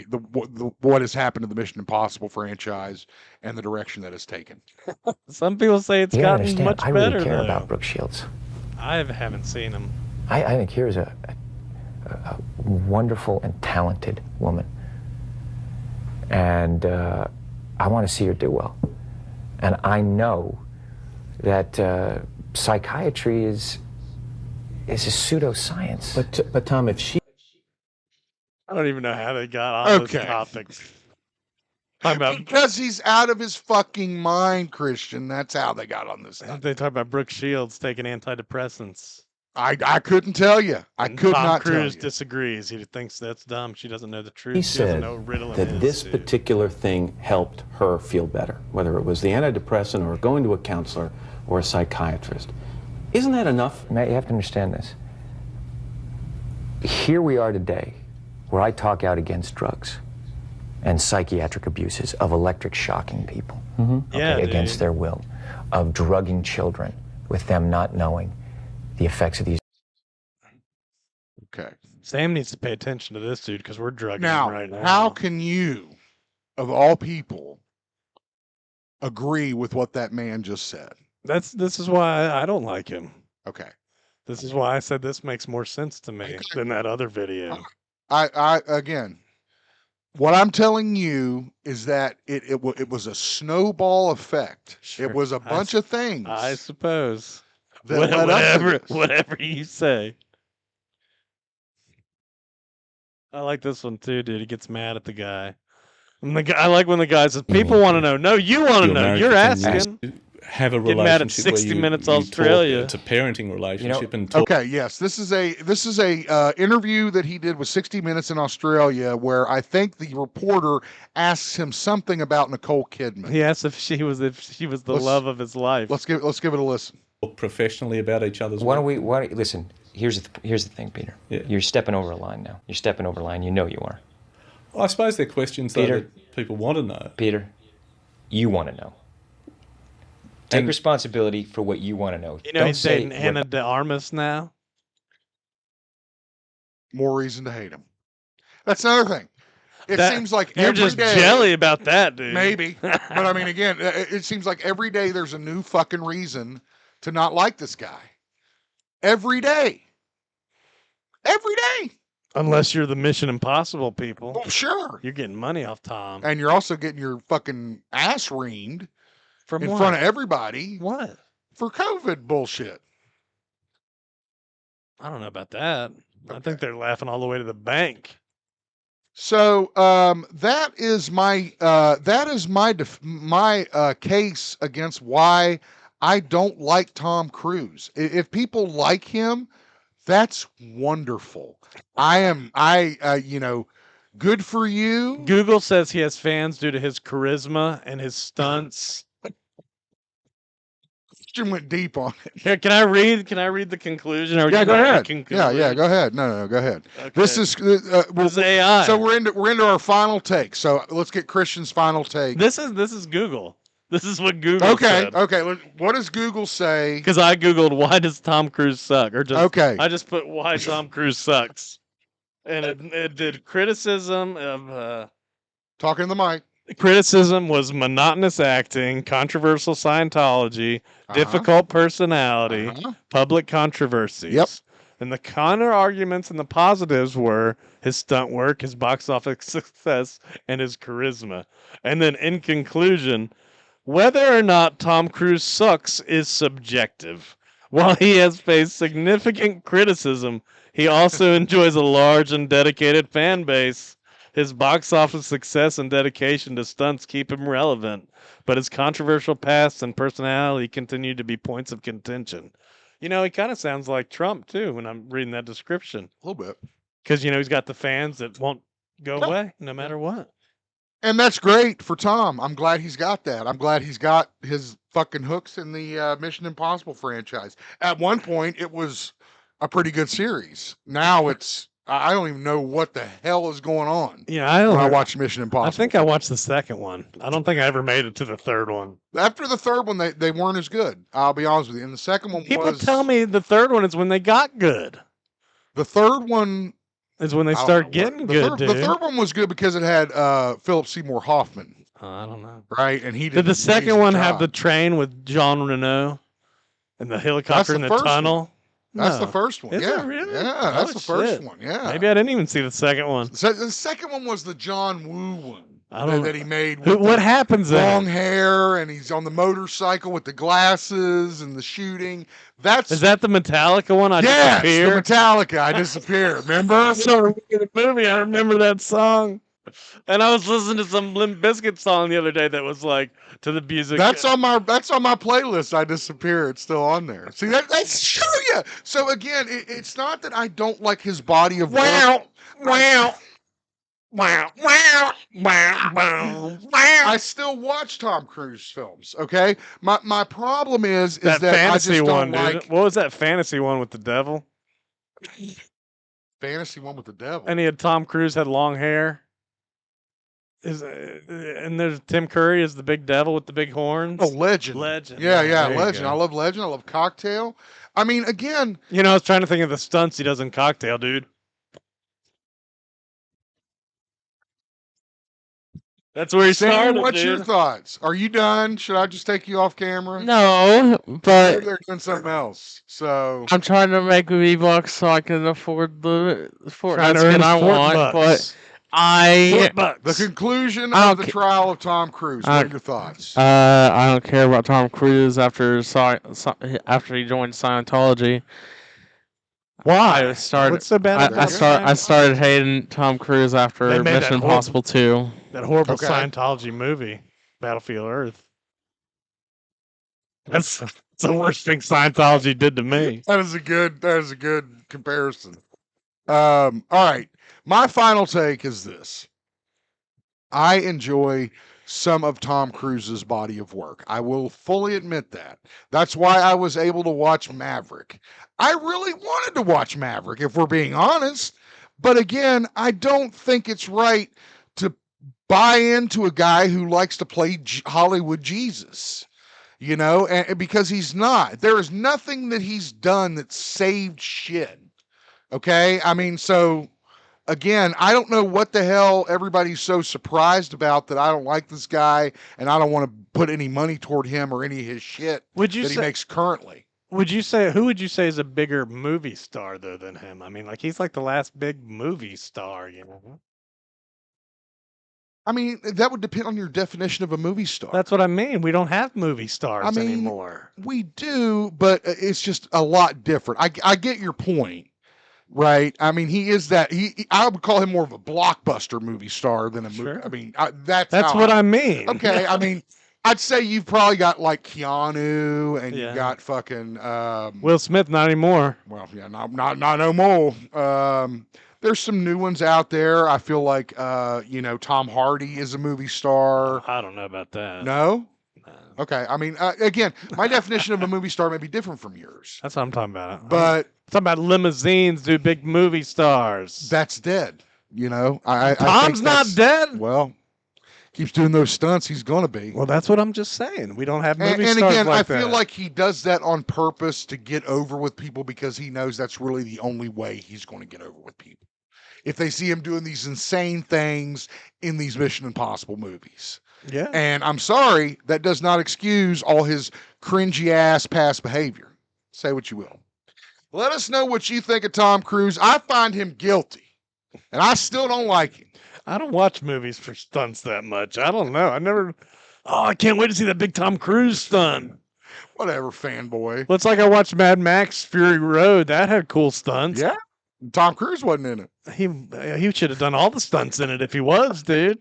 what has happened to the Mission Impossible franchise and the direction that it's taken. Some people say it's You gotta gotten understand, much I better, really care though. about Brooke Shields. I haven't seen him. I think here's a wonderful and talented woman. And I want to see her do well. And I know that psychiatry is a pseudoscience. But Tom, if she... I don't even know how they got on this topic. Because he's out of his fucking mind, Christian. That's how they got on this. They talk about Brooke Shields taking antidepressants. I couldn't tell you. I could not tell you. Tom Cruise disagrees. He thinks that's dumb. She doesn't know the truth. He She doesn't said know Ritalin that is, this dude. particular thing helped her feel better, whether it was the antidepressant or going to a counselor or a psychiatrist. Isn't that enough? Matt, you have to understand this. Here we are today, where I talk out against drugs and psychiatric abuses, of electric shocking people Yeah, against dude. their will, of drugging children with them not knowing the effects of these. Okay. Sam needs to pay attention to this dude because we're drugging Now, him right now. how can you, of all people, agree with what that man just said? This is why I don't like him. Okay. This is why I said this makes more sense to me than that other video. I again, what I'm telling you is that it was a snowball effect. Sure. It was a bunch of things. I suppose. that led up to this. Whatever you say. I like this one too, dude. He gets mad at the guy. And the guy, I like when the guy says, "People want to know." No, you want to know. You're asking. Have a Get mad at relationship 60 where you, Minutes you Australia. Talk, it's a parenting relationship and talk. Okay, yes, this is a interview that he did with 60 Minutes in Australia, where I think the reporter asks him something about Nicole Kidman. He asked if she was the love of his life. Let's give it a listen. Talk professionally about each other's Why work. don't we? Listen. Here's the thing, Peter. Yeah. You're stepping over a line now. You're stepping over a line. You know you are. Well, I suppose they're questions though, Peter. that people want to know. Peter, you want to know. Take responsibility for what you want to know. You know, he's dating Anna de Armas now. More reason to hate him. That's another thing. It That- seems like you're every just day- jelly about that, dude. Maybe, but I mean, again, it seems like every day there's a new fucking reason to not like this guy. Every day. Every day. Unless you're the Mission Impossible people. Well, sure. You're getting money off Tom. And you're also getting your fucking ass reamed From in what? front of everybody. What? For COVID bullshit. I don't know about that. I think they're laughing all the way to the bank. So that is my case against why I don't like Tom Cruise. If people like him, that's wonderful. Good for you. Google says he has fans due to his charisma and his stunts. Christian went deep on it. Here, can I read the conclusion? Or Yeah, go ahead. Conclusion? Yeah, go ahead. No, go ahead. Okay. This is This is AI. So we're into our final take. So let's get Christian's final take. This is Google. This is what Google said. Okay. What does Google say? Because I googled why does Tom Cruise suck, or just Okay. I just put why Tom Cruise sucks, and it did criticism of Talking to the mic. criticism was monotonous acting, controversial Scientology, difficult personality, public controversies. Yep. And the counter arguments and the positives were his stunt work, his box office success, and his charisma. And then in conclusion, whether or not Tom Cruise sucks is subjective. While he has faced significant criticism, he also enjoys a large and dedicated fan base. His box office success and dedication to stunts keep him relevant, but his controversial past and personality continue to be points of contention. You know, he kind of sounds like Trump, too, when I'm reading that description. A little bit. Because, you know, he's got the fans that won't go away no matter what. And that's great for Tom. I'm glad he's got that. I'm glad he's got his fucking hooks in the Mission Impossible franchise. At one point, it was a pretty good series. Now it's I don't even know what the hell is going on. Yeah, I don't. When I watched Mission Impossible. I think I watched the second one. I don't think I ever made it to the third one. After the third one, they weren't as good. I'll be honest with you. And the second one People was. tell me the third one is when they got good. The third one is when they start getting good. The third one was good because it had Philip Seymour Hoffman. I don't know. Right, and he did the second one have the train with Jean Reno and the helicopter in the tunnel? That's No. the first one. Is Yeah, it really? yeah, that's Oh, the first shit. one. Yeah. Maybe I didn't even see the second one. So the second one was the John Woo one I don't. that he made. Who- With what the happens long then? hair, and he's on the motorcycle with the glasses and the shooting. That's Is that the Metallica one? I yes, disappear. the Metallica. I disappear. Remember? So in the movie, I remember that song. And I was listening to some Limp Bizkit song the other day that was like to the music. That's on my playlist. I disappear. It's still on there. See that's show you. So again, it's not that I don't like his body of work. Wow, wow, wow, wow, wow, wow. I still watch Tom Cruise films. Okay, my problem is that fantasy I just one, don't dude. like What was that fantasy one with the devil? fantasy one with the devil. And he had Tom Cruise had long hair. And there's Tim Curry as the big devil with the big horns. Oh, Legend. Legend. Yeah, There you Legend. go. I love Legend. I love Cocktail. I mean, again, You know, I was trying to think of the stunts he does in Cocktail, dude. That's where he Sam, started, what's your dude. thoughts? Are you done? Should I just take you off camera? No, Maybe but they're doing something else. So I'm trying to make V-Bucks so I can afford the Trying Fortnite to earn skin I Fort want. bucks. But I the conclusion I of don't the ca- trial of Tom Cruise. What I- are your thoughts? I don't care about Tom Cruise after after he joined Scientology. Why? I started. What's so bad about I started hating Tom Cruise They after made that Mission horrible- Impossible 2. That horrible Okay. Scientology movie, Battlefield Earth. That's the worst thing Scientology did to me. That is a good comparison. All right. My final take is this. I enjoy some of Tom Cruise's body of work. I will fully admit that. That's why I was able to watch Maverick. I really wanted to watch Maverick, if we're being honest. But again, I don't think it's right to buy into a guy who likes to play Hollywood Jesus. You know, and because he's not. There is nothing that he's done that saved shit. Okay? I mean, so again, I don't know what the hell everybody's so surprised about that I don't like this guy and I don't want to put any money toward him or any of his shit Would you that say- he makes currently. Who would you say is a bigger movie star though than him? I mean, like he's like the last big movie star, you know. I mean, that would depend on your definition of a movie star. That's what I mean. We don't have movie stars I mean, anymore. We do, but it's just a lot different. I get your point, right? I mean, he is that I would call him more of a blockbuster movie star than a movie. Sure. I mean, that's That's how what I mean. Okay, I mean, I'd say you've probably got like Keanu and Yeah. you've got fucking Will Smith, not anymore. well, yeah, not no more. There's some new ones out there. I feel like Tom Hardy is a movie star. I don't know about that. No? Okay. I mean, again, my definition of a movie star may be different from yours. That's what I'm talking about. But I'm talking about limousines, dude, big movie stars. that's dead. You know, I Tom's think not that's- dead. Well, keeps doing those stunts. He's gonna be. Well, that's what I'm just saying. We don't have movie And stars again, like I that. feel like he does that on purpose to get over with people because he knows that's really the only way he's going to get over with people. If they see him doing these insane things in these Mission Impossible movies. Yeah. And I'm sorry, that does not excuse all his cringy ass past behavior. Say what you will. Let us know what you think of Tom Cruise. I find him guilty, and I still don't like him. I don't watch movies for stunts that much. I don't know. I can't wait to see that big Tom Cruise stunt. Whatever, fanboy. Well, it's like I watched Mad Max Fury Road. That had cool stunts. Yeah. Tom Cruise wasn't in it. He should have done all the stunts in it if he was, dude.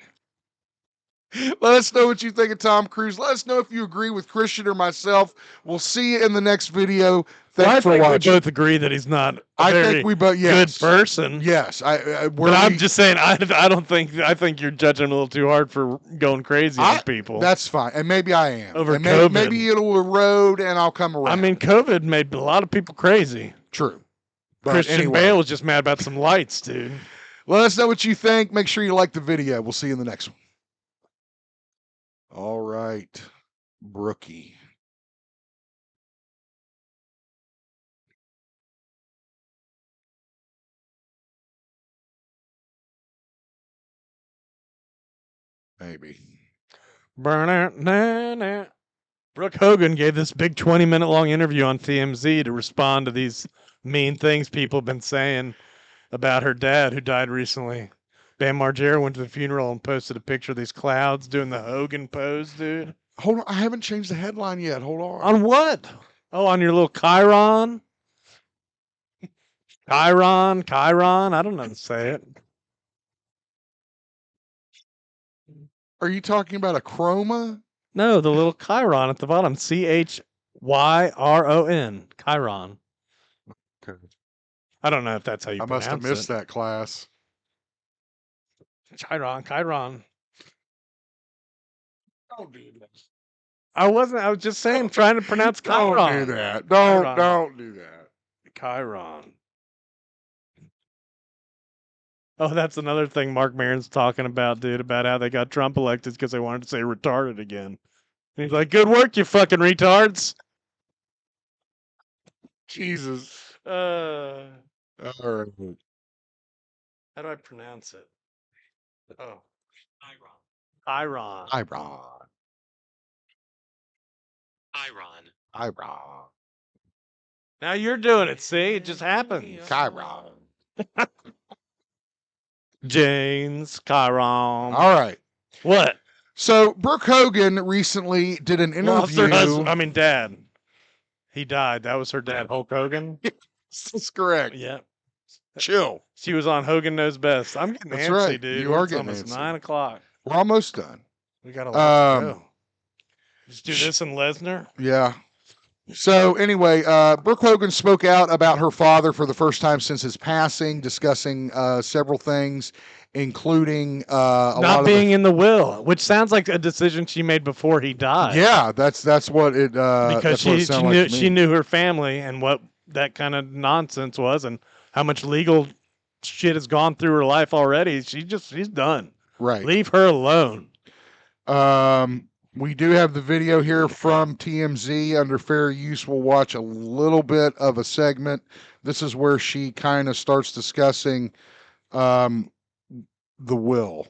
Let us know what you think of Tom Cruise. Let us know if you agree with Christian or myself. We'll see you in the next video. Thanks for I think watching. we both agree that he's not a I very think we both, yes. good person. Yes. But I'm just saying, I think you're judging him a little too hard for going crazy on people. That's fine. And maybe I am. Over and COVID. maybe it'll erode and I'll come around. I mean, COVID made a lot of people crazy. True. But Christian anyway, Bale was just mad about some lights, dude. let us know what you think. Make sure you like the video. We'll see you in the next one. All right, Brookie. Maybe. Burn it, nah, nah. Brooke Hogan gave this big 20-minute long interview on TMZ to respond to these mean things people have been saying about her dad who died recently. Bam Margera went to the funeral and posted a picture of these clouds doing the Hogan pose, dude. Hold on, I haven't changed the headline yet. Hold on. On what? Oh, on your little Chiron? Chiron? I don't know how to say it. Are you talking about a chroma? No, the little Chiron at the bottom. Chyron. Chiron. Okay. I don't know if that's how you I pronounce must have missed it. that class. Chiron. Don't do that. I was just saying, trying to pronounce Chiron. Don't do that. Don't do that. Chiron. Oh, that's another thing Mark Maron's talking about, dude, about how they got Trump elected because they wanted to say retarded again. And he's like, good work, you fucking retards. Jesus. All right. How do I pronounce it? Oh. Chiron. Now you're doing it, see? It just happens. Chiron. James Chiron. All right. What? So Brooke Hogan recently did an Lost her interview. dad. He died. That was her dad, Hulk Hogan. That's correct. Yeah. Chill. She was on Hogan Knows Best. I'm getting That's antsy, right. dude. You are It's getting almost antsy. 9 o'clock. We're almost done. We got a lot to go. Just do this and Lesnar. Yeah. So anyway, Brooke Hogan spoke out about her father for the first time since his passing, discussing several things, including Not being in the will, which sounds like a decision she made before he died. Yeah, that's what it. Because that's what it sounded like to me. she knew her family and what that kind of nonsense was, and how much legal shit has gone through her life already. She's done. Right. Leave her alone. We do have the video here from TMZ under fair use. We'll watch a little bit of a segment. This is where she kind of starts discussing the will.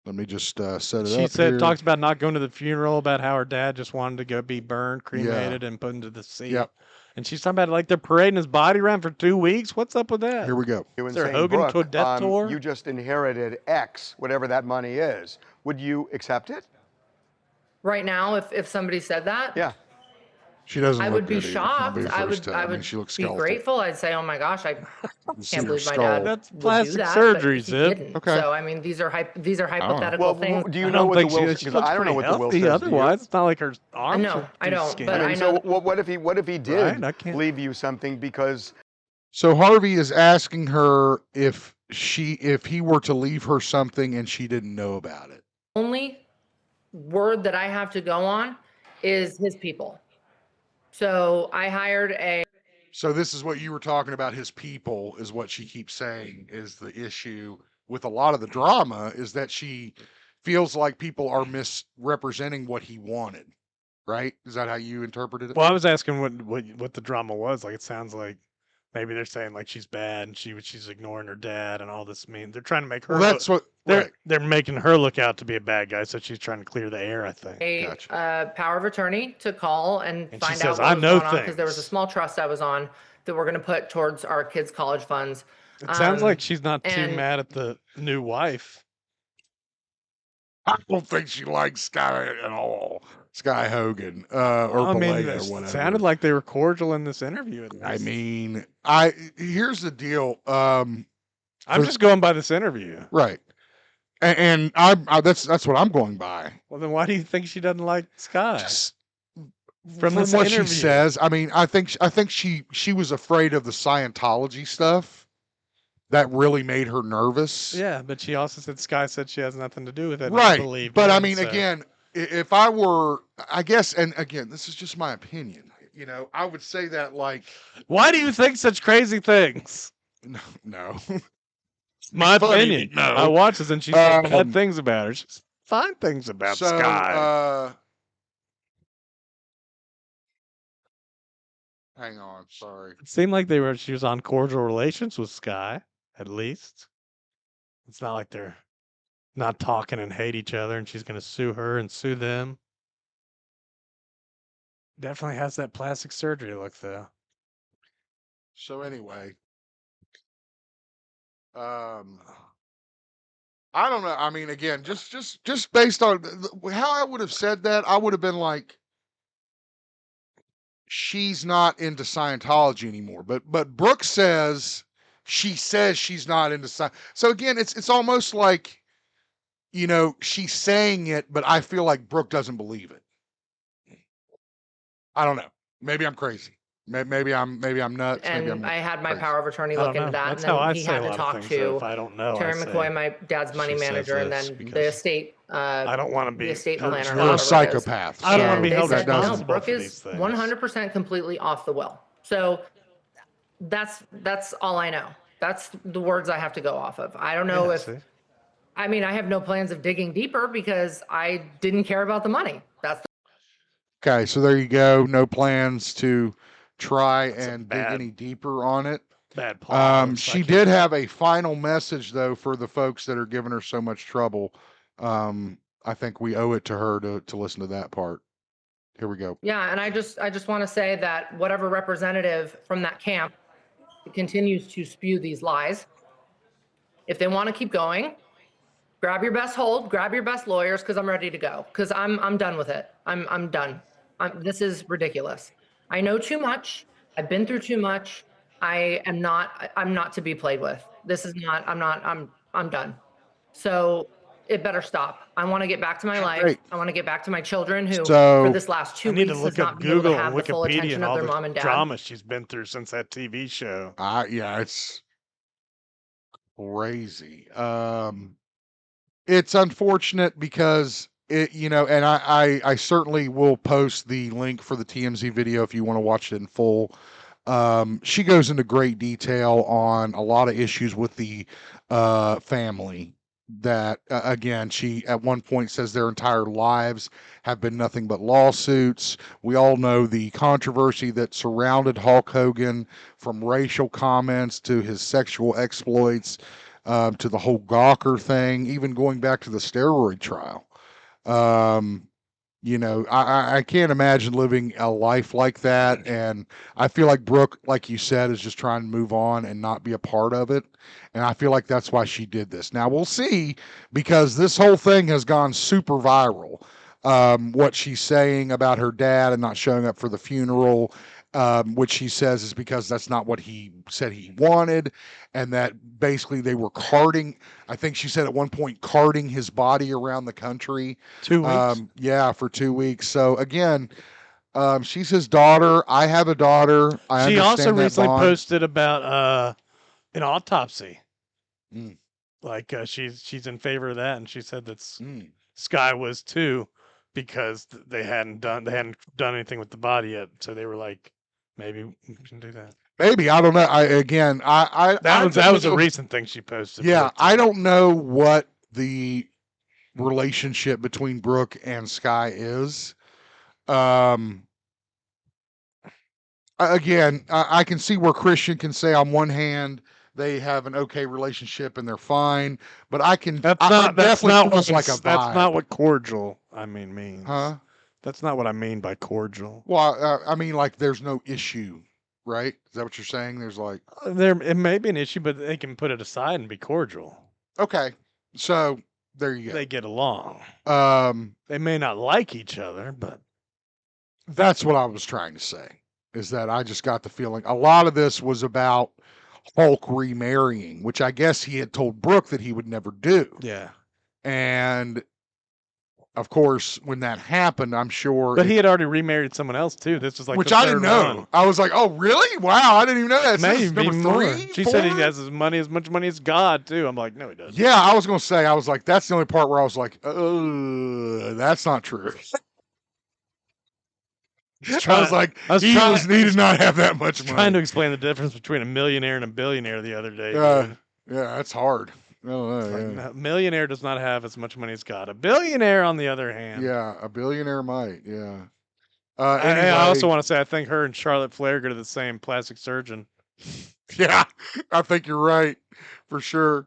Let me just set it up. She said here. talks about not going to the funeral, about how her dad just wanted to go be burned, cremated, and put into the sea. Yep. And she's talking about like they're parading his body around for 2 weeks. What's up with that? Here we go. Is there a Hogan to a death tour? You just inherited X, whatever that money is. Would you accept it? Right now, if somebody said that, Yeah. She doesn't. I look would be good either. shocked. I'll I be the first would to- I mean, she looks be skeletal. grateful. I'd say, oh my gosh, I seen can't her believe my skull. dad That's would plastic do that, surgery, but he Zip. didn't. Okay. So I mean, these are hypothetical Well, things. do you I know don't what the think will? she Because looks I don't know pretty what the will healthy says. Do you? otherwise. It's not like her arms No, are I too don't, skinny. but I mean, so what if he did Right, I can't- leave you something because So Harvey is asking her if he were to leave her something and she didn't know about it. Only word that I have to go on is his people. So I hired a. So this is what you were talking about. His people is what she keeps saying is the issue with a lot of the drama, is that she feels like people are misrepresenting what he wanted. Right? Is that how you interpreted it? Well, I was asking what the drama was. Like, it sounds like maybe they're saying like she's bad and she's ignoring her dad and all this mean. They're trying to make her. Well, that's what they're making her look out to be a bad guy, so she's trying to clear the air. I think. Power of attorney to call and And she find says, out "I what was know going on because there was a things." small trust I was on that we're going to put towards our kids' college funds. It sounds like she's not too and- mad at the new wife. I don't think she likes Sky at all. Sky Hogan or I mean, Pelea it or whatever. sounded like they were cordial in this interview. At I least. mean, here's the deal. I'm just going by this interview. Right, and that's what I'm going by. Well, then why do you think she doesn't like Sky? From this what interview. she says, I mean, I think she was afraid of the Scientology stuff. That really made her nervous. Yeah, but she also said Sky said she has nothing to do with it. and Right. believed But I him, mean, so- again, if I were, I guess, and again, this is just my opinion. You know, I would say that like. Why do you think such crazy things? No. My funny, opinion. no. I watch this and she said bad things about her. She's fine things about Sky. Hang on, sorry. It seemed like she was on cordial relations with Sky, at least. It's not like they're not talking and hate each other and she's going to sue her and sue them. Definitely has that plastic surgery look, though. So anyway, I don't know. I mean, again, just based on how I would have said that, I would have been like, she's not into Scientology anymore. But Brooke says she's not into Scientology. So again, it's almost like, you know, she's saying it, but I feel like Brooke doesn't believe it. I don't know. Maybe I'm crazy. Maybe I'm nuts. Maybe I'm And I had my crazy. power of attorney I don't look into know. that, That's and how then I he say had a to lot of talk things, though. to If I don't know, Terry I say McCoy, my dad's money she says manager, and this then the because estate. I don't want to be. The estate You're planner. You're a whatever it is. psychopath. I don't want to be They held said, no, responsible Brooke for is these things. 100% completely off the will. So that's all I know. That's the words I have to go off of. I don't know if. see? I mean, I have no plans of digging deeper because I didn't care about the money. That's Okay, so there you go. No plans to try and dig any deeper on it. Bad Paul. She did have a final message though for the folks that are giving her so much trouble. I think we owe it to her to listen to that part. Here we go. Yeah, and I just want to say that whatever representative from that camp continues to spew these lies, if they want to keep going, grab your best hold, grab your best lawyers, because I'm ready to go. Because I'm done with it. I'm done. This is ridiculous. I know too much. I've been through too much. I'm not to be played with. This is not. I'm done. So it better stop. I want to get back to my life. Great. I want to get back to my children who, So- for this last 2 I need weeks, to has look up not been able Google to and have the full Wikipedia attention and of all their the mom and dad. drama she's been through since that TV show. Yeah, it's crazy. It's unfortunate because it, you know, and I certainly will post the link for the TMZ video if you want to watch it in full. She goes into great detail on a lot of issues with the family that again, she at one point says their entire lives have been nothing but lawsuits. We all know the controversy that surrounded Hulk Hogan, from racial comments to his sexual exploits, to the whole Gawker thing, even going back to the steroid trial. You know, I can't imagine living a life like that. And I feel like Brooke, like you said, is just trying to move on and not be a part of it. And I feel like that's why she did this. Now we'll see, because this whole thing has gone super viral. What she's saying about her dad and not showing up for the funeral, which she says is because that's not what he said he wanted, and that basically they were carting, I think she said at one point, carting his body around the country. 2 weeks? Yeah, for 2 weeks. So again, she's his daughter. I have a daughter. She also understand that recently bond. posted about an autopsy. Mm. Like she's in favor of that, and she said that Mm. Sky was too, because they hadn't done anything with the body yet. So they were like, maybe we can do that. Maybe, I don't know. That was a recent thing she posted. Yeah, I don't know what the relationship between Brooke and Sky is. Again, I can see where Christian can say on one hand they have an okay relationship and they're fine, but I can. That's not what cordial means. Huh? That's not what I mean by cordial. Well, I mean, like, there's no issue, right? Is that what you're saying? There's like, it may be an issue, but they can put it aside and be cordial. okay, so there you go. They get along. They may not like each other, but that's what I was trying to say. Is that I just got the feeling a lot of this was about Hulk remarrying, which I guess he had told Brooke that he would never do. Yeah. And of course, when that happened, I'm sure. But he had already remarried someone else too. This was like which the I didn't third know. one. I was like, oh really? Wow, I didn't even know that. So this is Maybe number more. 3. She 4? said he has as much money as God too. I'm like, no, he doesn't. Yeah, I was gonna say. I was like, that's the only part where I was like, that's not true. I was like, he did not have that much money. Trying to explain the difference between a millionaire and a billionaire the other day. Yeah, dude. that's hard. I don't know, Like, yeah. a millionaire does not have as much money as God. A billionaire, on the other hand. Yeah, a billionaire might. Yeah. I also want to say I think her and Charlotte Flair go to the same plastic surgeon. Yeah, I think you're right for sure.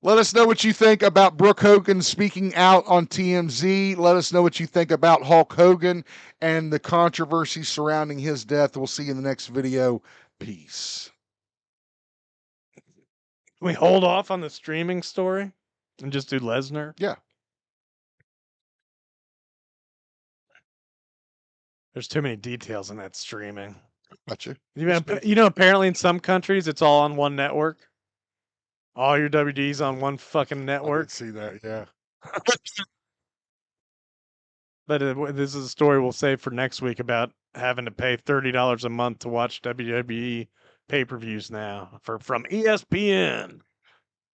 Let us know what you think about Brooke Hogan speaking out on TMZ. Let us know what you think about Hulk Hogan and the controversy surrounding his death. We'll see you in the next video. Peace. Can we hold off on the streaming story and just do Lesnar? Yeah. There's too many details in that streaming. Gotcha. You know, apparently in some countries it's all on one network. All your WDs on one fucking network. See that? Yeah. But this is a story we'll save for next week about having to pay $30 a month to watch WWE pay-per-views now from ESPN,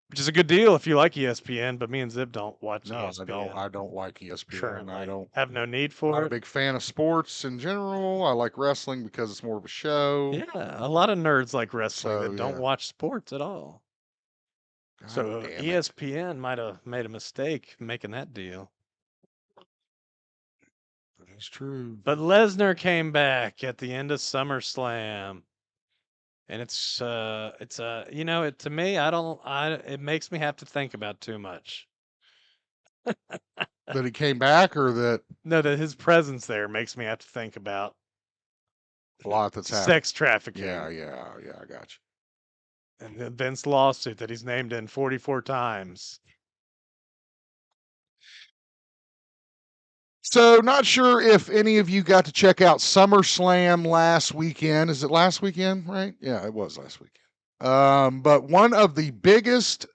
which is a good deal if you like ESPN. But me and Zip don't watch ESPN. I don't like ESPN. Currently. I don't have no need Not for a it. big fan of sports in general. I like wrestling because it's more of a show. Yeah, a lot of nerds like wrestling that don't yeah. watch sports at all. So damn it. ESPN might have made a mistake making that deal. That's true. But Lesnar came back at the end of SummerSlam. And it's you know, it to me, it makes me have to think about too much. That he came back, or that No, that his presence there makes me have to think about a lot that's happened. sex trafficking. Yeah, I got you. And the Vince lawsuit that he's named in 44 times. So, not sure if any of you got to check out SummerSlam last weekend. Is it last weekend, right? Yeah, it was last weekend. But one of the biggest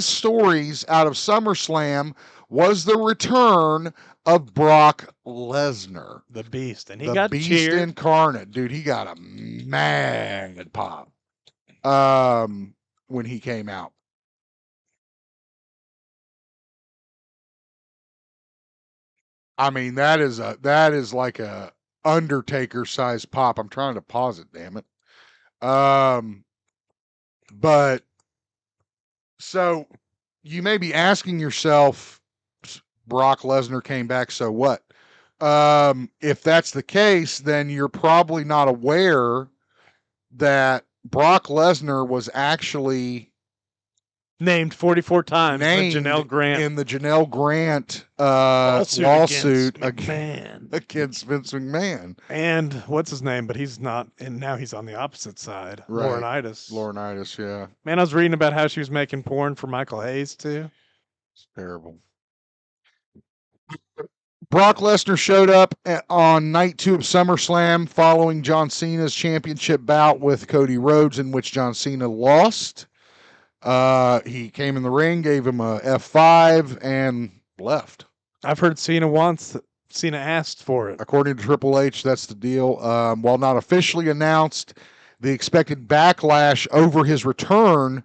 stories out of SummerSlam was the return of Brock Lesnar. The Beast. And he the got Beast cheered. incarnate. Dude, he got a mad pop when he came out. I mean, that is like a Undertaker size pop. I'm trying to pause it, damn it. But so you may be asking yourself, Brock Lesnar came back, so what? If that's the case, then you're probably not aware that Brock Lesnar was actually named 44 times named in Janelle Grant. In the Janelle Grant lawsuit against Vince McMahon. And what's his name? But he's not, and now he's on the opposite side. Right. Laurinaitis, yeah. Man, I was reading about how she was making porn for Michael Hayes too. It's terrible. Brock Lesnar showed up on night 2 of SummerSlam following John Cena's championship bout with Cody Rhodes, in which John Cena lost. He came in the ring, gave him a F5, and left. I've heard Cena asked for it. According to Triple H, that's the deal. While not officially announced, the expected backlash over his return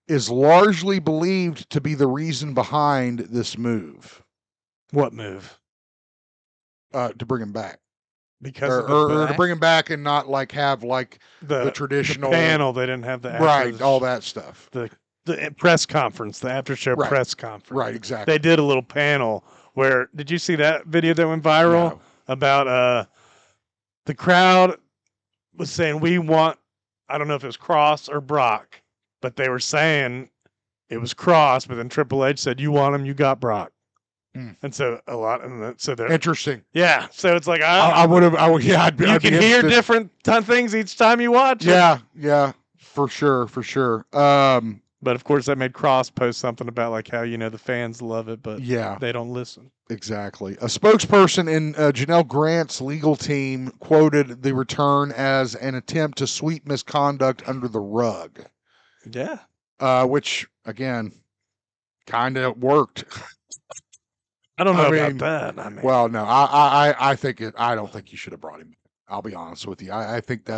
is largely believed to be the reason behind this move. What move? To bring him back. Because or to bring him back and not like have like the traditional panel. They didn't have the all that stuff. The press conference, the after show press conference. Right, exactly. They did a little panel where, did you see that video that went viral? No. About the crowd was saying, we want, I don't know if it was Cross or Brock, but they were saying it was Cross, but then Triple H said, you want him, you got Brock. And so they're interesting. Yeah. So it's like, I'd you can hear different things each time you watch it. Yeah, for sure. But of course, that made Cross post something about like how, the fans love it, but they don't listen. Exactly. A spokesperson in Janelle Grant's legal team quoted the return as an attempt to sweep misconduct under the rug. Yeah. Which, again, kind of worked. I don't know about that. Well, no, I think it. I don't think you should have brought him. I'll be honest with you. I think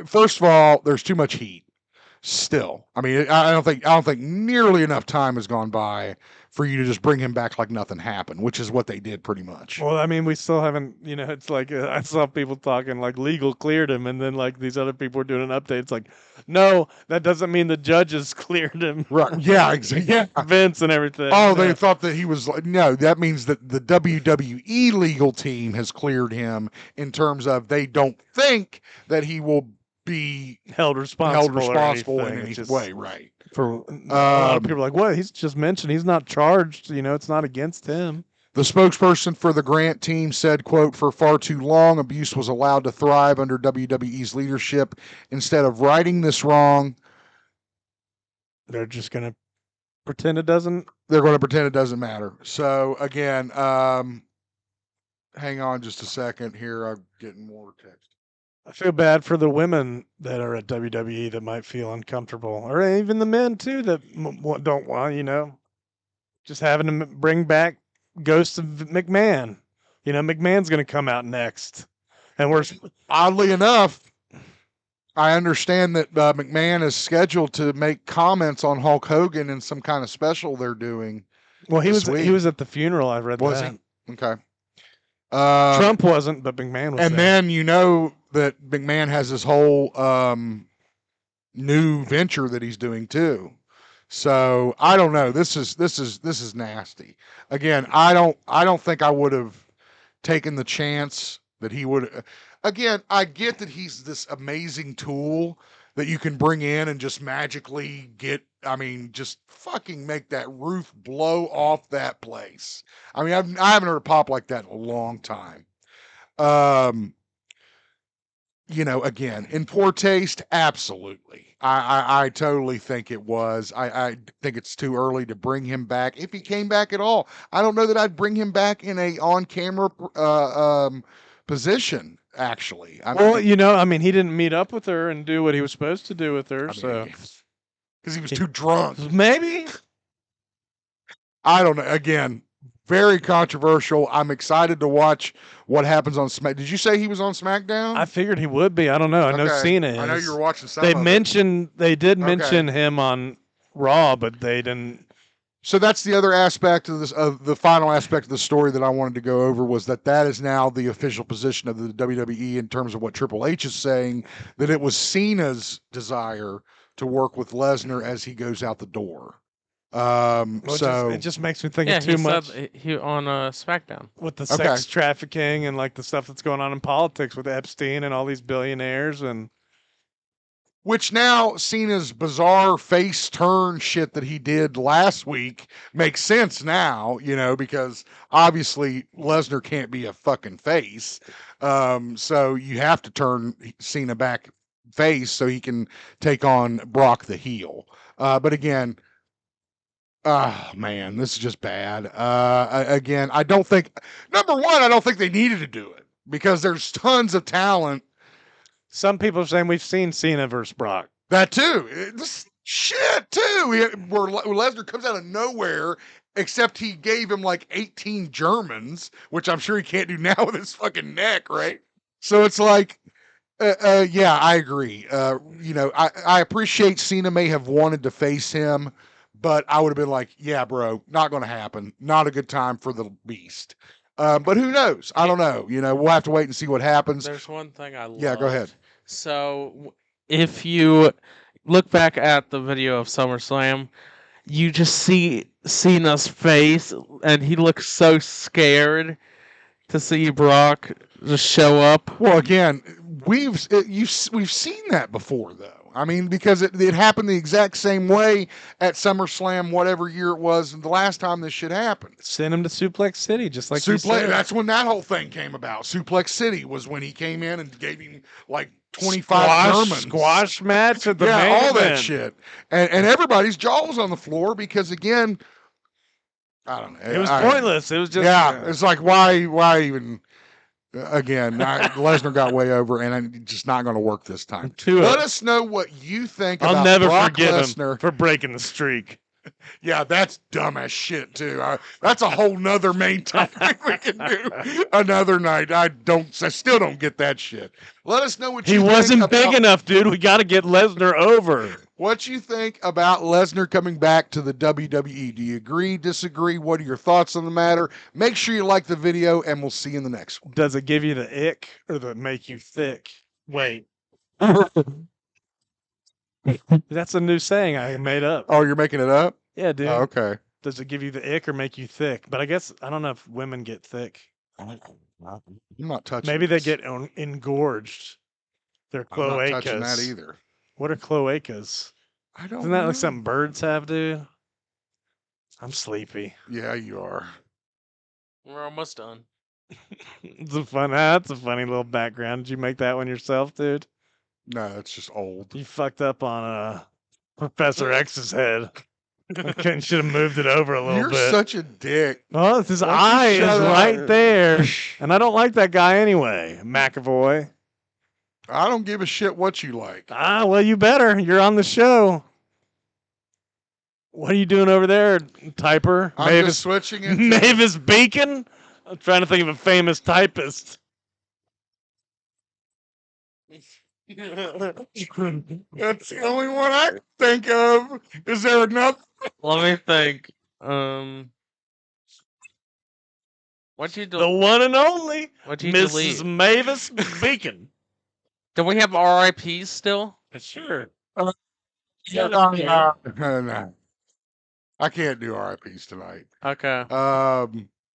first of all, there's too much heat. still, I mean, I don't think nearly enough time has gone by for you to just bring him back like nothing happened, which is what they did pretty much. Well, I mean, we still haven't, it's like I saw people talking like legal cleared him, and then like these other people were doing an update. It's like, no, that doesn't mean the judges cleared him. Right? Yeah, exactly. Yeah. Vince and everything. Oh, they thought that he was like, no, that means that the WWE legal team has cleared him in terms of they don't think that he will be held responsible in any way, right? For a lot of people are like, what? He's just mentioned he's not charged. It's not against him. The spokesperson for the Grant team said, quote, for far too long, abuse was allowed to thrive under WWE's leadership. Instead of righting this wrong, they're just going to pretend it doesn't. They're going to pretend it doesn't matter. So, again, hang on just a second here. I'm getting more text. I feel bad for the women that are at WWE that might feel uncomfortable, or even the men too that don't want, just having to bring back Ghost of McMahon. McMahon's going to come out next, and we're oddly enough, I understand that McMahon is scheduled to make comments on Hulk Hogan in some kind of special they're doing. Well, he was at the funeral. I read was that. He? Okay. Trump wasn't, but McMahon was. And there. then that McMahon has this whole new venture that he's doing too. So I don't know. This is nasty. Again, I don't think I would have taken the chance that he would. Again, I get that he's this amazing tool that you can bring in and just magically get. I mean, just fucking make that roof blow off that place. I mean, I haven't heard a pop like that in a long time. Again, in poor taste, absolutely. I totally think it was. I think it's too early to bring him back. If he came back at all, I don't know that I'd bring him back in a on-camera position. Actually, he didn't meet up with her and do what he was supposed to do with her, because he was too drunk. Maybe. I don't know. Again, very controversial. I'm excited to watch what happens on SmackDown. Did you say he was on SmackDown? I figured he would be. I don't know. I know Cena is. I know you were watching some They did Okay. mention him on Raw, but they didn't. So that's the other aspect of this. The final aspect of the story that I wanted to go over was that is now the official position of the WWE in terms of what Triple H is saying, that it was Cena's desire to work with Lesnar as he goes out the door. It just makes me think of too much. Said he on SmackDown with the sex trafficking and like the stuff that's going on in politics with Epstein and all these billionaires and. Which now Cena's bizarre face turn shit that he did last week makes sense now, because obviously Lesnar can't be a fucking face. So you have to turn Cena back face so he can take on Brock the heel. But again, oh man, this is just bad. Again, I don't think they needed to do it because there's tons of talent. Some people are saying we've seen Cena versus Brock. That too. This shit too. Where Lesnar comes out of nowhere, except he gave him like 18 Germans, which I'm sure he can't do now with his fucking neck, right? So it's like, yeah, I agree. I appreciate Cena may have wanted to face him, but I would have been like, yeah, bro, not going to happen. Not a good time for the beast. But who knows? I don't know. We'll have to wait and see what happens. There's one thing I love. Yeah, go ahead. So if you look back at the video of SummerSlam, you just see Cena's face, and he looks so scared to see Brock just show up. Well, again, we've seen that before, though. I mean, because it happened the exact same way at SummerSlam, whatever year it was, the last time this shit happened. Send him to Suplex City, just like you said. That's when that whole thing came about. Suplex City was when he came in and gave him like 25 Germans. Squash match at the main all that event. shit. And everybody's jaw was on the floor because, again, I don't know. It was pointless. It was just... Yeah, it's like, why even... Again, Lesnar got way over, and I'm just not going to work this time. Let us know what you think about Brock Lesnar. Him for breaking the streak. Yeah, that's dumb as shit, too. That's a whole nother main topic we can do another night. I still don't get that shit. Let us know what you think. He wasn't big enough, dude. We got to get Lesnar over. What you think about Lesnar coming back to the WWE? Do you agree, disagree? What are your thoughts on the matter? Make sure you like the video, and we'll see you in the next one. Does it give you the ick or the make you thick? Wait. That's a new saying I made up. Oh, you're making it up? Yeah, dude. Oh, okay. Does it give you the ick or make you thick? But I guess I don't know if women get thick. I'm not touching. Maybe they this. get engorged. They're I'm not cloacas. touching that either. What are cloacas? I don't Isn't that know. like something birds have, dude? I'm sleepy. Yeah, you are. We're almost done. That's a funny little background. Did you make that one yourself, dude? No, it's just old. You fucked up on Professor X's head. Should have moved it over a little You're bit. such a dick. Oh, his Why don't eye you is shut up? right there. And I don't like that guy anyway, McAvoy. I don't give a shit what you like. Ah, well, you better. You're on the show. What are you doing over there, typer? I'm just switching it. Mavis Beacon? I'm trying to think of a famous typist. That's the only one I think of. Is there enough? Let me think. What'd you The one and only What'd you Mrs. delete? Mavis Beacon. Do we have RIPs still? Sure. No. I can't do RIPs tonight. Okay.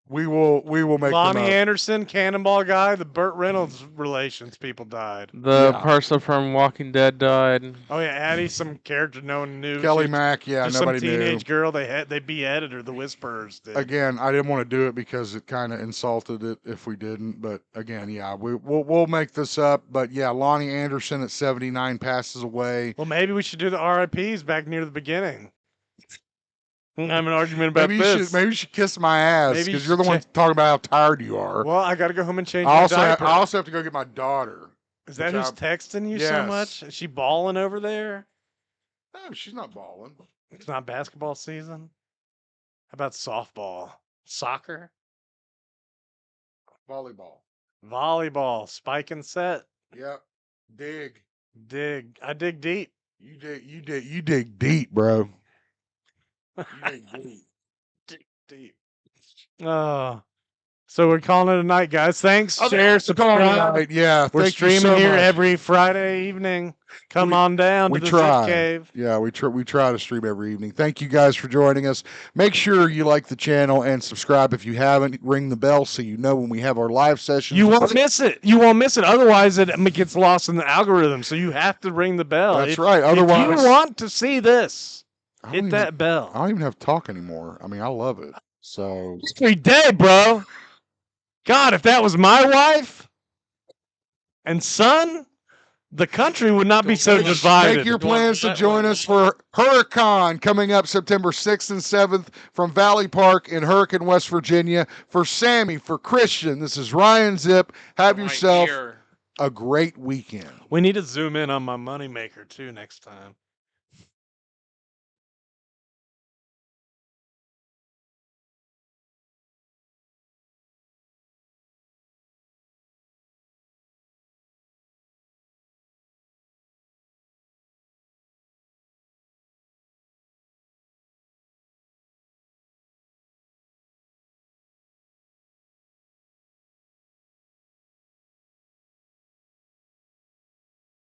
We will make Lonnie them up. Anderson, Cannonball Guy, the Burt Reynolds relations people died. The person from Walking Dead died. Oh yeah, Addie, some character no one knew. Kelly She- Mack, yeah, just nobody some knew. teenage girl. They beheaded her. The Whisperers did. Again, I didn't want to do it because it kind of insulted it if we didn't. But again, yeah, we'll make this up. But yeah, Lonnie Anderson at 79 passes away. Well, maybe we should do the RIPs back near the beginning. I'm an argument about Maybe this. you should kiss my ass Maybe you because you're the should one talking about how tired you are. Well, I got to go home and change I my also diaper. I also have to go get my daughter. Is that which who's texting you so Yes. much? Is she balling over there? No, she's not balling. It's not basketball season. How about softball? Soccer? Volleyball. Volleyball. Spike and set. Yep. Dig. Dig. I dig deep. You dig deep, bro. You dig deep. Dig deep. Oh. So we're calling it a night, guys. Thanks. Okay, Share, we're calling it a subscribe. night. Yeah, We're thank you streaming so here much. every Friday evening. Come on down We to the try. Zip Cave. Yeah, we try to stream every evening. Thank you guys for joining us. Make sure you like the channel and subscribe if you haven't. Ring the bell so you know when we have our live sessions. You won't miss it. You won't miss it. Otherwise, it gets lost in the algorithm. So you have to ring the bell. That's If- right. if Otherwise- you want to see this, I don't hit even- that bell. I don't even have to talk anymore. I mean, I love it. So Every day, bro. God, if that was my wife and son, the country would not be so divided. make your plans to join us for Hurricane coming up September 6th and 7th from Valley Park in Hurricane, West Virginia. For Sammy, for Christian, this is Ryan Zip. Have yourself a great weekend. We need to zoom in on my moneymaker too next time.